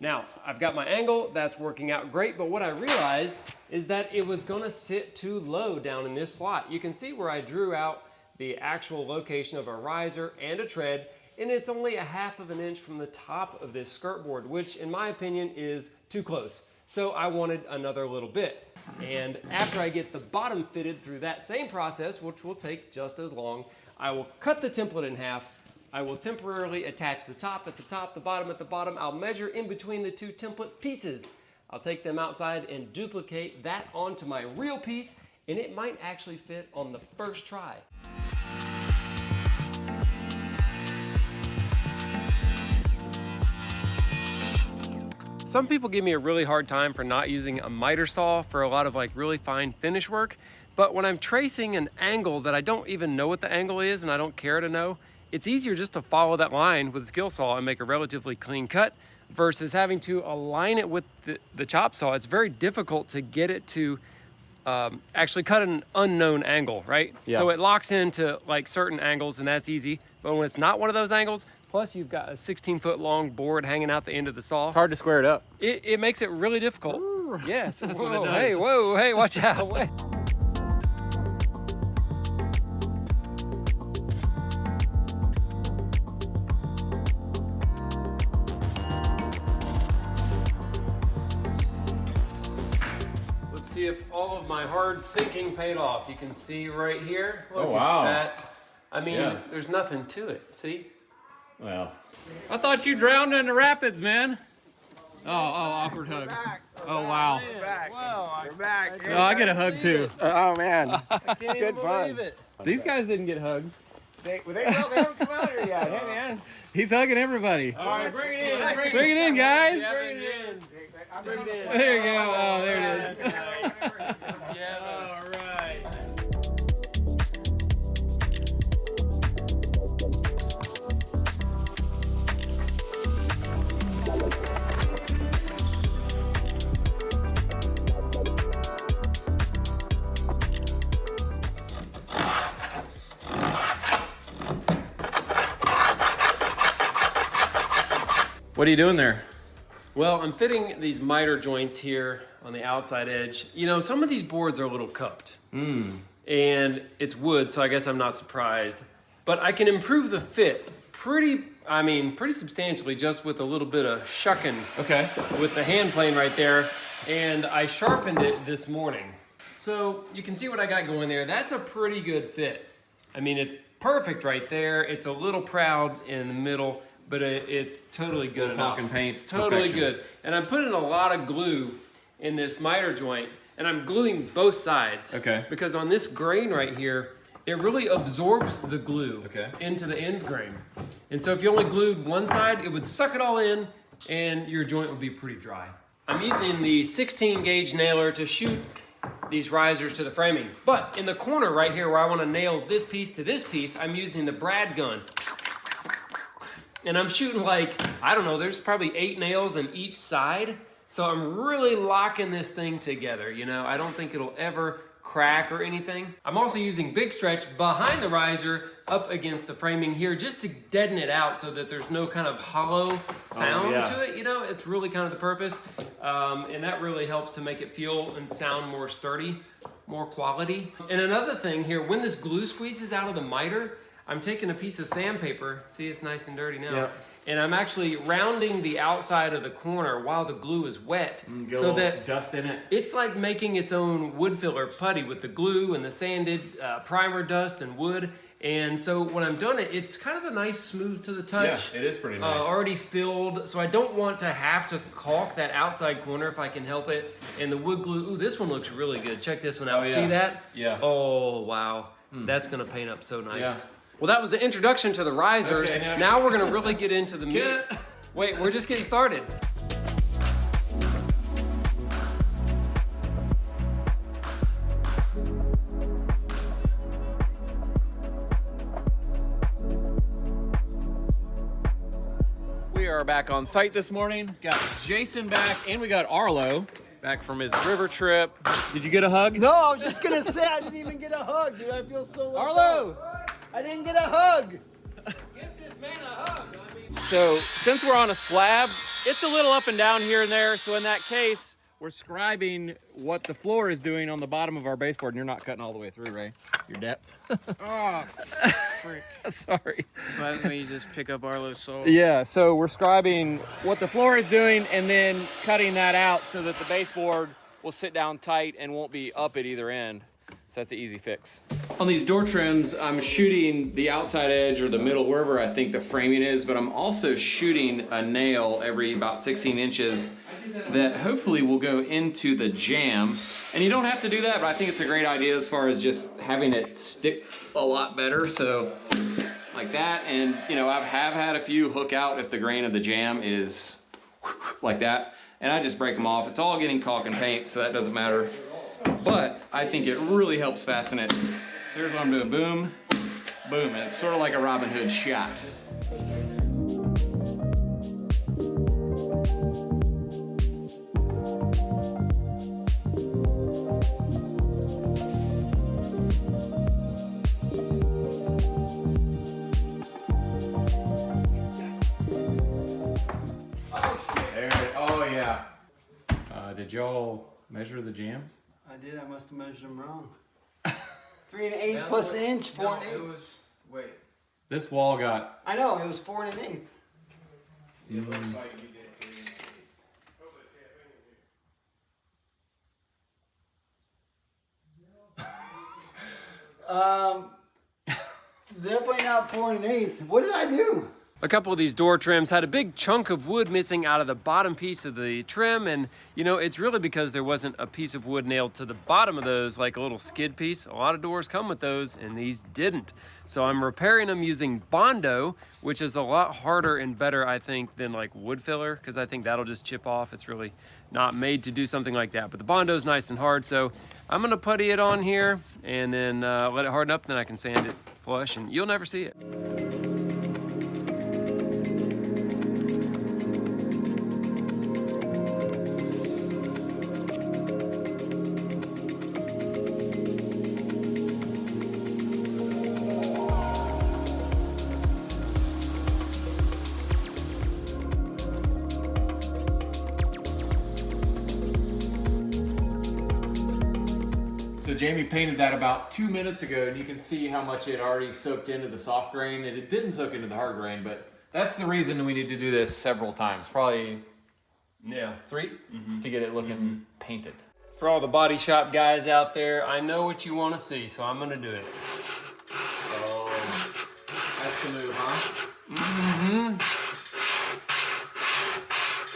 Now, I've got my angle, that's working out great, but what I realized is that it was gonna sit too low down in this slot. You can see where I drew out the actual location of a riser and a tread, and it's only a half of an inch from the top of this skirt board, which in my opinion is too close. So I wanted another little bit. And after I get the bottom fitted through that same process, which will take just as long, I will cut the template in half. I will temporarily attach the top at the top, the bottom at the bottom. I'll measure in between the two template pieces. I'll take them outside and duplicate that onto my real piece, and it might actually fit on the first try. Some people give me a really hard time for not using a miter saw for a lot of like really fine finish work, but when I'm tracing an angle that I don't even know what the angle is and I don't care to know, it's easier just to follow that line with a skill saw and make a relatively clean cut versus having to align it with the chop saw. It's very difficult to get it to actually cut an unknown angle, right? Yeah. So it locks into like certain angles and that's easy, but when it's not one of those angles, plus you've got a 16-foot long board hanging out the end of the saw, It's hard to square it up. it makes it really difficult. Yes. what it Whoa, does. hey, whoa, hey, watch out. Wait. see if all of my hard thinking paid off. You can see right here. Look wow. at that. I mean, Yeah. there's nothing to it. See? Well, I thought you drowned in the rapids, man. Oh, awkward hug. Oh, wow. We're back. Wow. We're back. Oh, I get a hug too. Oh man. Good fun. These guys didn't get hugs. They haven't come out here yet. Hey man. He's hugging everybody. All right, bring it in. Bring it in, guys. Bring it in. Bring it in. There you go. Oh, there it is. Yeah. All right. What are you doing there? Well, I'm fitting these miter joints here on the outside edge. You know, some of these boards are a little cupped. And it's wood, so I guess I'm not surprised. But I can improve the fit pretty substantially just with a little bit of shucking. Okay. With the hand plane right there. And I sharpened it this morning. So you can see what I got going there. That's a pretty good fit. I mean, it's perfect right there. It's a little proud in the middle, but it's totally good enough. Caulk and paint's totally perfection. good. And I'm putting a lot of glue in this miter joint, and I'm gluing both sides. Okay. Because on this grain right here, it really absorbs the glue Okay. into the end grain. And so if you only glued one side, it would suck it all in, and your joint would be pretty dry. I'm using the 16 gauge nailer to shoot these risers to the framing. But in the corner right here where I want to nail this piece to this piece, I'm using the brad gun. And I'm shooting like, I don't know, there's probably 8 nails on each side. So I'm really locking this thing together, you know? I don't think it'll ever crack or anything. I'm also using big stretch behind the riser up against the framing here just to deaden it out so that there's no kind of hollow sound to it, you know? It's really kind of the purpose. And that really helps to make it feel and sound more sturdy, more quality. And another thing here, when this glue squeezes out of the miter, I'm taking a piece of sandpaper, see it's nice and dirty now, and I'm actually rounding the outside of the corner while the glue is wet so that dust in it. it's like making its own wood filler putty with the glue and the sanded primer dust and wood. And so when I'm done it's kind of a nice smooth to the touch. Yeah, it is pretty nice. Already filled, so I don't want to have to caulk that outside corner if I can help it. And the wood glue, ooh, this one looks really good. Check this one out, Oh, yeah. see that? Yeah. Oh, wow, that's gonna paint up so nice. Well, that was the introduction to the risers. Okay, now we're gonna really get into the meat. Wait, we're just getting started. We are back on site this morning. Got Jason back, and we got Arlo back from his river trip. Did you get a hug? No, I was just gonna say I didn't even get a hug, dude. I feel so left Arlo! out. I didn't get a hug. Get this man a hug. So since we're on a slab, it's a little up and down here and there. So in that case, we're scribing what the floor is doing on the bottom of our baseboard. And you're not cutting all the way through, Ray. Your depth. Oh, freak. Sorry. Why don't you just pick up Arlo's soul? Yeah, so we're scribing what the floor is doing and then cutting that out so that the baseboard will sit down tight and won't be up at either end. So that's an easy fix. On these door trims, I'm shooting the outside edge or the middle, wherever I think the framing is, but I'm also shooting a nail every about 16 inches that hopefully will go into the jamb. And you don't have to do that, but I think it's a great idea as far as just having it stick a lot better. So like that, and you know, I have had a few hook out if the grain of the jamb is like that, and I just break them off. It's all getting caulk and paint, so that doesn't matter. But I think it really helps fasten it. So here's what I'm doing, boom, boom, and it's sort of like a Robin Hood shot. Oh yeah. Did y'all measure the jams? I did. I must have measured them wrong. 3 1/8 plus an inch, 4 1/8. Wait. This wall got. I know it was 4 1/8. It looks like you did 3 1/8. Definitely not 4 1/8. What did I do? A couple of these door trims had a big chunk of wood missing out of the bottom piece of the trim, and you know, it's really because there wasn't a piece of wood nailed to the bottom of those, like a little skid piece. A lot of doors come with those, and these didn't. So I'm repairing them using Bondo, which is a lot harder and better, I think, than like wood filler, because I think that'll just chip off. It's really not made to do something like that, but the Bondo's nice and hard. So I'm gonna putty it on here and then let it harden up, and then I can sand it flush, and you'll never see it. So Jamie painted that about 2 minutes ago, and you can see how much it already soaked into the soft grain, and it didn't soak into the hard grain, but that's the reason we need to do this several times. Probably, yeah, 3 to get it looking painted. For all the body shop guys out there, I know what you want to see, so I'm gonna do it. Oh, that's the move, huh?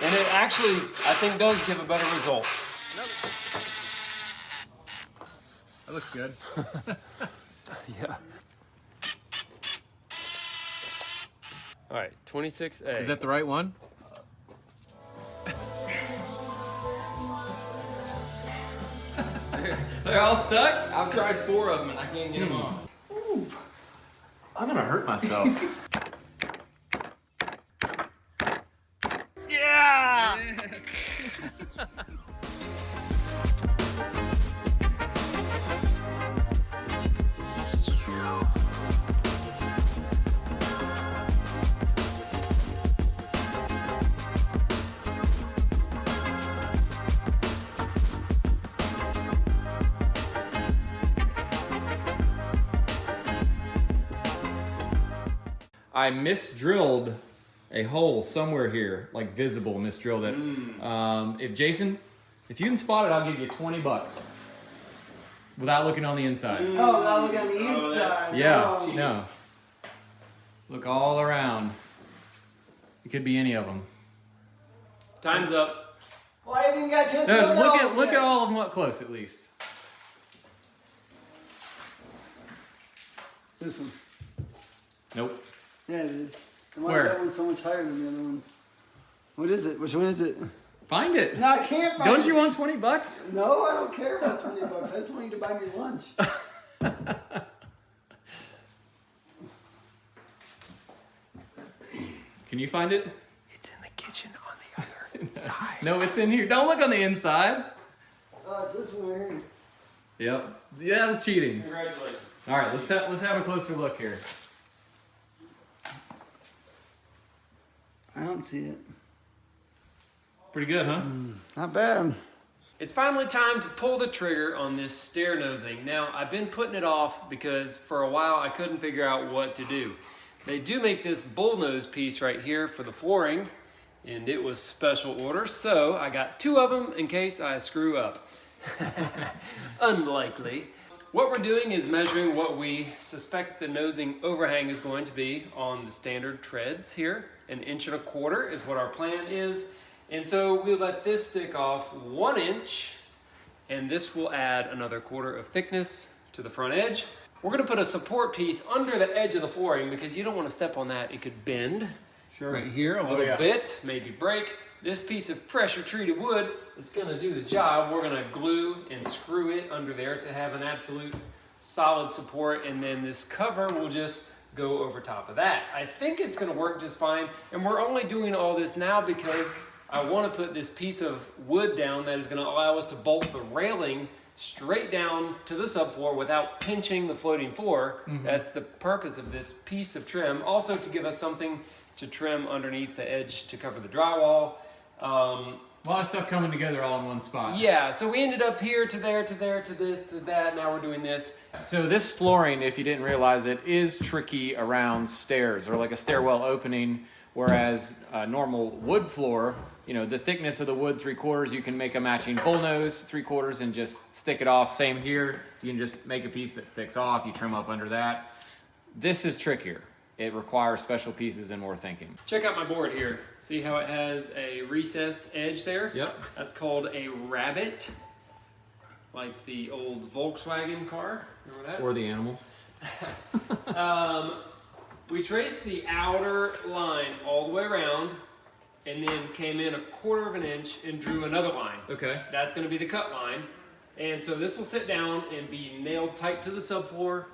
And it actually, I think, does give a better result. That looks good. Yeah. All right, 26A. Is that the right one? They're all stuck? I've tried 4 of them and I can't get them off. Ooh, I'm gonna hurt myself. Yeah! Yes. I misdrilled a hole somewhere here, like visible, misdrilled it. If Jason, if you can spot it, I'll give you $20 without looking on the inside. Oh, without looking on the inside. Yeah, Oh. no. Look all around. It could be any of them. Time's up. Well, I haven't even got a chance to No, look look at all of them up close at least. This one. Nope. Yeah, it is. And why Where? is that one so much higher than the other ones? What is it? Which one is it? Find it. No, I can't find Don't it. you want $20? No, I don't care about $20. I just want you to buy me lunch. Can you find it? It's in the kitchen on the other side. No, it's in here. Don't look on the inside. Oh, it's this one right here. Yep. Yeah, that's cheating. Congratulations. All right, let's have a closer look here. I don't see it. Pretty good, huh? Not bad. It's finally time to pull the trigger on this stair nosing. Now, I've been putting it off because for a while I couldn't figure out what to do. They do make this bullnose piece right here for the flooring, and it was special order, so I got 2 of them in case I screw up. Unlikely. What we're doing is measuring what we suspect the nosing overhang is going to be on the standard treads here. 1.25 inches is what our plan is. And so we let this stick off 1 inch, and this will add another 1/4 of thickness to the front edge. We're gonna put a support piece under the edge of the flooring because you don't wanna step on that. It could bend right here a little bit, maybe break. This piece of pressure treated wood is gonna do the job. We're gonna glue and screw it under there to have an absolute solid support, and then this cover will just go over top of that. I think it's gonna work just fine, and we're only doing all this now because I wanna put this piece of wood down that is gonna allow us to bolt the railing straight down to the subfloor without pinching the floating floor. That's the purpose of this piece of trim. Also to give us something to trim underneath the edge to cover the drywall. A lot of stuff coming together all in one spot. Yeah, so we ended up here to there, to there, to this, to that. Now we're doing this. So this flooring, if you didn't realize it, is tricky around stairs or like a stairwell opening, whereas a normal wood floor you know, the thickness of the wood 3/4, you can make a matching bullnose 3/4 and just stick it off. Same here, you can just make a piece that sticks off, you trim up under that. This is trickier. It requires special pieces and more thinking. Check out my board here. See how it has a recessed edge there? Yep. That's called a rabbit, like the old Volkswagen car. Remember that? Or the animal. We traced the outer line all the way around and then came in 1/4 of an inch and drew another line. Okay. That's going to be the cut line. And so this will sit down and be nailed tight to the subfloor,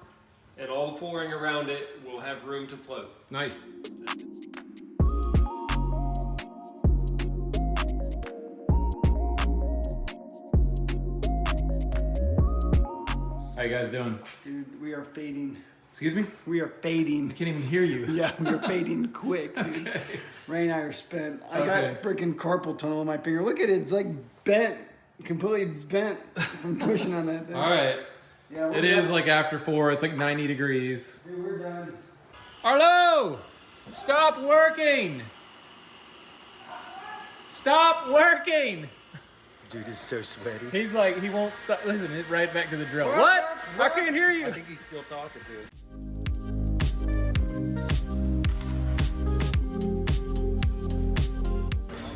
and all the flooring around it will have room to float. Nice. How you guys doing? Dude, we are fading. Excuse me? We are fading. I can't even hear you. Yeah, we are fading quick, dude. Okay. Ray and I are spent. I Okay. got freaking carpal tunnel in my finger. Look at it. It's like bent. Completely bent from pushing on that thing. All right. Yeah, It is like after 4. It's like 90 degrees. Dude, we're done. Arlo! Stop working! Stop working! Dude is so sweaty. He's like, he won't stop. Listen, it's right back to the drill. What? I can't hear you. I think he's still talking to us.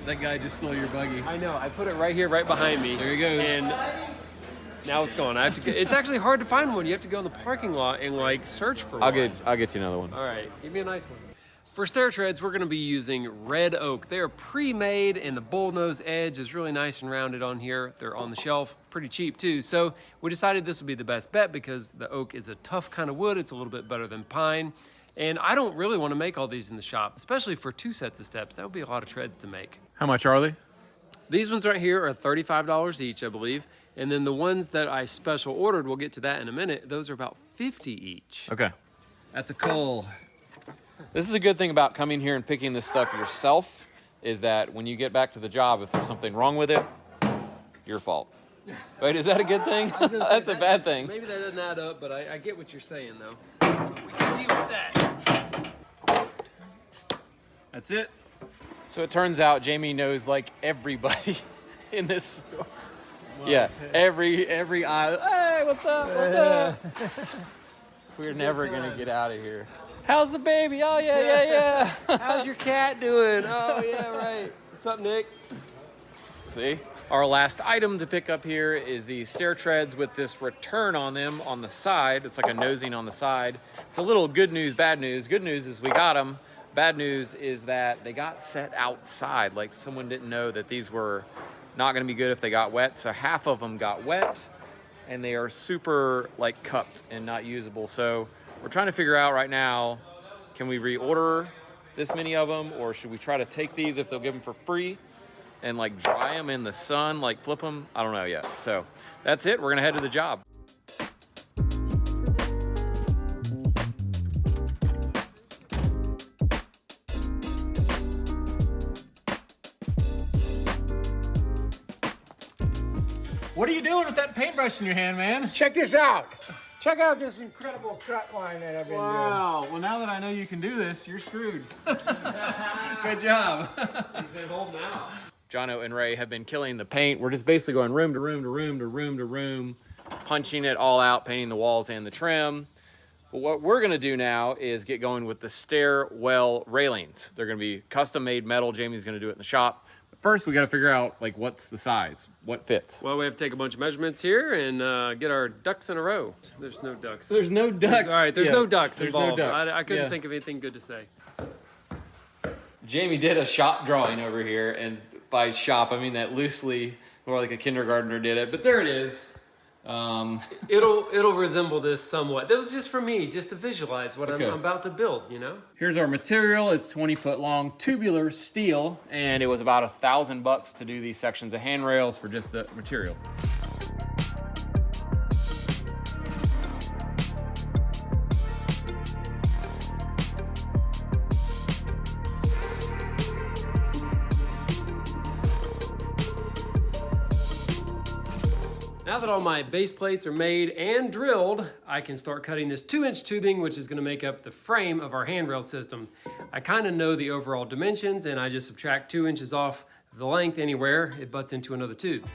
That guy just stole your buggy. I know. I put it right here, right behind me. There he goes. And now it's gone. I have to. It's actually hard to find one. You have to go in the parking lot and like search for one. I'll get you another one. All right, give me a nice one. For stair treads, we're going to be using red oak. They are pre-made, and the bullnose edge is really nice and rounded on here. They're on the shelf, pretty cheap too. So we decided this would be the best bet because the oak is a tough kind of wood. It's a little bit better than pine. And I don't really want to make all these in the shop, especially for 2 sets of steps. That would be a lot of treads to make. How much are they? These ones right here are $35 each, I believe. And then the ones that I special ordered, we'll get to that in a minute, those are about $50 each. Okay. That's a coal. This is a good thing about coming here and picking this stuff yourself, is that when you get back to the job, if there's something wrong with it, your fault. Wait, is that a good thing? That's a bad thing. Maybe that doesn't add up, but I get what you're saying, though. We can deal with that. That's it. So it turns out Jamie knows like everybody in this store. Yeah, every aisle. Hey, what's up? What's up? We're never gonna get out of here. How's the baby? Oh yeah. How's your cat doing? Oh yeah, right. What's up, Nick? See? Our last item to pick up here is these stair treads with this return on them on the side. It's like a nosing on the side. It's a little good news, bad news. Good news is we got them. Bad news is that they got set outside. Like someone didn't know that these were not gonna be good if they got wet. So half of them got wet and they are super like cupped and not usable. So we're trying to figure out right now, can we reorder this many of them, or should we try to take these if they'll give them for free and like dry them in the sun, like flip them? I don't know yet. So that's it. We're gonna head to the job. What are you doing with that paintbrush in your hand, man? Check this out. Check out this incredible cut line that I've been doing. Wow. Well, now that I know you can do this, you're screwed. Good job. He's been holding out. Jono and Ray have been killing the paint. We're just basically going room to room to room to room to room, punching it all out, painting the walls and the trim. But what we're gonna do now is get going with the stairwell railings. They're gonna be custom made metal. Jamie's gonna do it in the shop. But first, we gotta figure out like what's the size, what fits. Well, we have to take a bunch of measurements here and get our ducks in a row. There's no ducks. There's no ducks. All right, there's Yeah, no ducks there's involved. No ducks. I couldn't Yeah. think of anything good to say. Jamie did a shop drawing over here, and by shop I mean that loosely, more like a kindergartner did it. But there it is. It'll resemble this somewhat. That was just for me, just to visualize what Okay. I'm about to build, you know? Here's our material. It's 20 foot long tubular steel, and it was about $1,000 to do these sections of handrails for just the material. Now that all my base plates are made and drilled, I can start cutting this 2-inch tubing, which is gonna make up the frame of our handrail system. I kinda know the overall dimensions, and I just subtract 2 inches off the length anywhere it butts into another tube.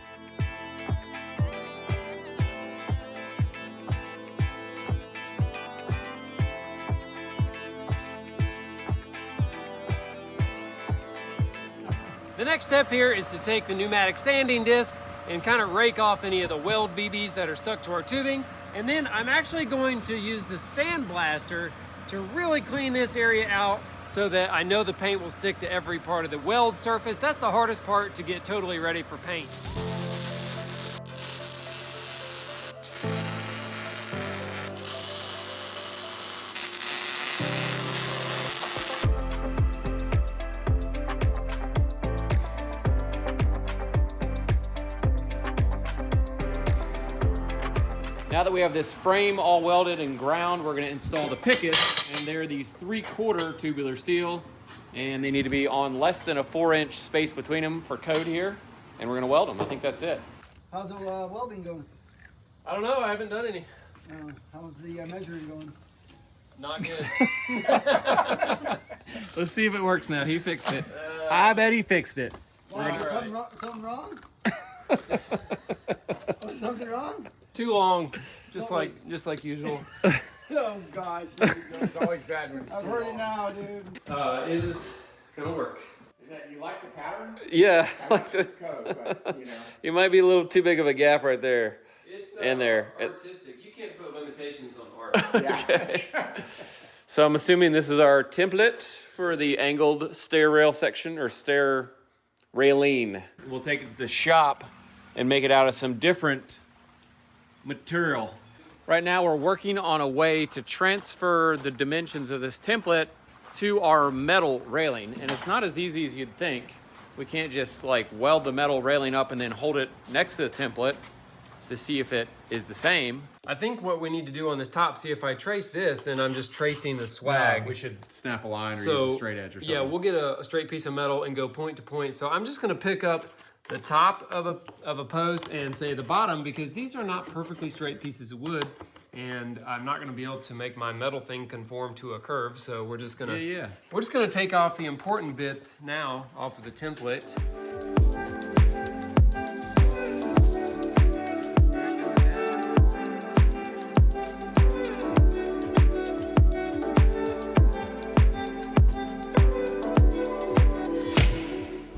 The next step here is to take the pneumatic sanding disc and kind of rake off any of the weld BBs that are stuck to our tubing. And then I'm actually going to use the sand blaster to really clean this area out so that I know the paint will stick to every part of the weld surface. That's the hardest part to get totally ready for paint. Now that we have this frame all welded and ground, we're gonna install the pickets, and they're these 3/4 tubular steel, and they need to be on less than a 4-inch space between them for code here, and we're gonna weld them. I think that's it. How's the welding going? I don't know, I haven't done any. How's the measuring going? Not good. Let's see if it works now. He fixed it. I bet he fixed it. Wow, something wrong? Something wrong? Too long, just like usual. Oh gosh. It's always bad when it's I've too heard long. it now, dude. It is gonna work. Is that, you like the pattern? Yeah, I like this code, but you know. you might be a little too big of a gap right there. It's In there. artistic. You can't put limitations on art. Yeah. So I'm assuming this is our template for the angled stair rail section, or stair railing. We'll take it to the shop and make it out of some different material. Right now we're working on a way to transfer the dimensions of this template to our metal railing, and it's not as easy as you'd think. We can't just like weld the metal railing up and then hold it next to the template to see if it is the same. I think what we need to do on this top, see if I trace this, then I'm just tracing the swag. We should snap a line or So, use a straight edge or something. yeah, we'll get a straight piece of metal and go point to point. So I'm just gonna pick up the top of a post and say the bottom, because these are not perfectly straight pieces of wood, and I'm not gonna be able to make my metal thing conform to a curve. So we're just gonna we're just gonna take off the important bits now off of the template.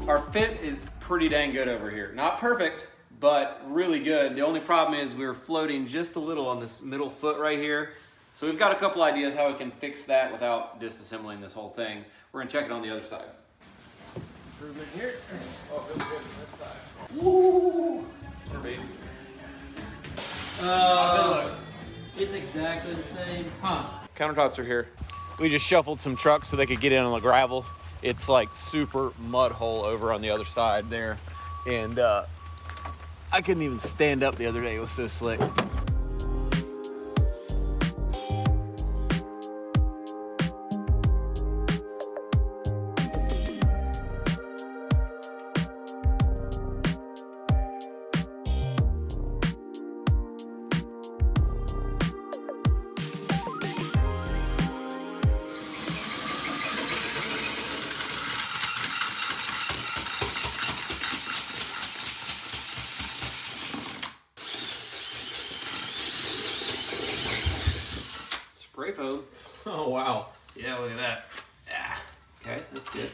Our fit is pretty dang good over here. Not perfect, but really good. The only problem is we're floating just a little on this middle foot right here. So we've got a couple ideas how we can fix that without disassembling this whole thing. We're gonna check it on the other side. Improvement here. Oh, feels good on this side. Woo! Look, it's exactly the same. Countertops are here. We just shuffled some trucks so they could get in on the gravel. It's like super mud hole over on the other side there. And I couldn't even stand up the other day. It was so slick. Spray foam. Oh, wow. Yeah, look at that. Yeah. Okay, that's good.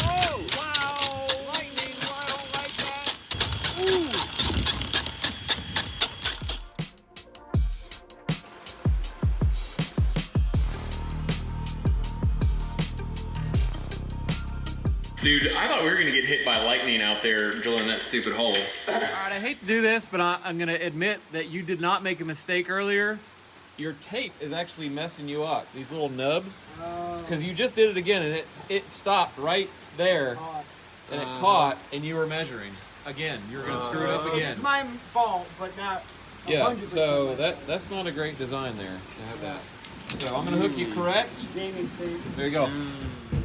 Oh, wow! Lightning, I don't like that. Ooh! Dude, I thought we were gonna get hit by lightning out there drilling that stupid hole. All right, I hate to do this, but I'm gonna admit that you did not make a mistake earlier. Your tape is actually messing you up, these little nubs. Because you just did it again, and it stopped right there, and it caught, and you were measuring. Again, you're gonna screw it up again. It's my fault, but not 100%. Yeah, so that's not a great design there to have that. So I'm gonna hook you correct. Jamie's tape. There you go.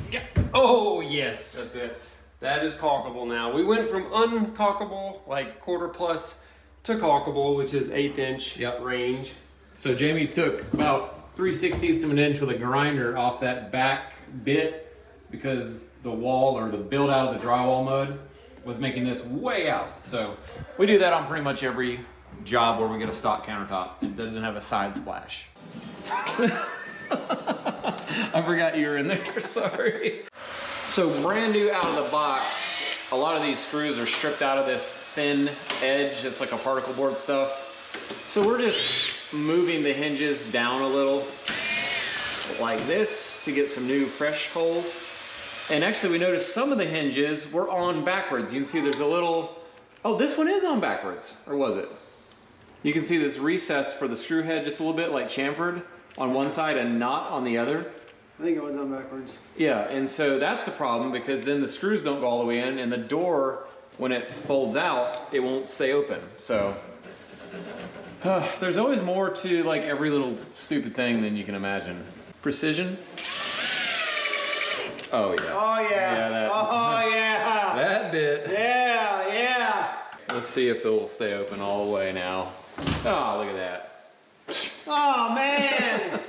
Yeah. Oh, yes. That's it. That is caulkable now. We went from uncaulkable, like 1/4 plus, to caulkable, which is 1/8 inch Yep. range. So Jamie took about 3/16 of an inch with a grinder off that back bit because the wall or the build out of the drywall mud was making this way out. So we do that on pretty much every job where we get a stock countertop. It doesn't have a side splash. I forgot you were in there, sorry. So brand new out of the box, a lot of these screws are stripped out of this thin edge. It's like a particle board stuff. So we're just moving the hinges down a little like this to get some new fresh holes. And actually we noticed some of the hinges were on backwards. You can see there's a little, oh, this one is on backwards, or was it? You can see this recess for the screw head just a little bit like chamfered on one side and not on the other. I think it was on backwards. Yeah, and so that's a problem because then the screws don't go all the way in and the door, when it folds out, it won't stay open. So there's always more to like every little stupid thing than you can imagine. Precision. Oh yeah. Oh yeah. Yeah, that, oh yeah. that bit. Yeah, yeah. Let's see if it will stay open all the way now. Oh, look at that. Oh man.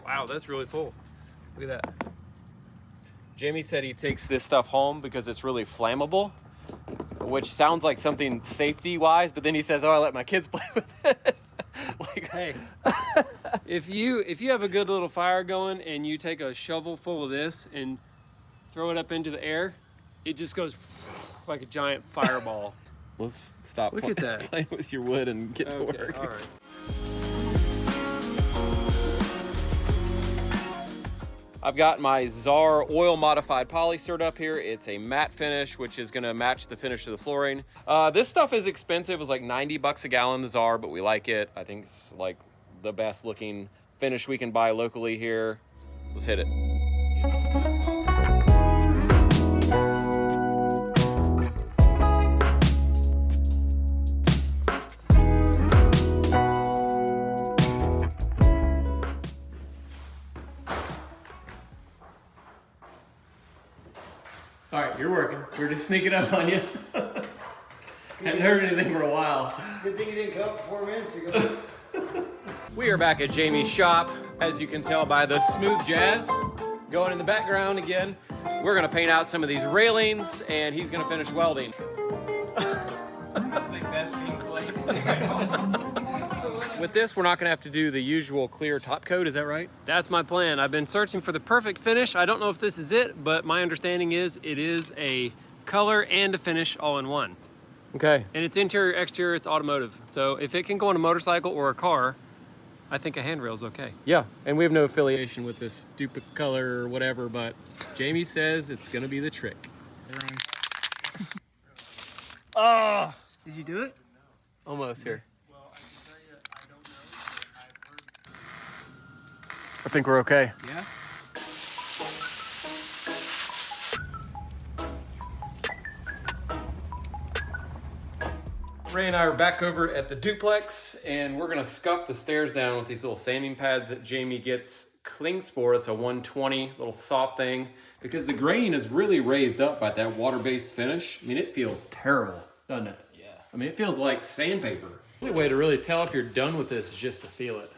Wow, that's really full. Look at that. Jamie said he takes this stuff home because it's really flammable, which sounds like something safety-wise, but then he says, oh, I let my kids play with it. Like, Hey, if you have a good little fire going and you take a shovel full of this and throw it up into the air, it just goes like a giant fireball. let's stop Look at that. playing with your wood and get to Okay, work. all right. I've got my Czar oil modified polycert up here. It's a matte finish, which is gonna match the finish of the flooring. This stuff is expensive. It was like 90 bucks a gallon, the Czar, but we like it. I think it's like the best looking finish we can buy locally here. Let's hit it. All right, you're working. We're just sneaking up on you. Hadn't heard anything for a while. Good thing you didn't come up 4 minutes ago. We are back at Jamie's shop. As you can tell by the smooth jazz going in the background again. We're gonna paint out some of these railings and he's gonna finish welding. I think that's being played. With this, we're not gonna have to do the usual clear top coat, is that right? That's my plan. I've been searching for the perfect finish. I don't know if this is it, but my understanding is it is a color and a finish all in one. Okay. And it's interior, exterior, it's automotive. So if it can go on a motorcycle or a car, I think a handrail is okay. Yeah, and we have no affiliation with this stupid color or whatever, but Jamie says it's gonna be the trick. Oh, did you do it? Almost here. I think we're okay. Yeah. Ray and I are back over at the Duplex, and we're gonna scuff the stairs down with these little sanding pads that Jamie gets clings for. It's a 120 little soft thing because the grain is really raised up by that water-based finish. I mean, it feels terrible, doesn't it? Yeah. I mean, it feels like sandpaper. The only way to really tell if you're done with this is just to feel it.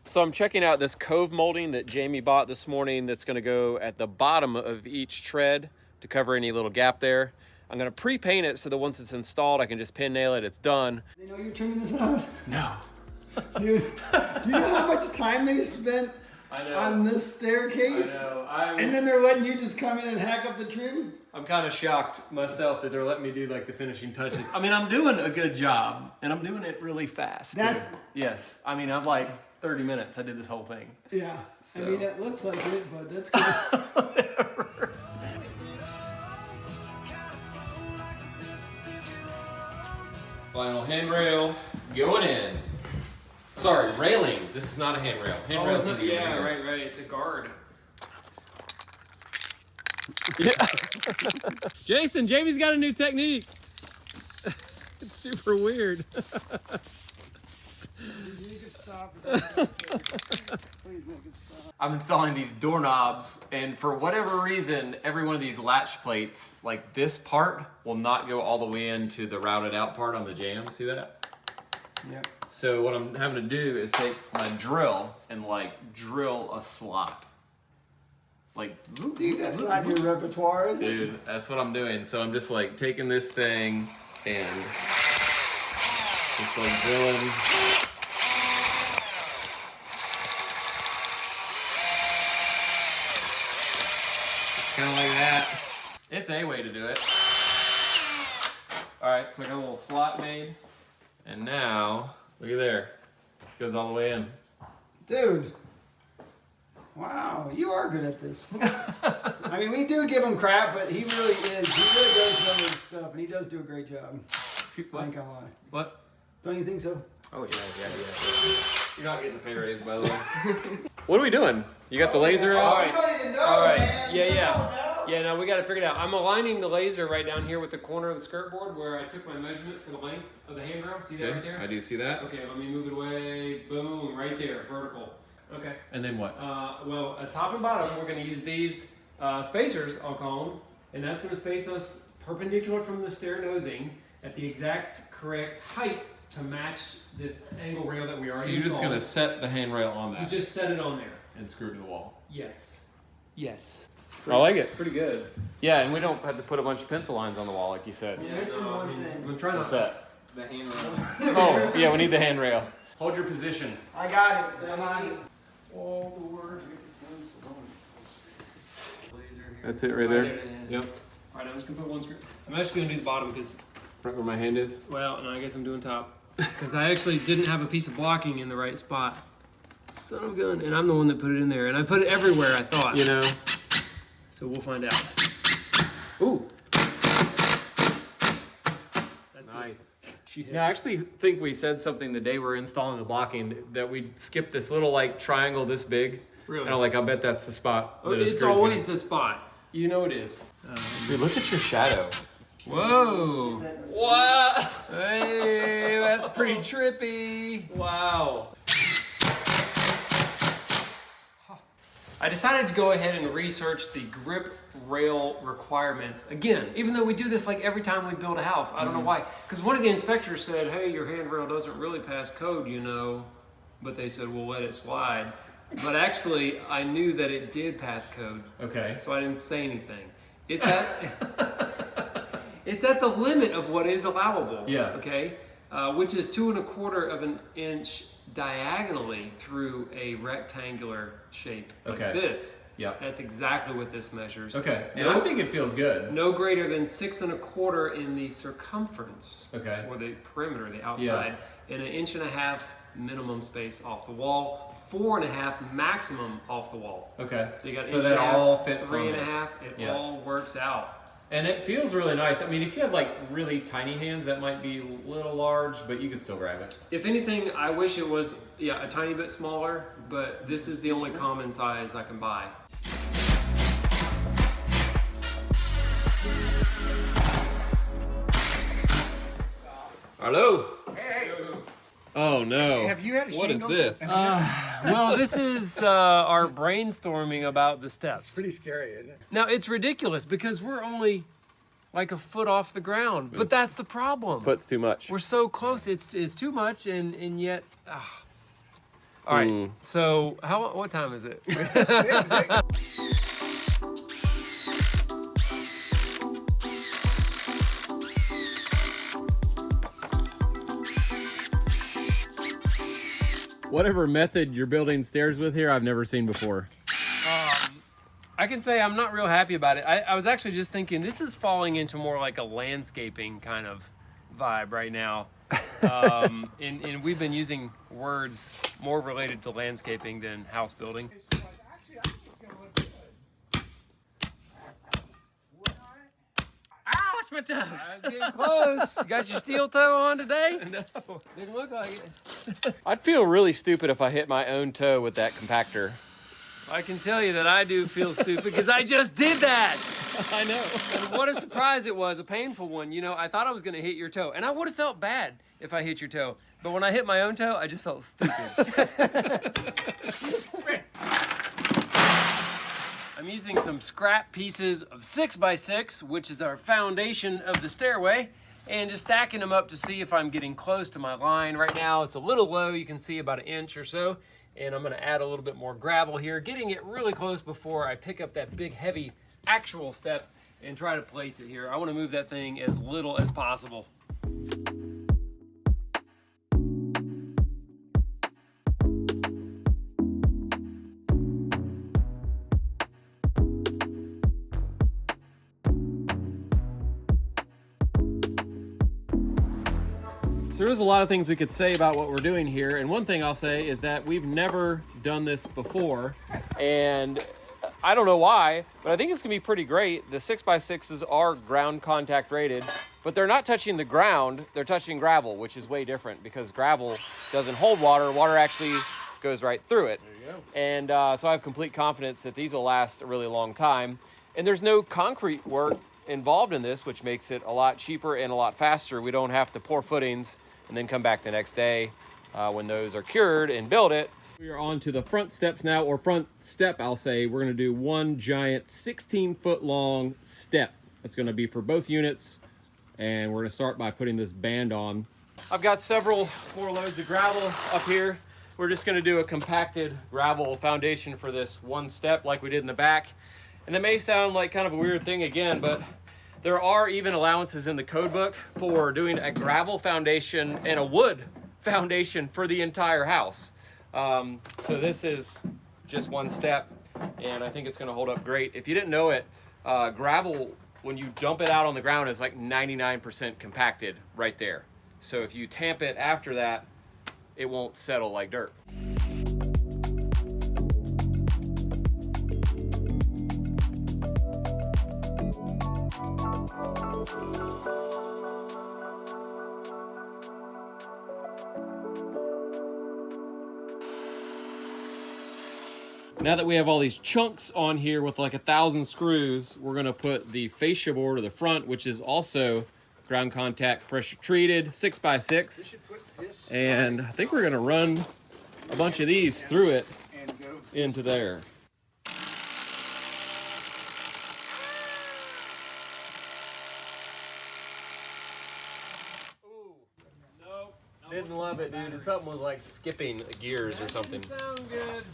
So I'm checking out this cove molding that Jamie bought this morning that's gonna go at the bottom of each tread to cover any little gap there. I'm gonna pre-paint it so that once it's installed, I can just pin nail it, it's done. They know you're trimming this out? No. Dude, do you know how much time they spent on this staircase? I know. And then they're letting you just come in and hack up the trim? I'm kind of shocked myself that they're letting me do like the finishing touches. I mean, I'm doing a good job and I'm doing it really fast. That's- too. Yes. I mean, I'm like 30 minutes. I did this whole thing. Yeah. So. I mean, it looks like it, but that's good. Final handrail going in. Sorry, railing. This is not a handrail. Handrail's need to go in here. right. It's a guard. Jason, Jamie's got a new technique. It's super weird. I'm installing these doorknobs, and for whatever reason, every one of these latch plates, like this part, will not go all the way into the routed out part on the jamb. See that? Yeah. So what I'm having to do is take my drill and like drill a slot. Like, Dude, that's not your repertoire, is it? dude, that's what I'm doing. So I'm just like taking this thing and just like drilling. Kind of like that. It's a way to do it. All right, so I got a little slot made, and now look at there, it goes all the way in. Dude. Wow, you are good at this. I mean, we do give him crap, but he really is. He really does know his stuff, and he does do a great job. What? I ain't gonna lie. What? Don't you think so? Oh yeah. You're not getting a pay raise, by the way. What are we doing? You got the laser out? Oh, you don't even know, All right. man. Yeah, You yeah. don't know. Yeah, no, we got to figure it out. I'm aligning the laser right down here with the corner of the skirt board where I took my measurement for the length of the handrail. See that right there? I do see that. Okay, let me move it away. Boom, right there, vertical. Okay. And then what? Well, at top and bottom, we're going to use these spacers, I'll call them, and that's going to space us perpendicular from the stair nosing at the exact correct height to match this angle rail that we already So you're just installed. gonna set the handrail on You that just set it on there. and screw it to the wall. Yes. Yes. I like It's it. pretty good. Yeah, and we don't have to put a bunch of pencil lines on the wall like you said. You're missing one thing. I'm trying not What's to. that? The handrail. Oh, yeah, we need the handrail. Hold your position. I got it. I'm on it. All the words get the sun laser here. That's it right there. Yep. All right, I'm just gonna put one screw. I'm actually gonna do the bottom because, Right where my hand is. well, no, I guess I'm doing top because I actually didn't have a piece of blocking in the right spot. Son of a gun, and I'm the one that put it in there, and I put it everywhere. I thought. You know. So we'll find out. Ooh. That's good. Nice. She hit. Yeah, I actually think we said something the day we were installing the blocking that we skipped this little like triangle this big. Really? And I'm like, I bet that's the spot. Oh, That it it's screws always in. the spot. You know it is. Dude, look at your shadow. Whoa. What? Hey, that's pretty trippy. Wow. I decided to go ahead and research the grip rail requirements again, even though we do this like every time we build a house. I don't know why. Because one of the inspectors said, hey, your handrail doesn't really pass code, you know. But they said, we'll let it slide. But actually, I knew that it did pass code. Okay. So I didn't say anything. It's at, it's at the limit of what is allowable. Yeah. Okay? Which is 2 1/4 of an inch diagonally through a rectangular shape like Okay. this. Yep. That's exactly what this measures. Okay. And No, I think it feels good. no greater than 6 1/4 in the circumference. Okay. Or the perimeter, the outside, and 1.5 inches minimum space off the wall, 4.5 maximum off the wall. Okay. So you got So 1.5 that all fits on 3.5. this. It Yeah. all works out. And it feels really nice. I mean, if you had like really tiny hands, that might be a little large, but you could still grab it. If anything, I wish it was a tiny bit smaller, but this is the only common size I can buy. Hello. Oh no. Have you had a What is shingle? this? Well, this is our brainstorming about the steps. It's pretty scary, isn't it? Now, it's ridiculous because we're only like a foot off the ground, but that's the problem. Foot's too much. We're so close, it's too much, and yet. All right, so what time is it? Whatever method you're building stairs with here, I've never seen before. I can say I'm not real happy about it. I was actually just thinking this is falling into more like a landscaping kind of vibe right now. And we've been using words more related to landscaping than house building. Ouch, my toes! I was getting close. You got your steel toe on today? No, didn't look like it. I'd feel really stupid if I hit my own toe with that compactor. I can tell you that I do feel stupid because I just did that. I know. And what a surprise it was, a painful one. You know, I thought I was gonna hit your toe, and I would have felt bad if I hit your toe. But when I hit my own toe, I just felt stupid. I'm using some scrap pieces of 6x6, which is our foundation of the stairway, and just stacking them up to see if I'm getting close to my line. Right now, it's a little low. You can see about 1 inch or so. And I'm gonna add a little bit more gravel here, getting it really close before I pick up that big, heavy actual step and try to place it here. I wanna move that thing as little as possible. So there's a lot of things we could say about what we're doing here, and one thing I'll say is that we've never done this before, and I don't know why, but I think it's gonna be pretty great. The 6x6s are ground contact rated, but they're not touching the ground, they're touching gravel, which is way different because gravel doesn't hold water. Water actually goes right through it. There you go. And so I have complete confidence that these will last a really long time. And there's no concrete work involved in this, which makes it a lot cheaper and a lot faster. We don't have to pour footings and then come back the next day when those are cured and build it. We are on to the front steps now, or front step, I'll say. We're gonna do one giant 16-foot long step. That's gonna be for both units, and we're gonna start by putting this band on. I've got several more loads of gravel up here. We're just gonna do a compacted gravel foundation for this one step like we did in the back. And that may sound like kind of a weird thing again, but there are even allowances in the code book for doing a gravel foundation and a wood foundation for the entire house. So this is just one step, and I think it's gonna hold up great. If you didn't know it, gravel, when you dump it out on the ground, is like 99% compacted right there. So if you tamp it after that, it won't settle like dirt. Now that we have all these chunks on here with like 1,000 screws, we're gonna put the fascia board to the front, which is also ground contact pressure treated 6x6. And I think we're gonna run a bunch of these through it into there. Didn't love it, dude. Something was like skipping gears or something. Sound good.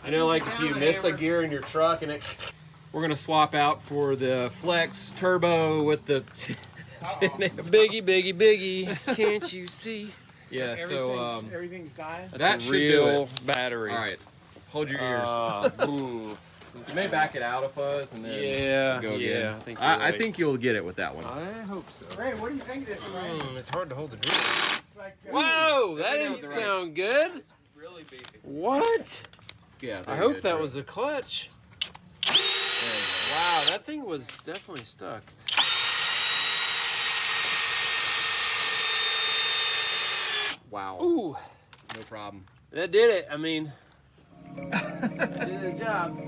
I know, like if you miss a gear in your truck and it. We're gonna swap out for the Flex Turbo with the biggie, biggie, biggie. Can't you see? Yeah. So everything's dying. That's a real battery. All right. Hold your ears. You may back it out a fuzz and then go again. I think you'll get it with that one. I hope so. Ray, what do you think of this, Ray? It's hard to hold the drill. Like, whoa, that didn't sound good. It's really beefy. What? Yeah. I hope that was a clutch. Wow, that thing was definitely stuck. Wow. Ooh, No problem. that did it. I mean, that did the job.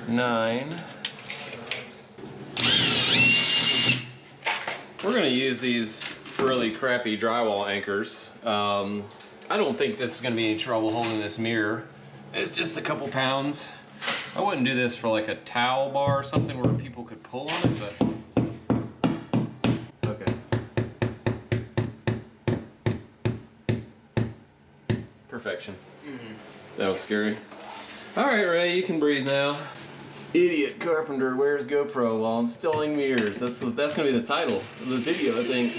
Nine. We're gonna use these really crappy drywall anchors. I don't think this is gonna be any trouble holding this mirror. It's just a couple pounds. I wouldn't do this for like a towel bar or something where people could pull on it, but okay. Perfection. That was scary. All right, Ray, you can breathe now. Idiot carpenter wears GoPro while installing mirrors. That's gonna be the title of the video, I think.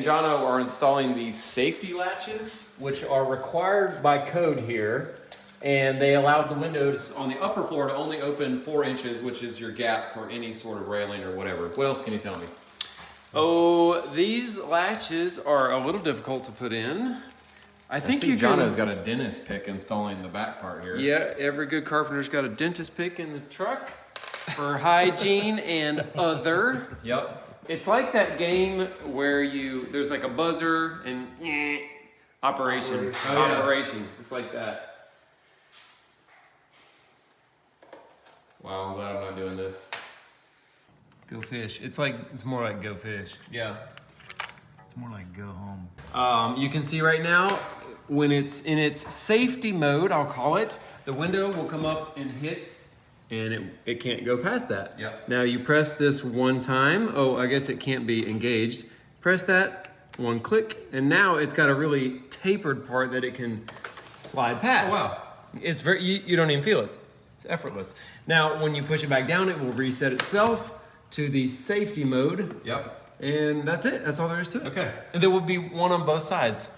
Jono are installing these safety latches, which are required by code here. And they allowed the windows on the upper floor to only open 4 inches, which is your gap for any sort of railing or whatever. What else can you tell me? Oh, these latches are a little difficult to put in. I think you Jono's got a dentist pick installing the back part here. Yeah, every good carpenter's got a dentist pick in the truck for hygiene and other. Yep. It's like that game where there's like a buzzer and operation. Oh, yeah. Operation. It's like that. Wow, I'm glad I'm not doing this. Go fish. It's more like go fish. Yeah. It's more like go home. You can see right now, when it's in its safety mode, I'll call it, the window will come up and hit, and it can't go past that. Yep. Now you press this one time. Oh, I guess it can't be engaged. Press that, one click, and now it's got a really tapered part that it can slide past. Oh, wow. It's very, you don't even feel it. It's effortless. Now, when you push it back down, it will reset itself to the safety mode. Yep. And that's it. That's all there is to it. Okay. And there will be one on both sides.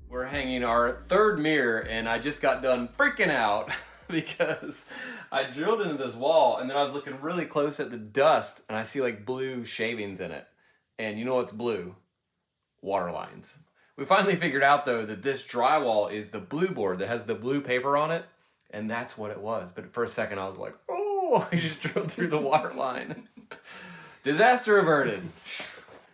We're hanging our 3rd mirror, and I just got done freaking out because I drilled into this wall, and then I was looking really close at the dust, and I see like blue shavings in it. And you know what's blue? Water lines. We finally figured out though that this drywall is the blue board that has the blue paper on it, and that's what it was. But for a second I was like, oh, I just drilled through the water line. Disaster averted.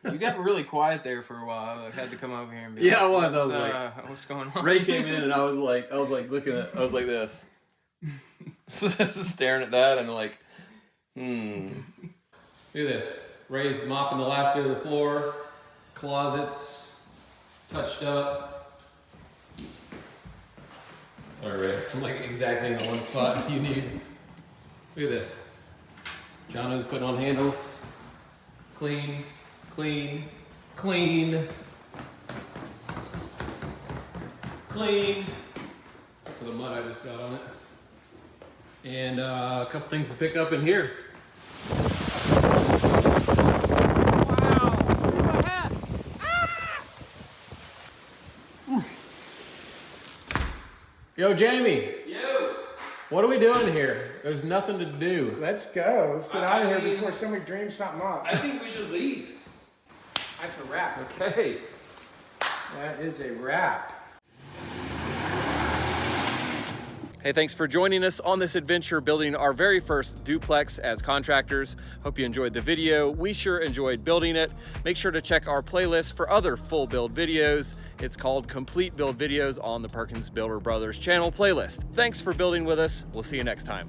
You got really quiet there for a while. I had to come over here and be Yeah, like, I was. I was like, what's going on? Ray came in and I was like looking at, I was like this. Just staring at that and like, Look at this. Ray's mopping the last bit of the floor. Closets touched up. Sorry, Ray. I'm like exactly in the one spot you need. Look at this. Jono's putting on handles. Clean, clean, clean. Clean. Except for the mud I just got on it. And a couple things to pick up in here. Yo, Jamie. Yo. What are we doing here? There's nothing to do. Let's go. Let's get out of here before somebody dreams something up. I think we should leave. That's a wrap. Okay. That is a wrap. hey, thanks for joining us on this adventure building our very first duplex as contractors. Hope you enjoyed the video. We sure enjoyed building it. Make sure to check our playlist for other full build videos. It's called Complete Build Videos on the Perkins Builder Brothers channel playlist. Thanks for building with us. We'll see you next time.